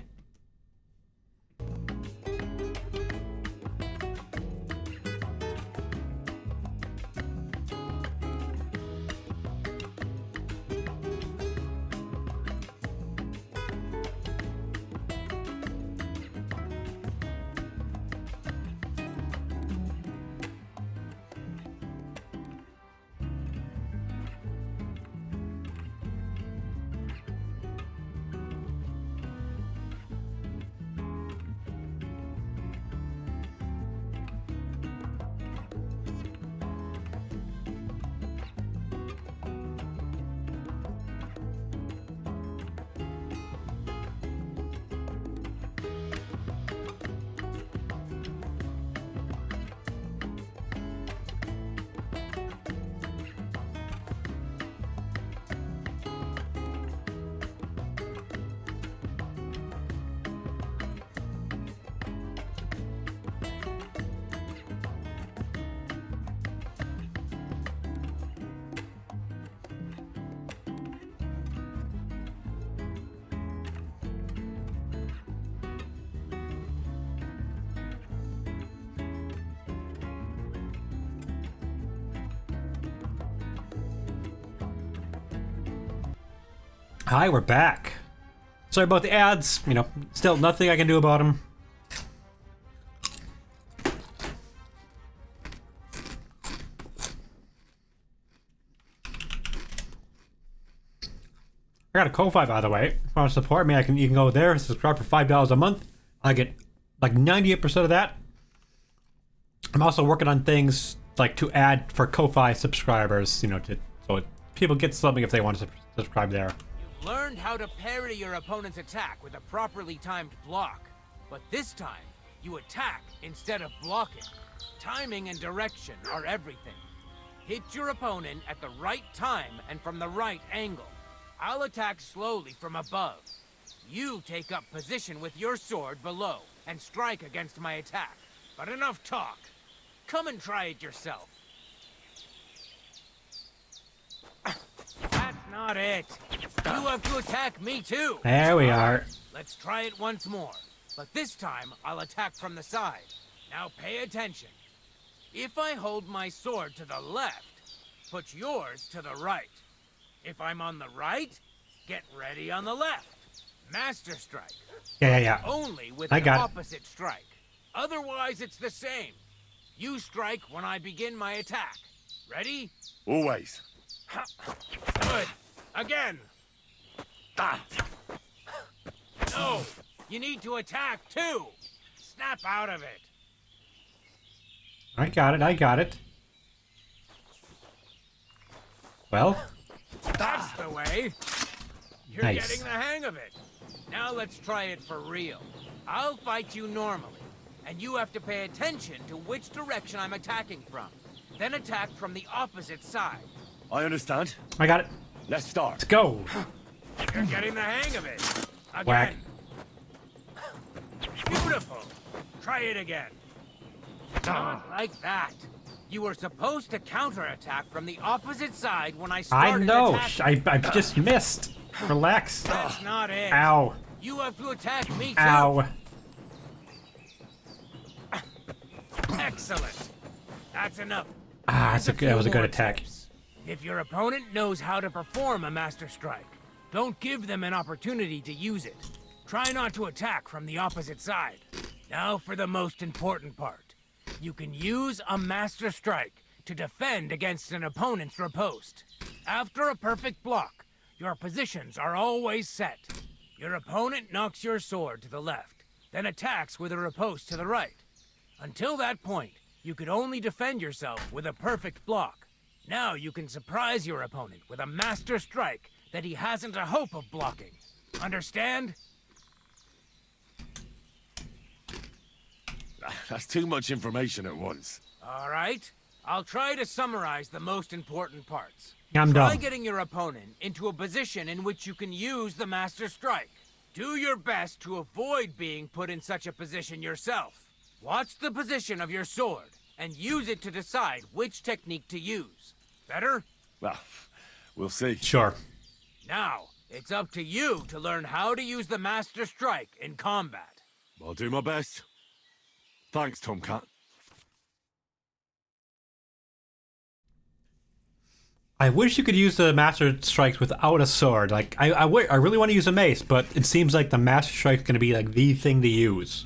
Hi, we're back. Sorry about the ads. You know, still nothing I can do about them. I got a Ko-Fi, by the way. If you want to support me, you can go there, subscribe for $5 a month. I get like 98% of that. I'm also working on things like to add for Ko-Fi subscribers, you know, so people get something if they want to subscribe there. Learned how to parry your opponent's attack with a properly timed block. But this time, you attack instead of blocking. Timing and direction are everything. Hit your opponent at the right time and from the right angle. I'll attack slowly from above. You take up position with your sword below and strike against my attack. But enough talk. Come and try it yourself. That's not it. You have to attack me too. There we are. Let's try it once more. But this time, I'll attack from the side. Now pay attention. If I hold my sword to the left, put yours to the right. If I'm on the right, get ready on the left. Master strike. Yeah. Only with I an got it. opposite strike. Otherwise, it's the same. You strike when I begin my attack. Ready? Always. Good. Again. No. You need to attack too. Snap out of it. I got it. Well. That's the way. You're Nice. getting the hang of it. Now let's try it for real. I'll fight you normally, and you have to pay attention to which direction I'm attacking from. Then attack from the opposite side. I understand. I got it. Let's start. Let's go. You're getting the hang of it. Again. Whack. Beautiful. Try it again. Not like that. You were supposed to counterattack from the opposite side when I I started know. attacking. I just missed. Relax. That's not it. Ow. You have to attack me too. Ow. Excellent. That's enough. Ah, Here's that was a few good more attack. tips. If your opponent knows how to perform a master strike, don't give them an opportunity to use it. Try not to attack from the opposite side. Now for the most important part. You can use a master strike to defend against an opponent's riposte. After a perfect block, your positions are always set. Your opponent knocks your sword to the left, then attacks with a riposte to the right. Until that point, you could only defend yourself with a perfect block. Now you can surprise your opponent with a master strike that he hasn't a hope of blocking. Understand? That's too much information at once. All right. I'll try to summarize the most important parts. I'm Try done. getting your opponent into a position in which you can use the master strike. Do your best to avoid being put in such a position yourself. Watch the position of your sword and use it to decide which technique to use. Better? Well, we'll see. Sure. Now, it's up to you to learn how to use the master strike in combat. I'll do my best. Thanks, Tomcat. I wish you could use the Master Strikes without a sword. Like, I really want to use a mace, but it seems like the Master Strike's going to be like the thing to use.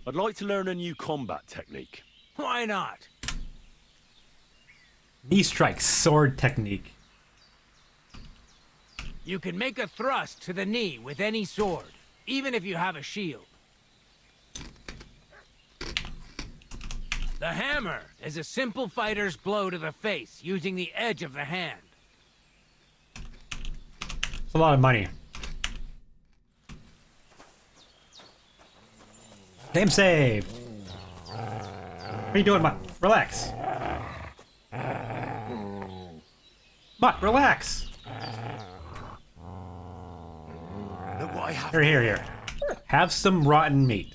I'd like to learn a new combat technique. Why not? Knee strike, sword technique. You can make a thrust to the knee with any sword, even if you have a shield. The hammer is a simple fighter's blow to the face using the edge of the hand. It's a lot of money. Game save. What are you doing, Mutt? Relax. Mutt, relax. Look what I have. Here. Have some rotten meat.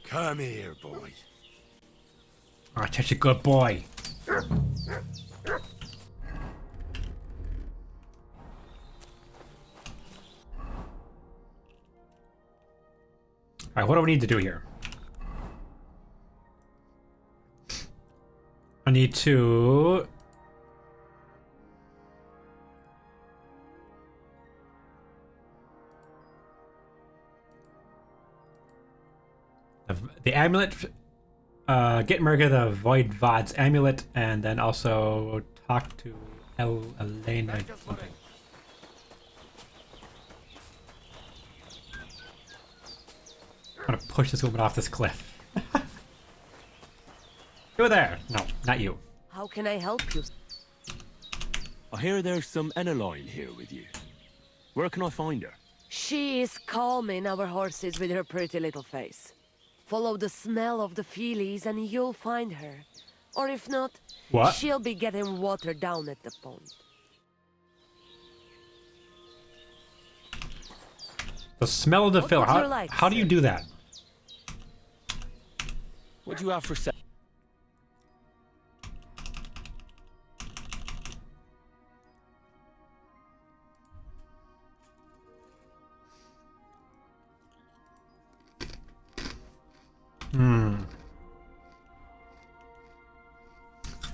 Come here, boy. Oh, such a good boy. Alright, what do we need to do here? I need to... The amulet, get Merga the Void Vod's amulet, and then also talk to Elena. Something. I'm gonna push this woman off this cliff. You there? No, not you. How can I help you? I hear there's some Eneline here with you. Where can I find her? She is calming our horses with her pretty little face. Follow the smell of the feelies and you'll find her. Or if not, what? She'll be getting water down at the pond. The smell of the fill. How do you do that? What do you have for sale?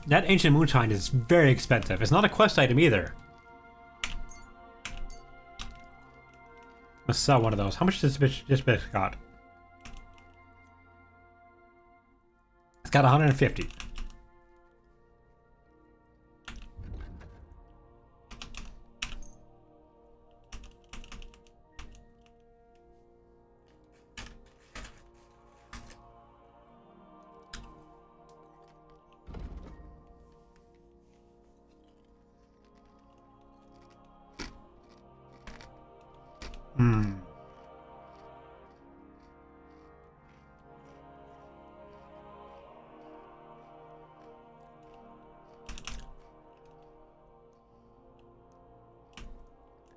That ancient moonshine is very expensive. It's not a quest item either. Let's sell one of those. How much does this bitch got? It's got 150.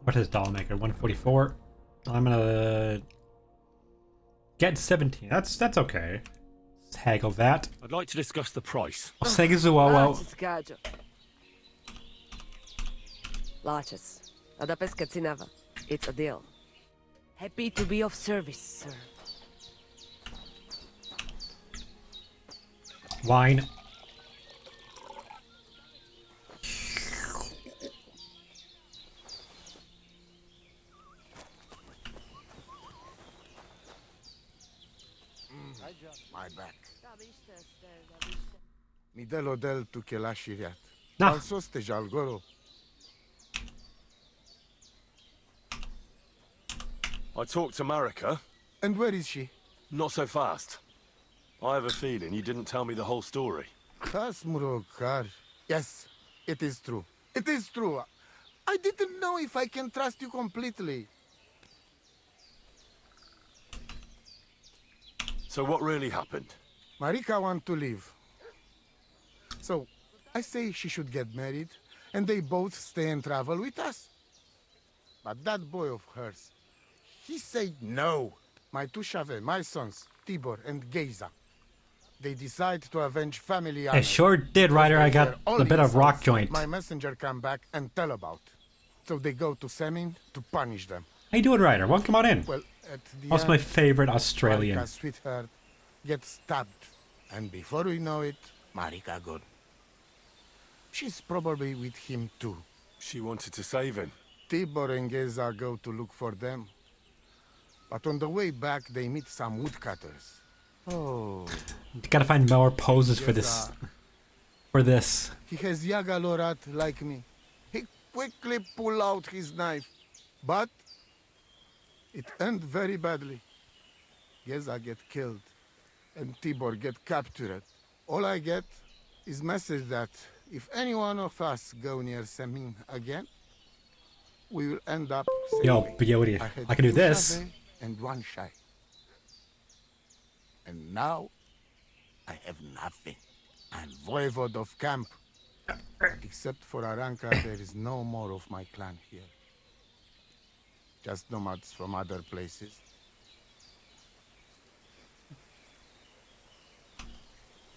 What is doll maker? 144. I'm gonna get 17. That's okay. Let's haggle that. I'd like to discuss the price. Laches. Ada pesca cineva. It's a deal. Happy to be of service, sir. Wine. My back. Midelo del tu kelashiriat. No. Also stejal goro. I talked to Marika. And where is she? Not so fast. I have a feeling you didn't tell me the whole story. Yes, it is true. It is true. I didn't know if I can trust you completely. So what really happened? Marika wants to leave. So, I say she should get married, and they both stay and travel with us. But that boy of hers, he said no. My two Chave, my sons, Tibor and Geza, they decide to avenge family honor. It sure did, Ryder. I got a bit of rock joint. My messenger come back and tell about. So they go to Semin to punish them. How you doing, Ryder? Welcome on in. Well, at the What's my favorite Australian? Marika's sweetheart gets stabbed. And before we know it, Marika gone. She's probably with him too. She wanted to save him. Tibor and Geza go to look for them. But on the way back, they meet some woodcutters. Oh. Gotta find more poses for this. For this. He has Yaga Lorat like me. He quickly pull out his knife. But it ends very badly. Geza get killed. And Tibor get captured. All I get is message that if any one of us go near Semin again, we will end up safely. Yo, beauty. I can do this. Chave and one shy. And now, I have nothing. I'm voivode of camp. But except for Aranka, there is no more of my clan here. Just nomads from other places.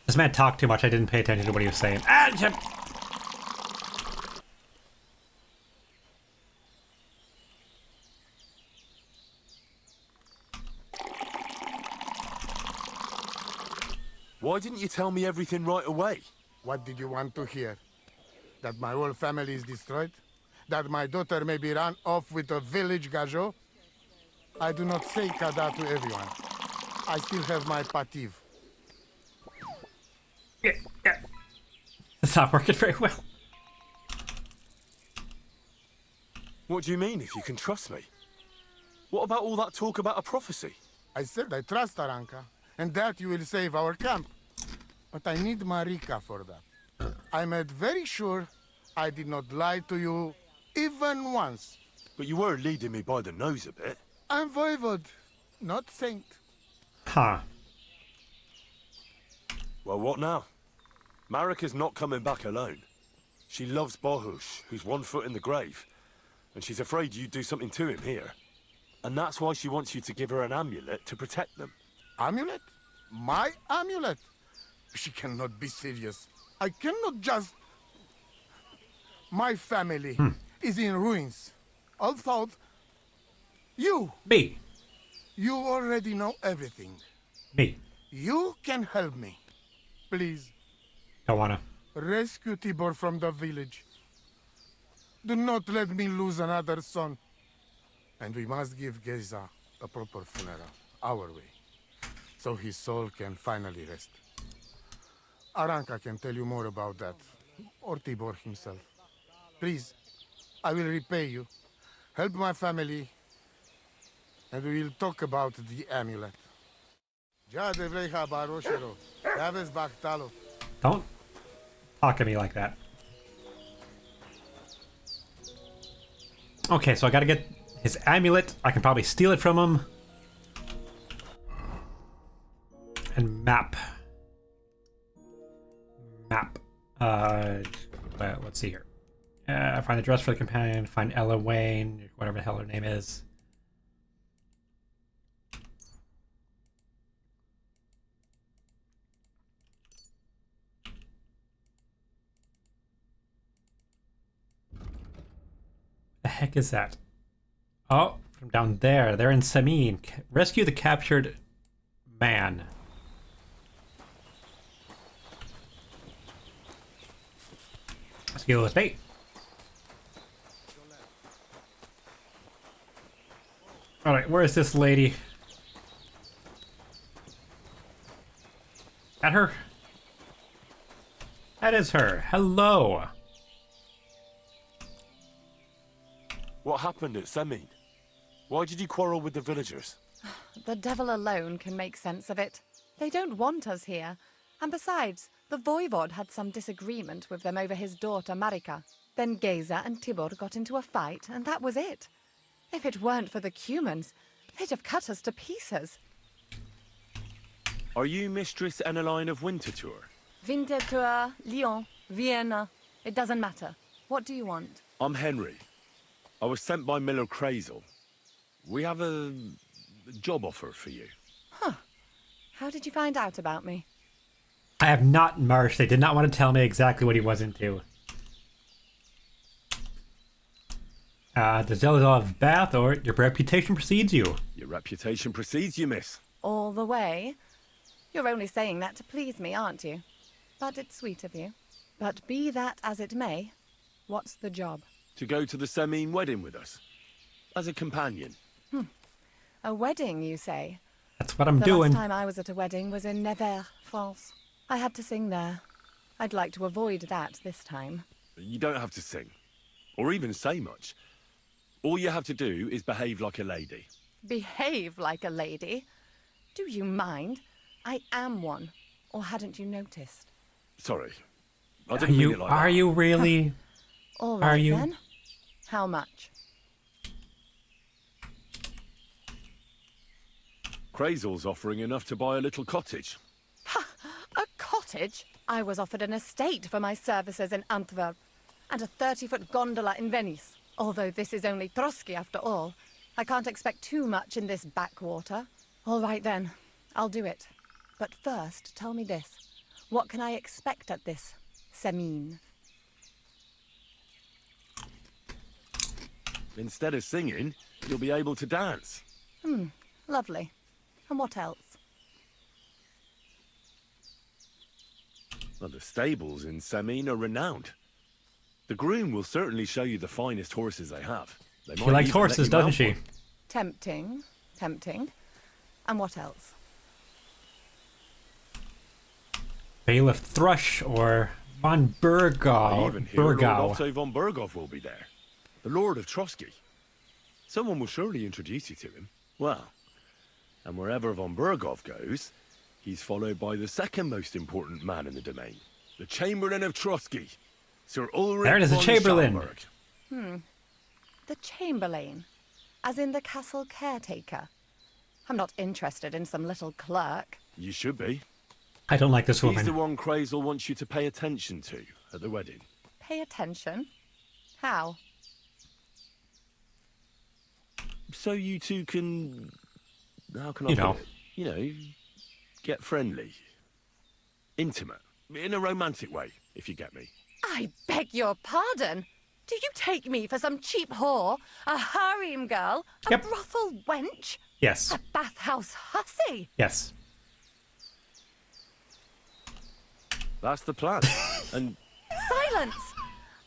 This man talked too much. I didn't pay attention to what he was saying. Why didn't you tell me everything right away? What did you want to hear? That my whole family is destroyed? That my daughter may be run off with a village gajo? I do not say kada to everyone. I still have my pativ. Yeah. It's not working very well. What do you mean, if you can trust me? What about all that talk about a prophecy? I said I trust Aranka, and that you will save our camp. But I need Marika for that. I made very sure I did not lie to you even once. But you were leading me by the nose a bit. I'm voivod, not saint. Huh. Well, what now? Marika's not coming back alone. She loves Bohush, who's 1 foot in the grave. And she's afraid you'd do something to him here. And that's why she wants you to give her an amulet to protect them. Amulet? My amulet? She cannot be serious. I cannot just... My family is in ruins. All thought... You! Me! You already know everything. Me. You can help me. Please. Don't wanna. Rescue Tibor from the village. Do not let me lose another son. And we must give Geza a proper funeral, our way, so his soul can finally rest. Aranka can tell you more about that, or Tibor himself. Please, I will repay you. Help my family, and we will talk about the amulet. Don't talk to me like that. Okay, so I gotta get his amulet. I can probably steal it from him. And map. Map. Let's see here. Find the dress for the companion. Find Ella Wayne, whatever the hell her name is. The heck is that? Oh, from down there. They're in Samin. Rescue the captured man. Skill with bait. Alright, where is this lady? At her? That is her. Hello. What happened at Semin? Why did you quarrel with the villagers? The devil alone can make sense of it. They don't want us here. And besides, the voivod had some disagreement with them over his daughter Marika. Then Geza and Tibor got into a fight, and that was it. If it weren't for the Cumans, they'd have cut us to pieces. Are you Mistress Eneline of Winterthur? Winterthur, Lyon, Vienna. It doesn't matter. What do you want? I'm Henry. I was sent by Miller Crazel. We have a job offer for you. Huh. How did you find out about me? I have not marched. They did not want to tell me exactly what he was into. The zealot of Bath, or your reputation precedes you. Your reputation precedes you, miss. All the way? You're only saying that to please me, aren't you? But it's sweet of you. But be that as it may, what's the job? To go to the Semin wedding with us. As a companion. A wedding, you say? That's what I'm the doing. The last time I was at a wedding was in Nevers, France. I had to sing there. I'd like to avoid that this time. You don't have to sing. Or even say much. All you have to do is behave like a lady. Behave like a lady? Do you mind? I am one. Or hadn't you noticed? Sorry. I didn't mean it like that. Are you really? All right, then. How much? Crazel's offering enough to buy a little cottage. Ha! A cottage? I was offered an estate for my services in Antwerp, and a 30-foot gondola in Venice. Although this is only Trotsky after all, I can't expect too much in this backwater. All right then, I'll do it. But first, tell me this. What can I expect at this Semin? Instead of singing, you'll be able to dance. Lovely. And what else? Well, the stables in Semin are renowned. The groom will certainly show you the finest horses they have. She likes horses, doesn't she? Tempting. Tempting. And what else? Bailiff Thrush or von Burgau. I even hear Lord Otto von Burgov will be there. The Lord of Trotsky. Someone will surely introduce you to him. Well, and wherever von Burgov goes, He's followed by the second most important man in the domain, the Chamberlain of Trotsky, Sir Ulrich There it is, the von Chamberlain. Schaumburg. The Chamberlain, as in the castle caretaker. I'm not interested in some little clerk. You should be. I don't like this He's woman. the one Crazel wants you to pay attention to at the wedding. Pay attention? How? So you two can... How can I You put know. it? You know, get friendly. Intimate. In a romantic way, if you get me. I beg your pardon. Do you take me for some cheap whore? A harem girl? A Yep. brothel wench? Yes. A bathhouse hussy? Yes. That's the plan. And Silence!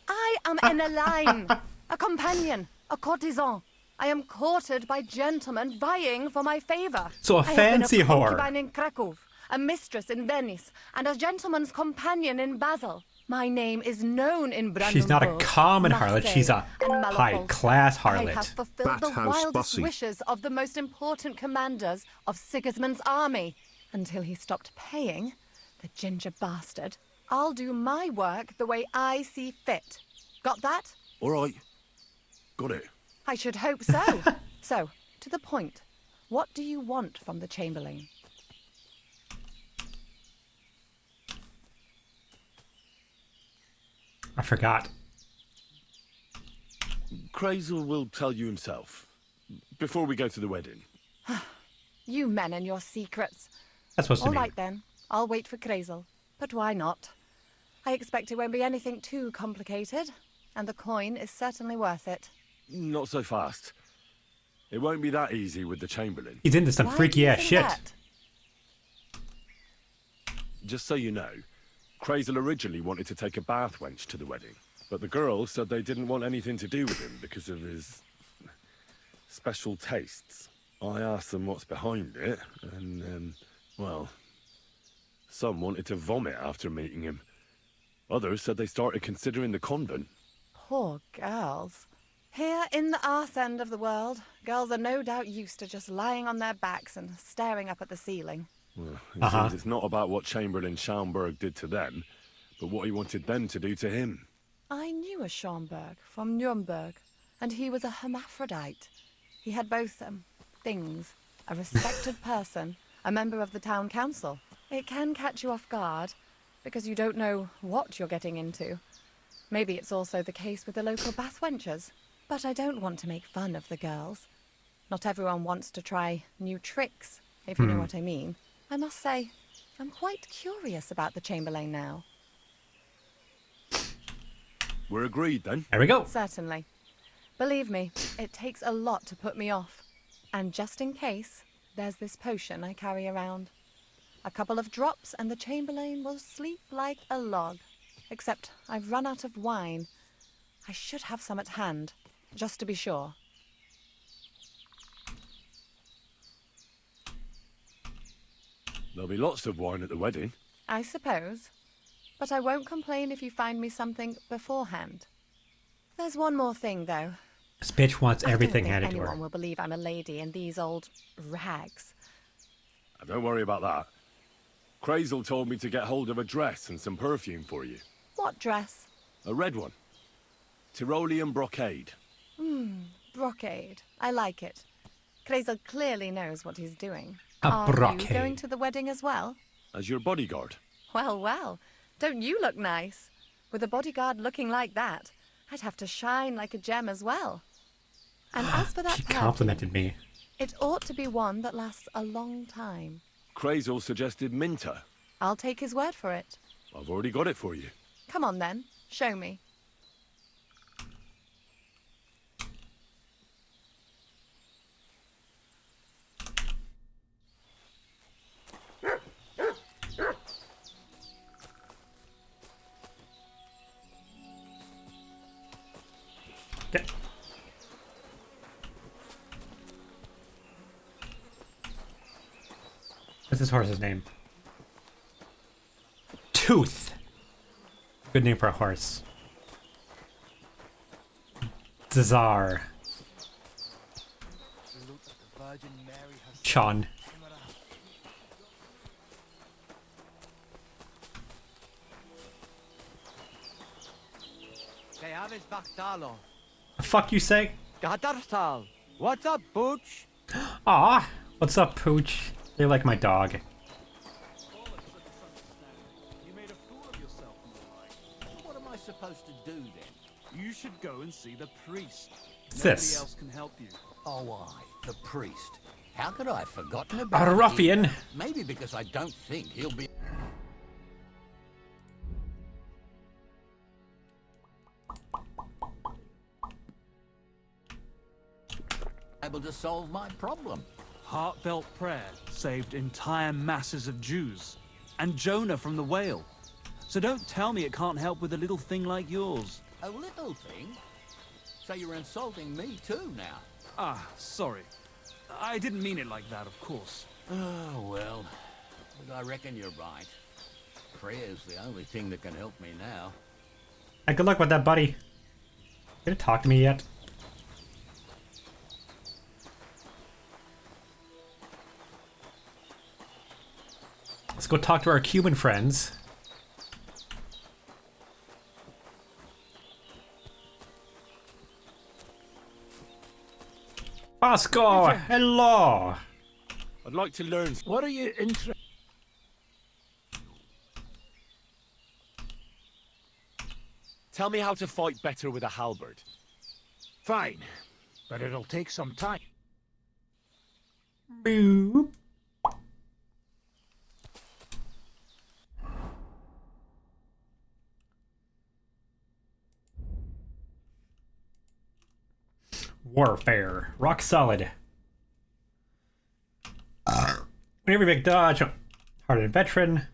I am an line, a companion, a courtesan. I am courted by gentlemen vying for my favor. So a fancy I have been a whore. concubine in Krakow, a mistress in Venice, and a gentleman's companion in Basel. My name is known in Brandenburg. She's not a common harlot, Marseille, she's a and Malapert. high-class I have harlot. fulfilled the Bathhouse wildest Bussy. wishes of the most important commanders of Sigismund's army. Until he stopped paying, the ginger bastard, I'll do my work the way I see fit. Got that? all right. Got it. I should hope so. So, to the point. What do you want from the Chamberlain? I forgot. Crazel will tell you himself. Before we go to the wedding. You men and your secrets. That's supposed to All mean. right then. I'll wait for Crazel. But why not? I expect it won't be anything too complicated. And the coin is certainly worth it. Not so fast. It won't be that easy with the Chamberlain. He's into some Why do freaky you ass think shit. that? Just so you know, Crazel originally wanted to take a bath wench to the wedding. But the girls said they didn't want anything to do with him because of his special tastes. I asked them what's behind it, and, well, some wanted to vomit after meeting him. Others said they started considering the convent. Poor girls. Here in the arse end of the world, girls are no doubt used to just lying on their backs and staring up at the ceiling. Well, it seems it's not about what Chamberlain Schaumburg did to them, but what he wanted them to do to him. I knew a Schaumburg from Nuremberg, and he was a hermaphrodite. He had both, things. A respected person, a member of the town council. It can catch you off guard, because you don't know what you're getting into. Maybe it's also the case with the local bath wenches. But I don't want to make fun of the girls. Not everyone wants to try new tricks, if you know what I mean. I must say, I'm quite curious about the Chamberlain now. We're agreed then. There we go. Certainly. Believe me, it takes a lot to put me off. And just in case, there's this potion I carry around. A couple of drops and the Chamberlain will sleep like a log. Except I've run out of wine. I should have some at hand, just to be sure. There'll be lots of wine at the wedding. I suppose. But I won't complain if you find me something beforehand. There's one more thing, though. This bitch wants everything I don't handed think to her. anyone will believe I'm a lady in these old rags. Don't worry about that. Crazel told me to get hold of a dress and some perfume for you. What dress? A red one. Tyrolean brocade. Brocade. I like it. Crazel clearly knows what he's doing. A Are brocade. you going to the wedding as well? As your bodyguard. Well, well. Don't you look nice? With a bodyguard looking like that, I'd have to shine like a gem as well. And as for that She perfume, complimented me. it ought to be one that lasts a long time. Crazel suggested Minter. I'll take his word for it. I've already got it for you. Come on then, show me. Okay. What's this horse's name? Tooth. Good name for a horse. Zazar. Chon. The fuck you say? What's up, Pooch? Aw, what's up, Pooch? They like my dog. What am I supposed to do then? You should go and see the priest. What's Nobody this? else can help you. Oh, aye, the priest. How could I have forgotten about A ruffian. him? Maybe because I don't think he'll be... able to solve my problem. Heartfelt prayer saved entire masses of Jews. And Jonah from the whale. So don't tell me it can't help with a little thing like yours. A little thing? So you're insulting me too now? Ah, sorry. I didn't mean it like that, of course. Oh, well. But I reckon you're right. Prayer's the only thing that can help me now. Hey, good luck with that, buddy. You gonna talk to me yet? Let's go talk to our Cuban friends. Vasco, hello. I'd like to learn. What are you interested? Tell me how to fight better with a halberd. Fine, but it'll take some time. Boop. Warfare. Rock solid. Whenever you make dodge, hardened veteran.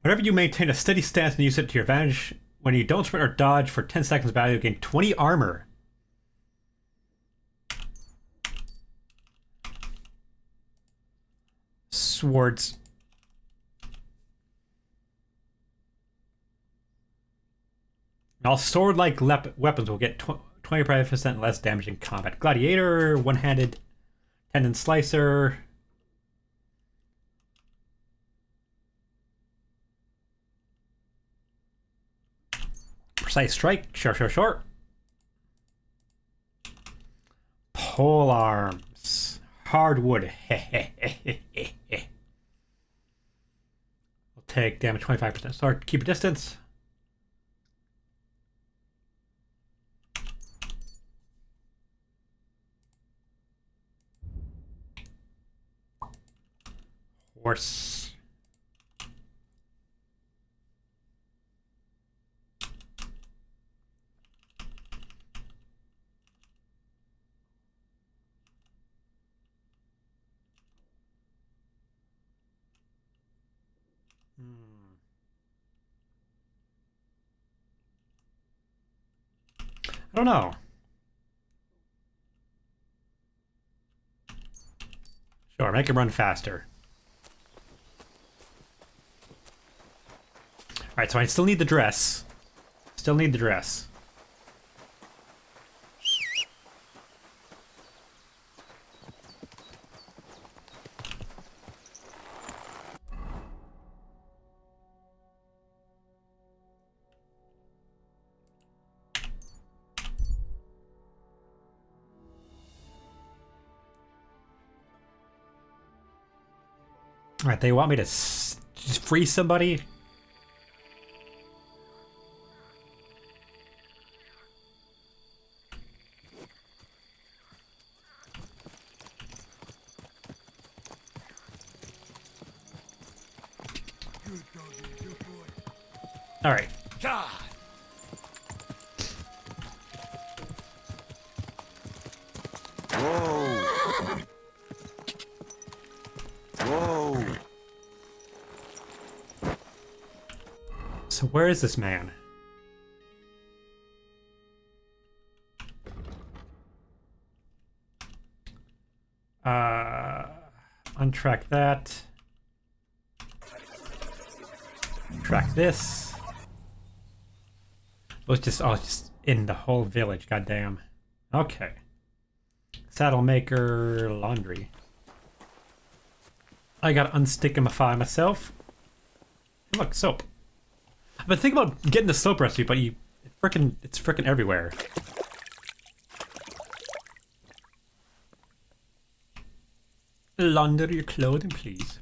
Whenever you maintain a steady stance and use it to your advantage, when you don't sprint or dodge for 10 seconds value, you gain 20 armor. Swords. All sword-like weapons will get 25% less damage in combat. Gladiator, one-handed, tendon slicer. Precise strike, short. Pole arms, hardwood. I'll take damage 25%. Start, keep a distance. Horse. I don't know. Sure, make him run faster. Alright, so I still need the dress. Still need the dress. Alright, they want me to just free somebody? Alright. Whoa. Whoa. So where is this man? Untrack that. Track this. Oh, it's just in the whole village, goddamn. Okay. Saddle maker, laundry. I gotta unstickify myself. Look, soap. I've been thinking about getting the soap recipe, but It's frickin' everywhere. Launder your clothing, please.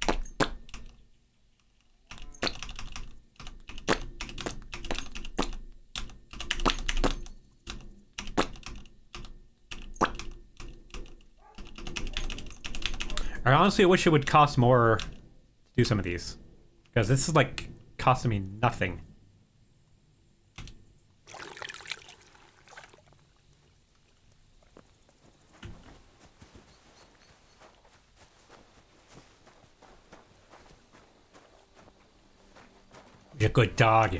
I honestly wish it would cost more to do some of these. Because this is like costing me nothing. You're a good dog.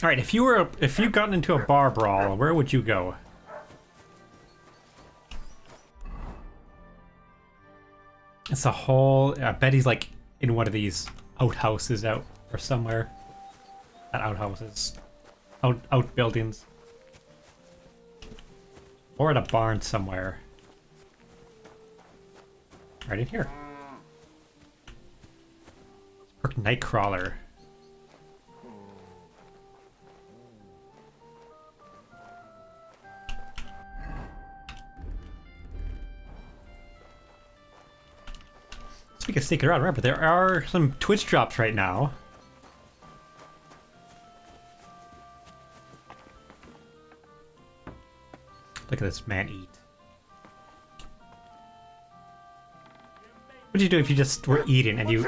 Alright, if you got into a bar brawl, where would you go? It's a whole... I bet he's like in one of these outhouses out or somewhere. Not outhouses. Outbuildings. Or in a barn somewhere. Right in here. Nightcrawler. Speaking of sneaking around, remember there are some Twitch drops right now. Look at this man eat. What'd you do if you just were eating and you...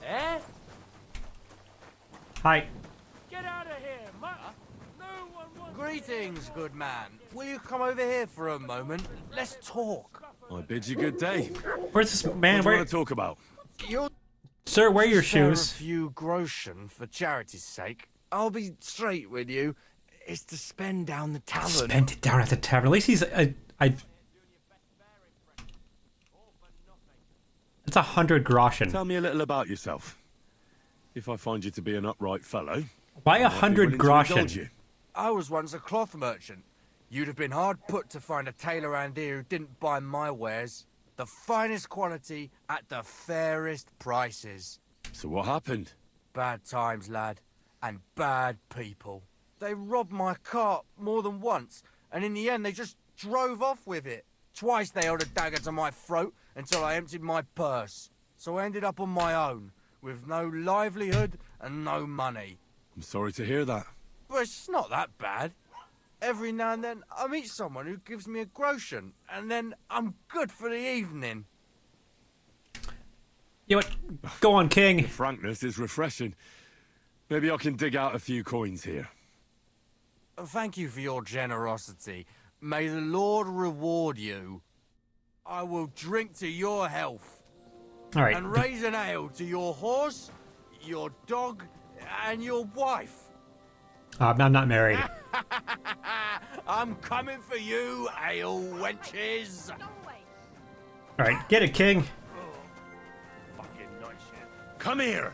Eh? Hi. Get out of here, Greetings, good man. Will you come over here for a moment? Let's talk. I bid you good day. Where's this man? What do you Where... want to talk about? Sir, wear your Spare shoes. a few groschen for charity's sake. I'll be straight with you. It's to spend down the tavern. Spend it down at the tavern. At least he's... It's 100 groschen. Tell me a little about yourself. If I find you to be an upright fellow... Why I might be 100 willing to indulge groschen? you. I was once a cloth merchant. You'd have been hard put to find a tailor around here who didn't buy my wares. The finest quality at the fairest prices. So what happened? Bad times, lad. And bad people. They robbed my cart more than once, and in the end they just drove off with it. Twice they held a dagger to my throat until I emptied my purse. So I ended up on my own, with no livelihood and no money. I'm sorry to hear that. But it's not that bad. Every now and then I meet someone who gives me a groschen, and then I'm good for the evening. You know what? Go on, King. Your frankness is refreshing. Maybe I can dig out a few coins here. Thank you for your generosity. May the Lord reward you. I will drink to your health. All right. And raise an ale to your horse, your dog, and your wife. I'm not married. I'm coming for you, ale wenches. All right, get it, King. Fucking nice shit. Come here.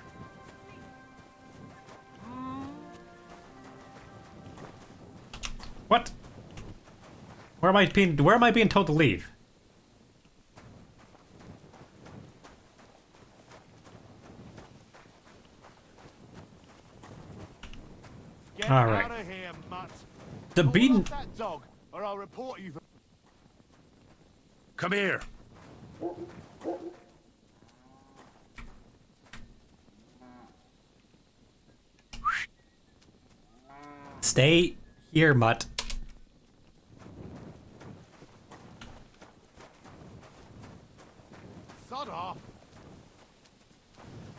What? Where am I being told to leave? Get All right. out of here, mutt. The Call beaten. off that dog, or I'll report you for... Come here. Stay here, mutt. Sod off.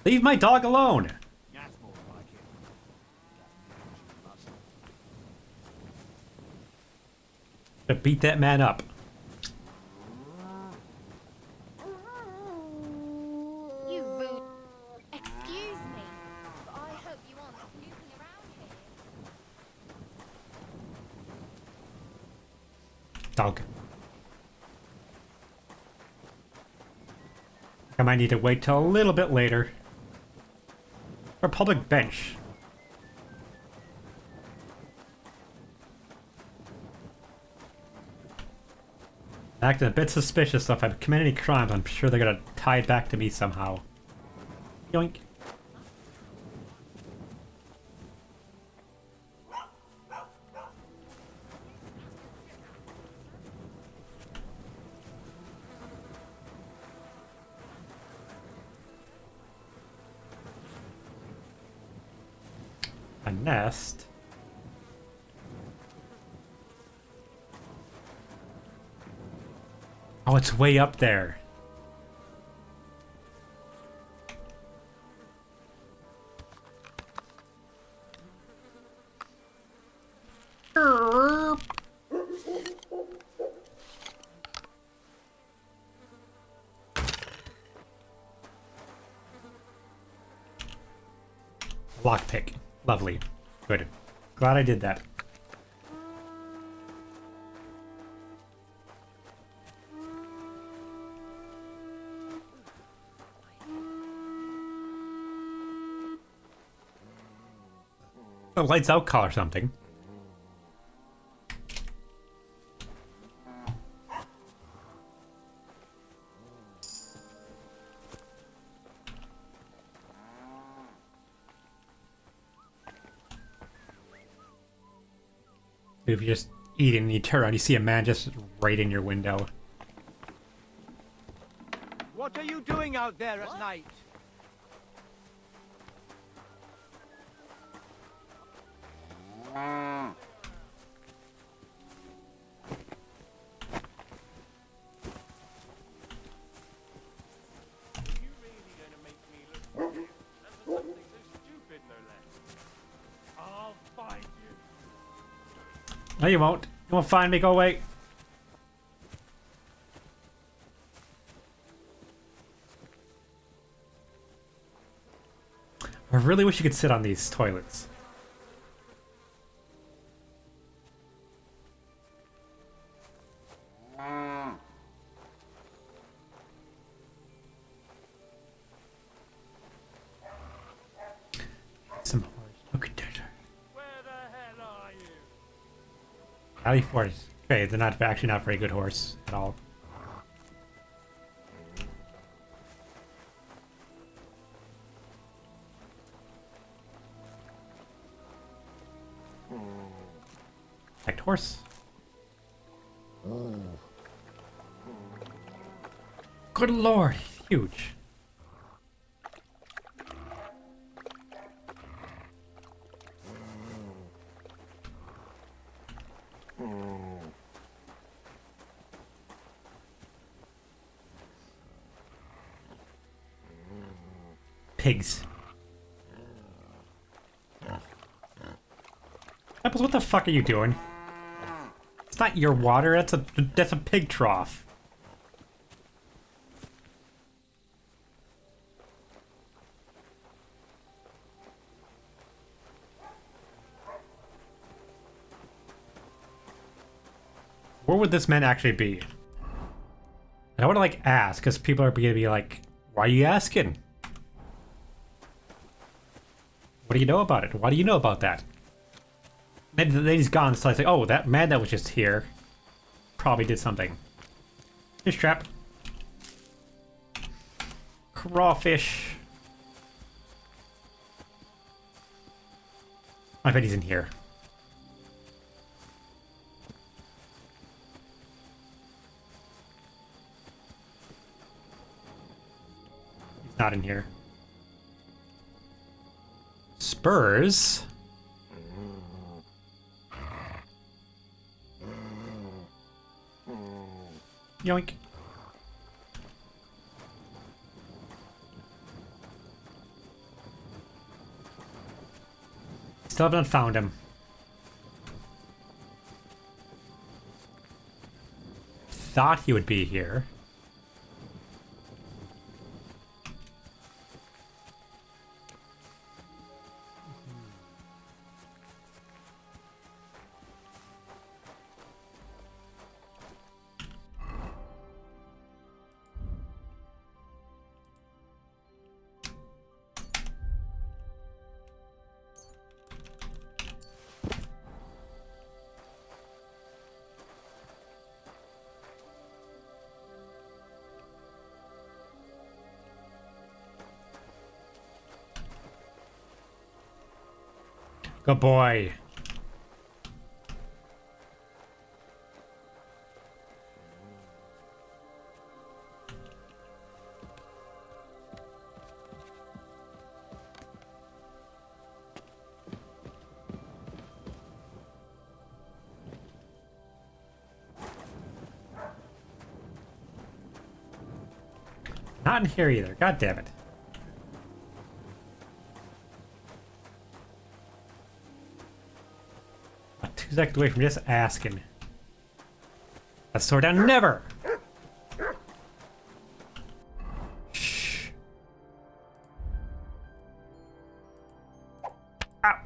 Leave my dog alone. That's more like it. To beat that man up. You rude. Excuse me, but I hope you aren't snooping around here. Dog. I might need to wait till a little bit later. Or public bench. Acting a bit suspicious. If I commit any crimes, I'm sure they're gonna tie it back to me somehow. Yoink. A nest? Oh, it's way up there. Lockpick. Lovely. Good. Glad I did that. A lights out call or something. If you're just eating and you turn around, you see a man just right in your window. What are you doing out there at night? I'll find you. No, you won't. You won't find me. Go away. I really wish you could sit on these toilets. Some horse. Look at that. Alley Force. Okay, they're not actually not very good horse at all. Protect horse. Good lord, he's huge. Pigs. Apples, what the fuck are you doing? It's not your water, that's a pig trough. Where would this man actually be? And I want to like ask, because people are gonna be like, why are you asking? What do you know about it? Why do you know about that? Then he's gone, so I say, oh, that man that was just here probably did something. Fish trap. Crawfish. I bet he's in here. He's not in here. Spurs. Yoink. Still have not found him. Thought he would be here. Good boy. Not in here either. God damn it. About 2 seconds away from just asking. Let's slow down. Never! Shh. Ow.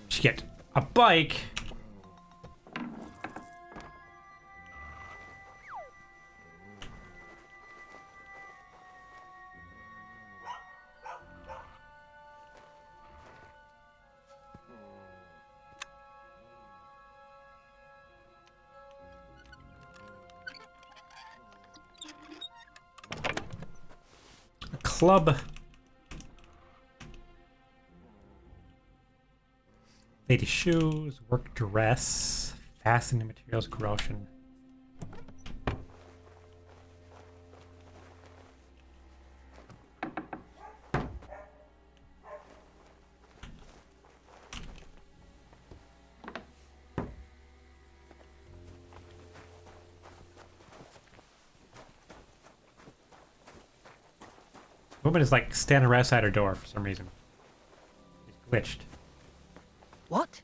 Shit. A bike? A club. Lady shoes, work dress, fastening materials, corrosion. Woman is like standing right outside her door for some reason. She's glitched. What?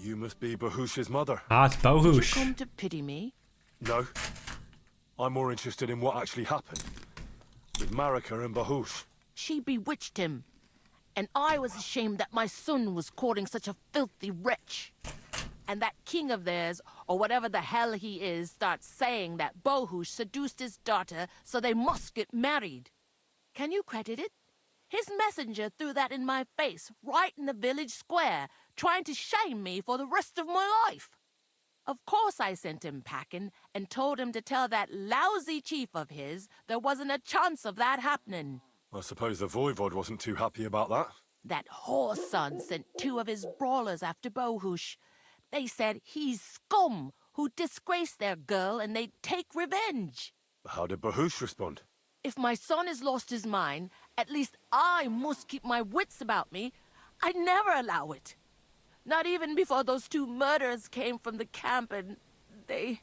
You must be Bahush's mother. Ah, it's Did you Bahush. come to pity me? No. I'm more interested in what actually happened. With Marika and Bahush. She bewitched him. And I was ashamed that my son was courting such a filthy wretch. And that king of theirs, or whatever the hell he is, starts saying that Bahush seduced his daughter, so they must get married. Can you credit it? His messenger threw that in my face, right in the village square, trying to shame me for the rest of my life. Of course I sent him packing and told him to tell that lousy chief of his there wasn't a chance of that happening. I suppose the Voivod wasn't too happy about that. That whore son sent 2 of his brawlers after Bahush. They said he's scum who disgraced their girl and they'd take revenge. How did Bahush respond? If my son has lost his mind, at least I must keep my wits about me. I'd never allow it. Not even before those 2 murderers came from the camp and they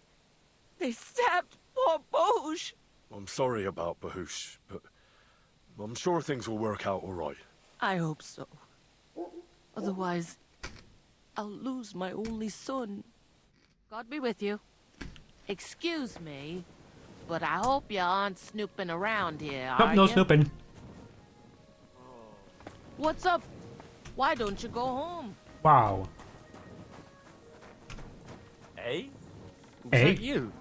stabbed poor Bahush. I'm sorry about Bahush, but I'm sure things will work out all right. I hope so. Otherwise, I'll lose my only son. God be with you. Excuse me, but I hope you aren't snooping around here, Nope, are no you? snooping. What's up? Why don't you go home? Wow. Hey? Was Hey? it you?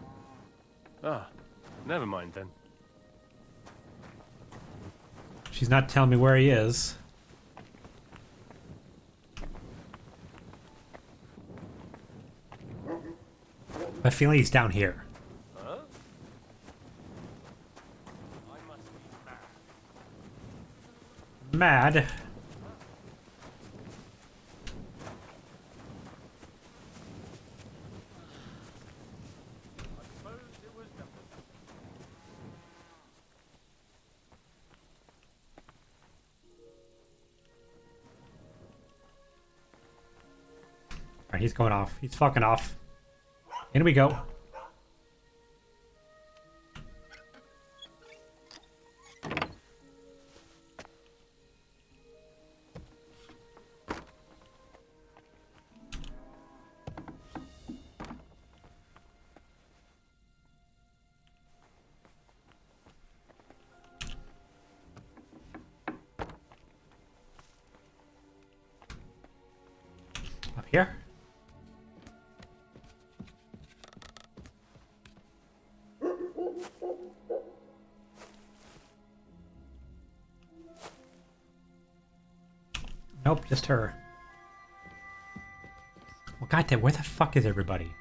Ah, never mind then. She's not telling me where he is. I feel he's down here. Huh? I must be mad. Mad. Alright, he's going off. He's fucking off. In we go. here. Nope, just her. Well, goddamn, where the fuck is everybody?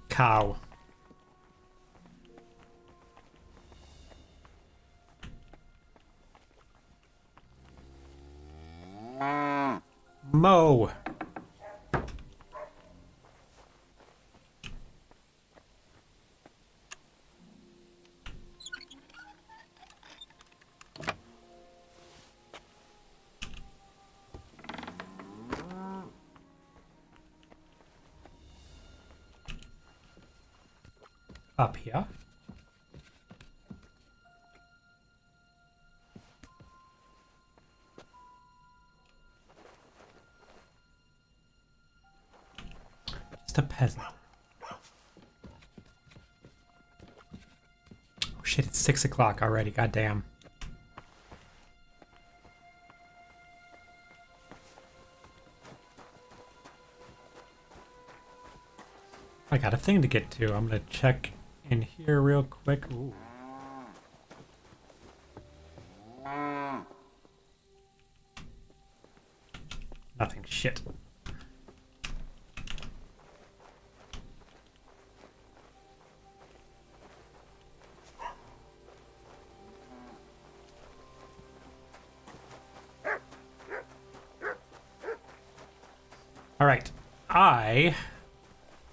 Cow. Mo. Up here. Just a peasant. Oh shit, it's 6 o'clock already, goddamn. I got a thing to get to. I'm gonna check in here real quick. Ooh. Nothing. Shit. All right. I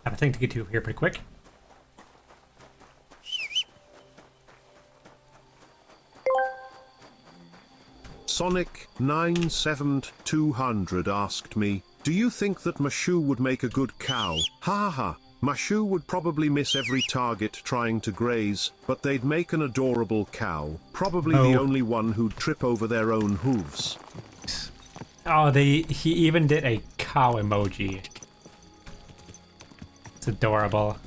have a thing to get to here pretty quick. Sonic 97200 asked me, do you think that Mashu would make a good cow? Ha ha ha. Mashu would probably miss every target trying to graze, but they'd make an adorable cow. Probably the only one who'd trip over their own hooves. Oh, he even did a cow emoji. It's adorable.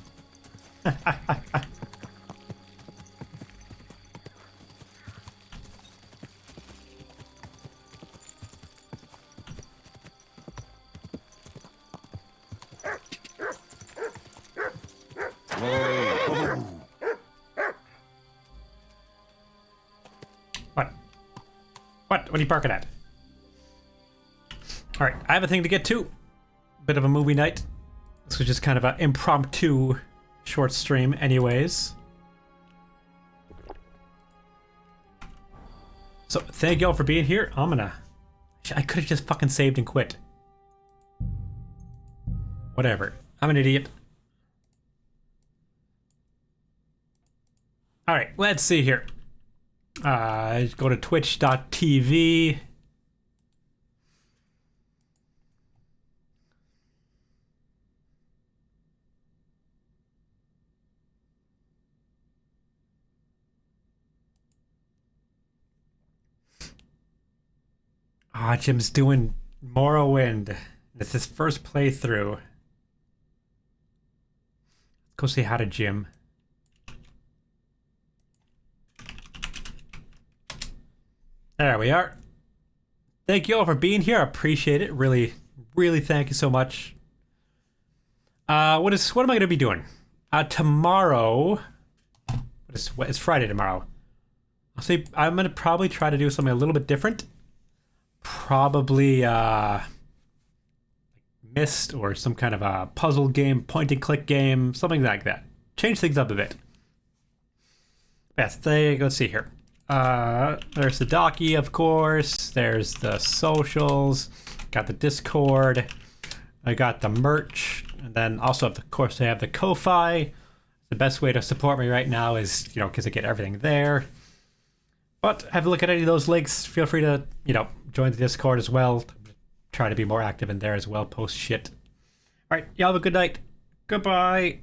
What are you barking at? Alright, I have a thing to get to. Bit of a movie night. This was just kind of an impromptu short stream anyways. So, thank y'all for being here. I could have just fucking saved and quit. Whatever. I'm an idiot. Alright, let's see here. Go to twitch.tv. Jim's doing Morrowind. It's his first playthrough. Let's go say hi to Jim. There we are. Thank you all for being here. I appreciate it. Really, really thank you so much. What am I going to be doing? Tomorrow. It's Friday tomorrow. I'm going to probably try to do something a little bit different. Probably Myst or some kind of a puzzle game, point and click game, something like that. Change things up a bit. Yes, let's see here. There's the Docky, of course. There's the socials. Got the Discord. I got the merch. And then also, of course, I have the Ko-Fi. The best way to support me right now is, because I get everything there. But have a look at any of those links. Feel free to, you know, join the Discord as well. Try to be more active in there as well. Post shit. All right, y'all have a good night. Goodbye.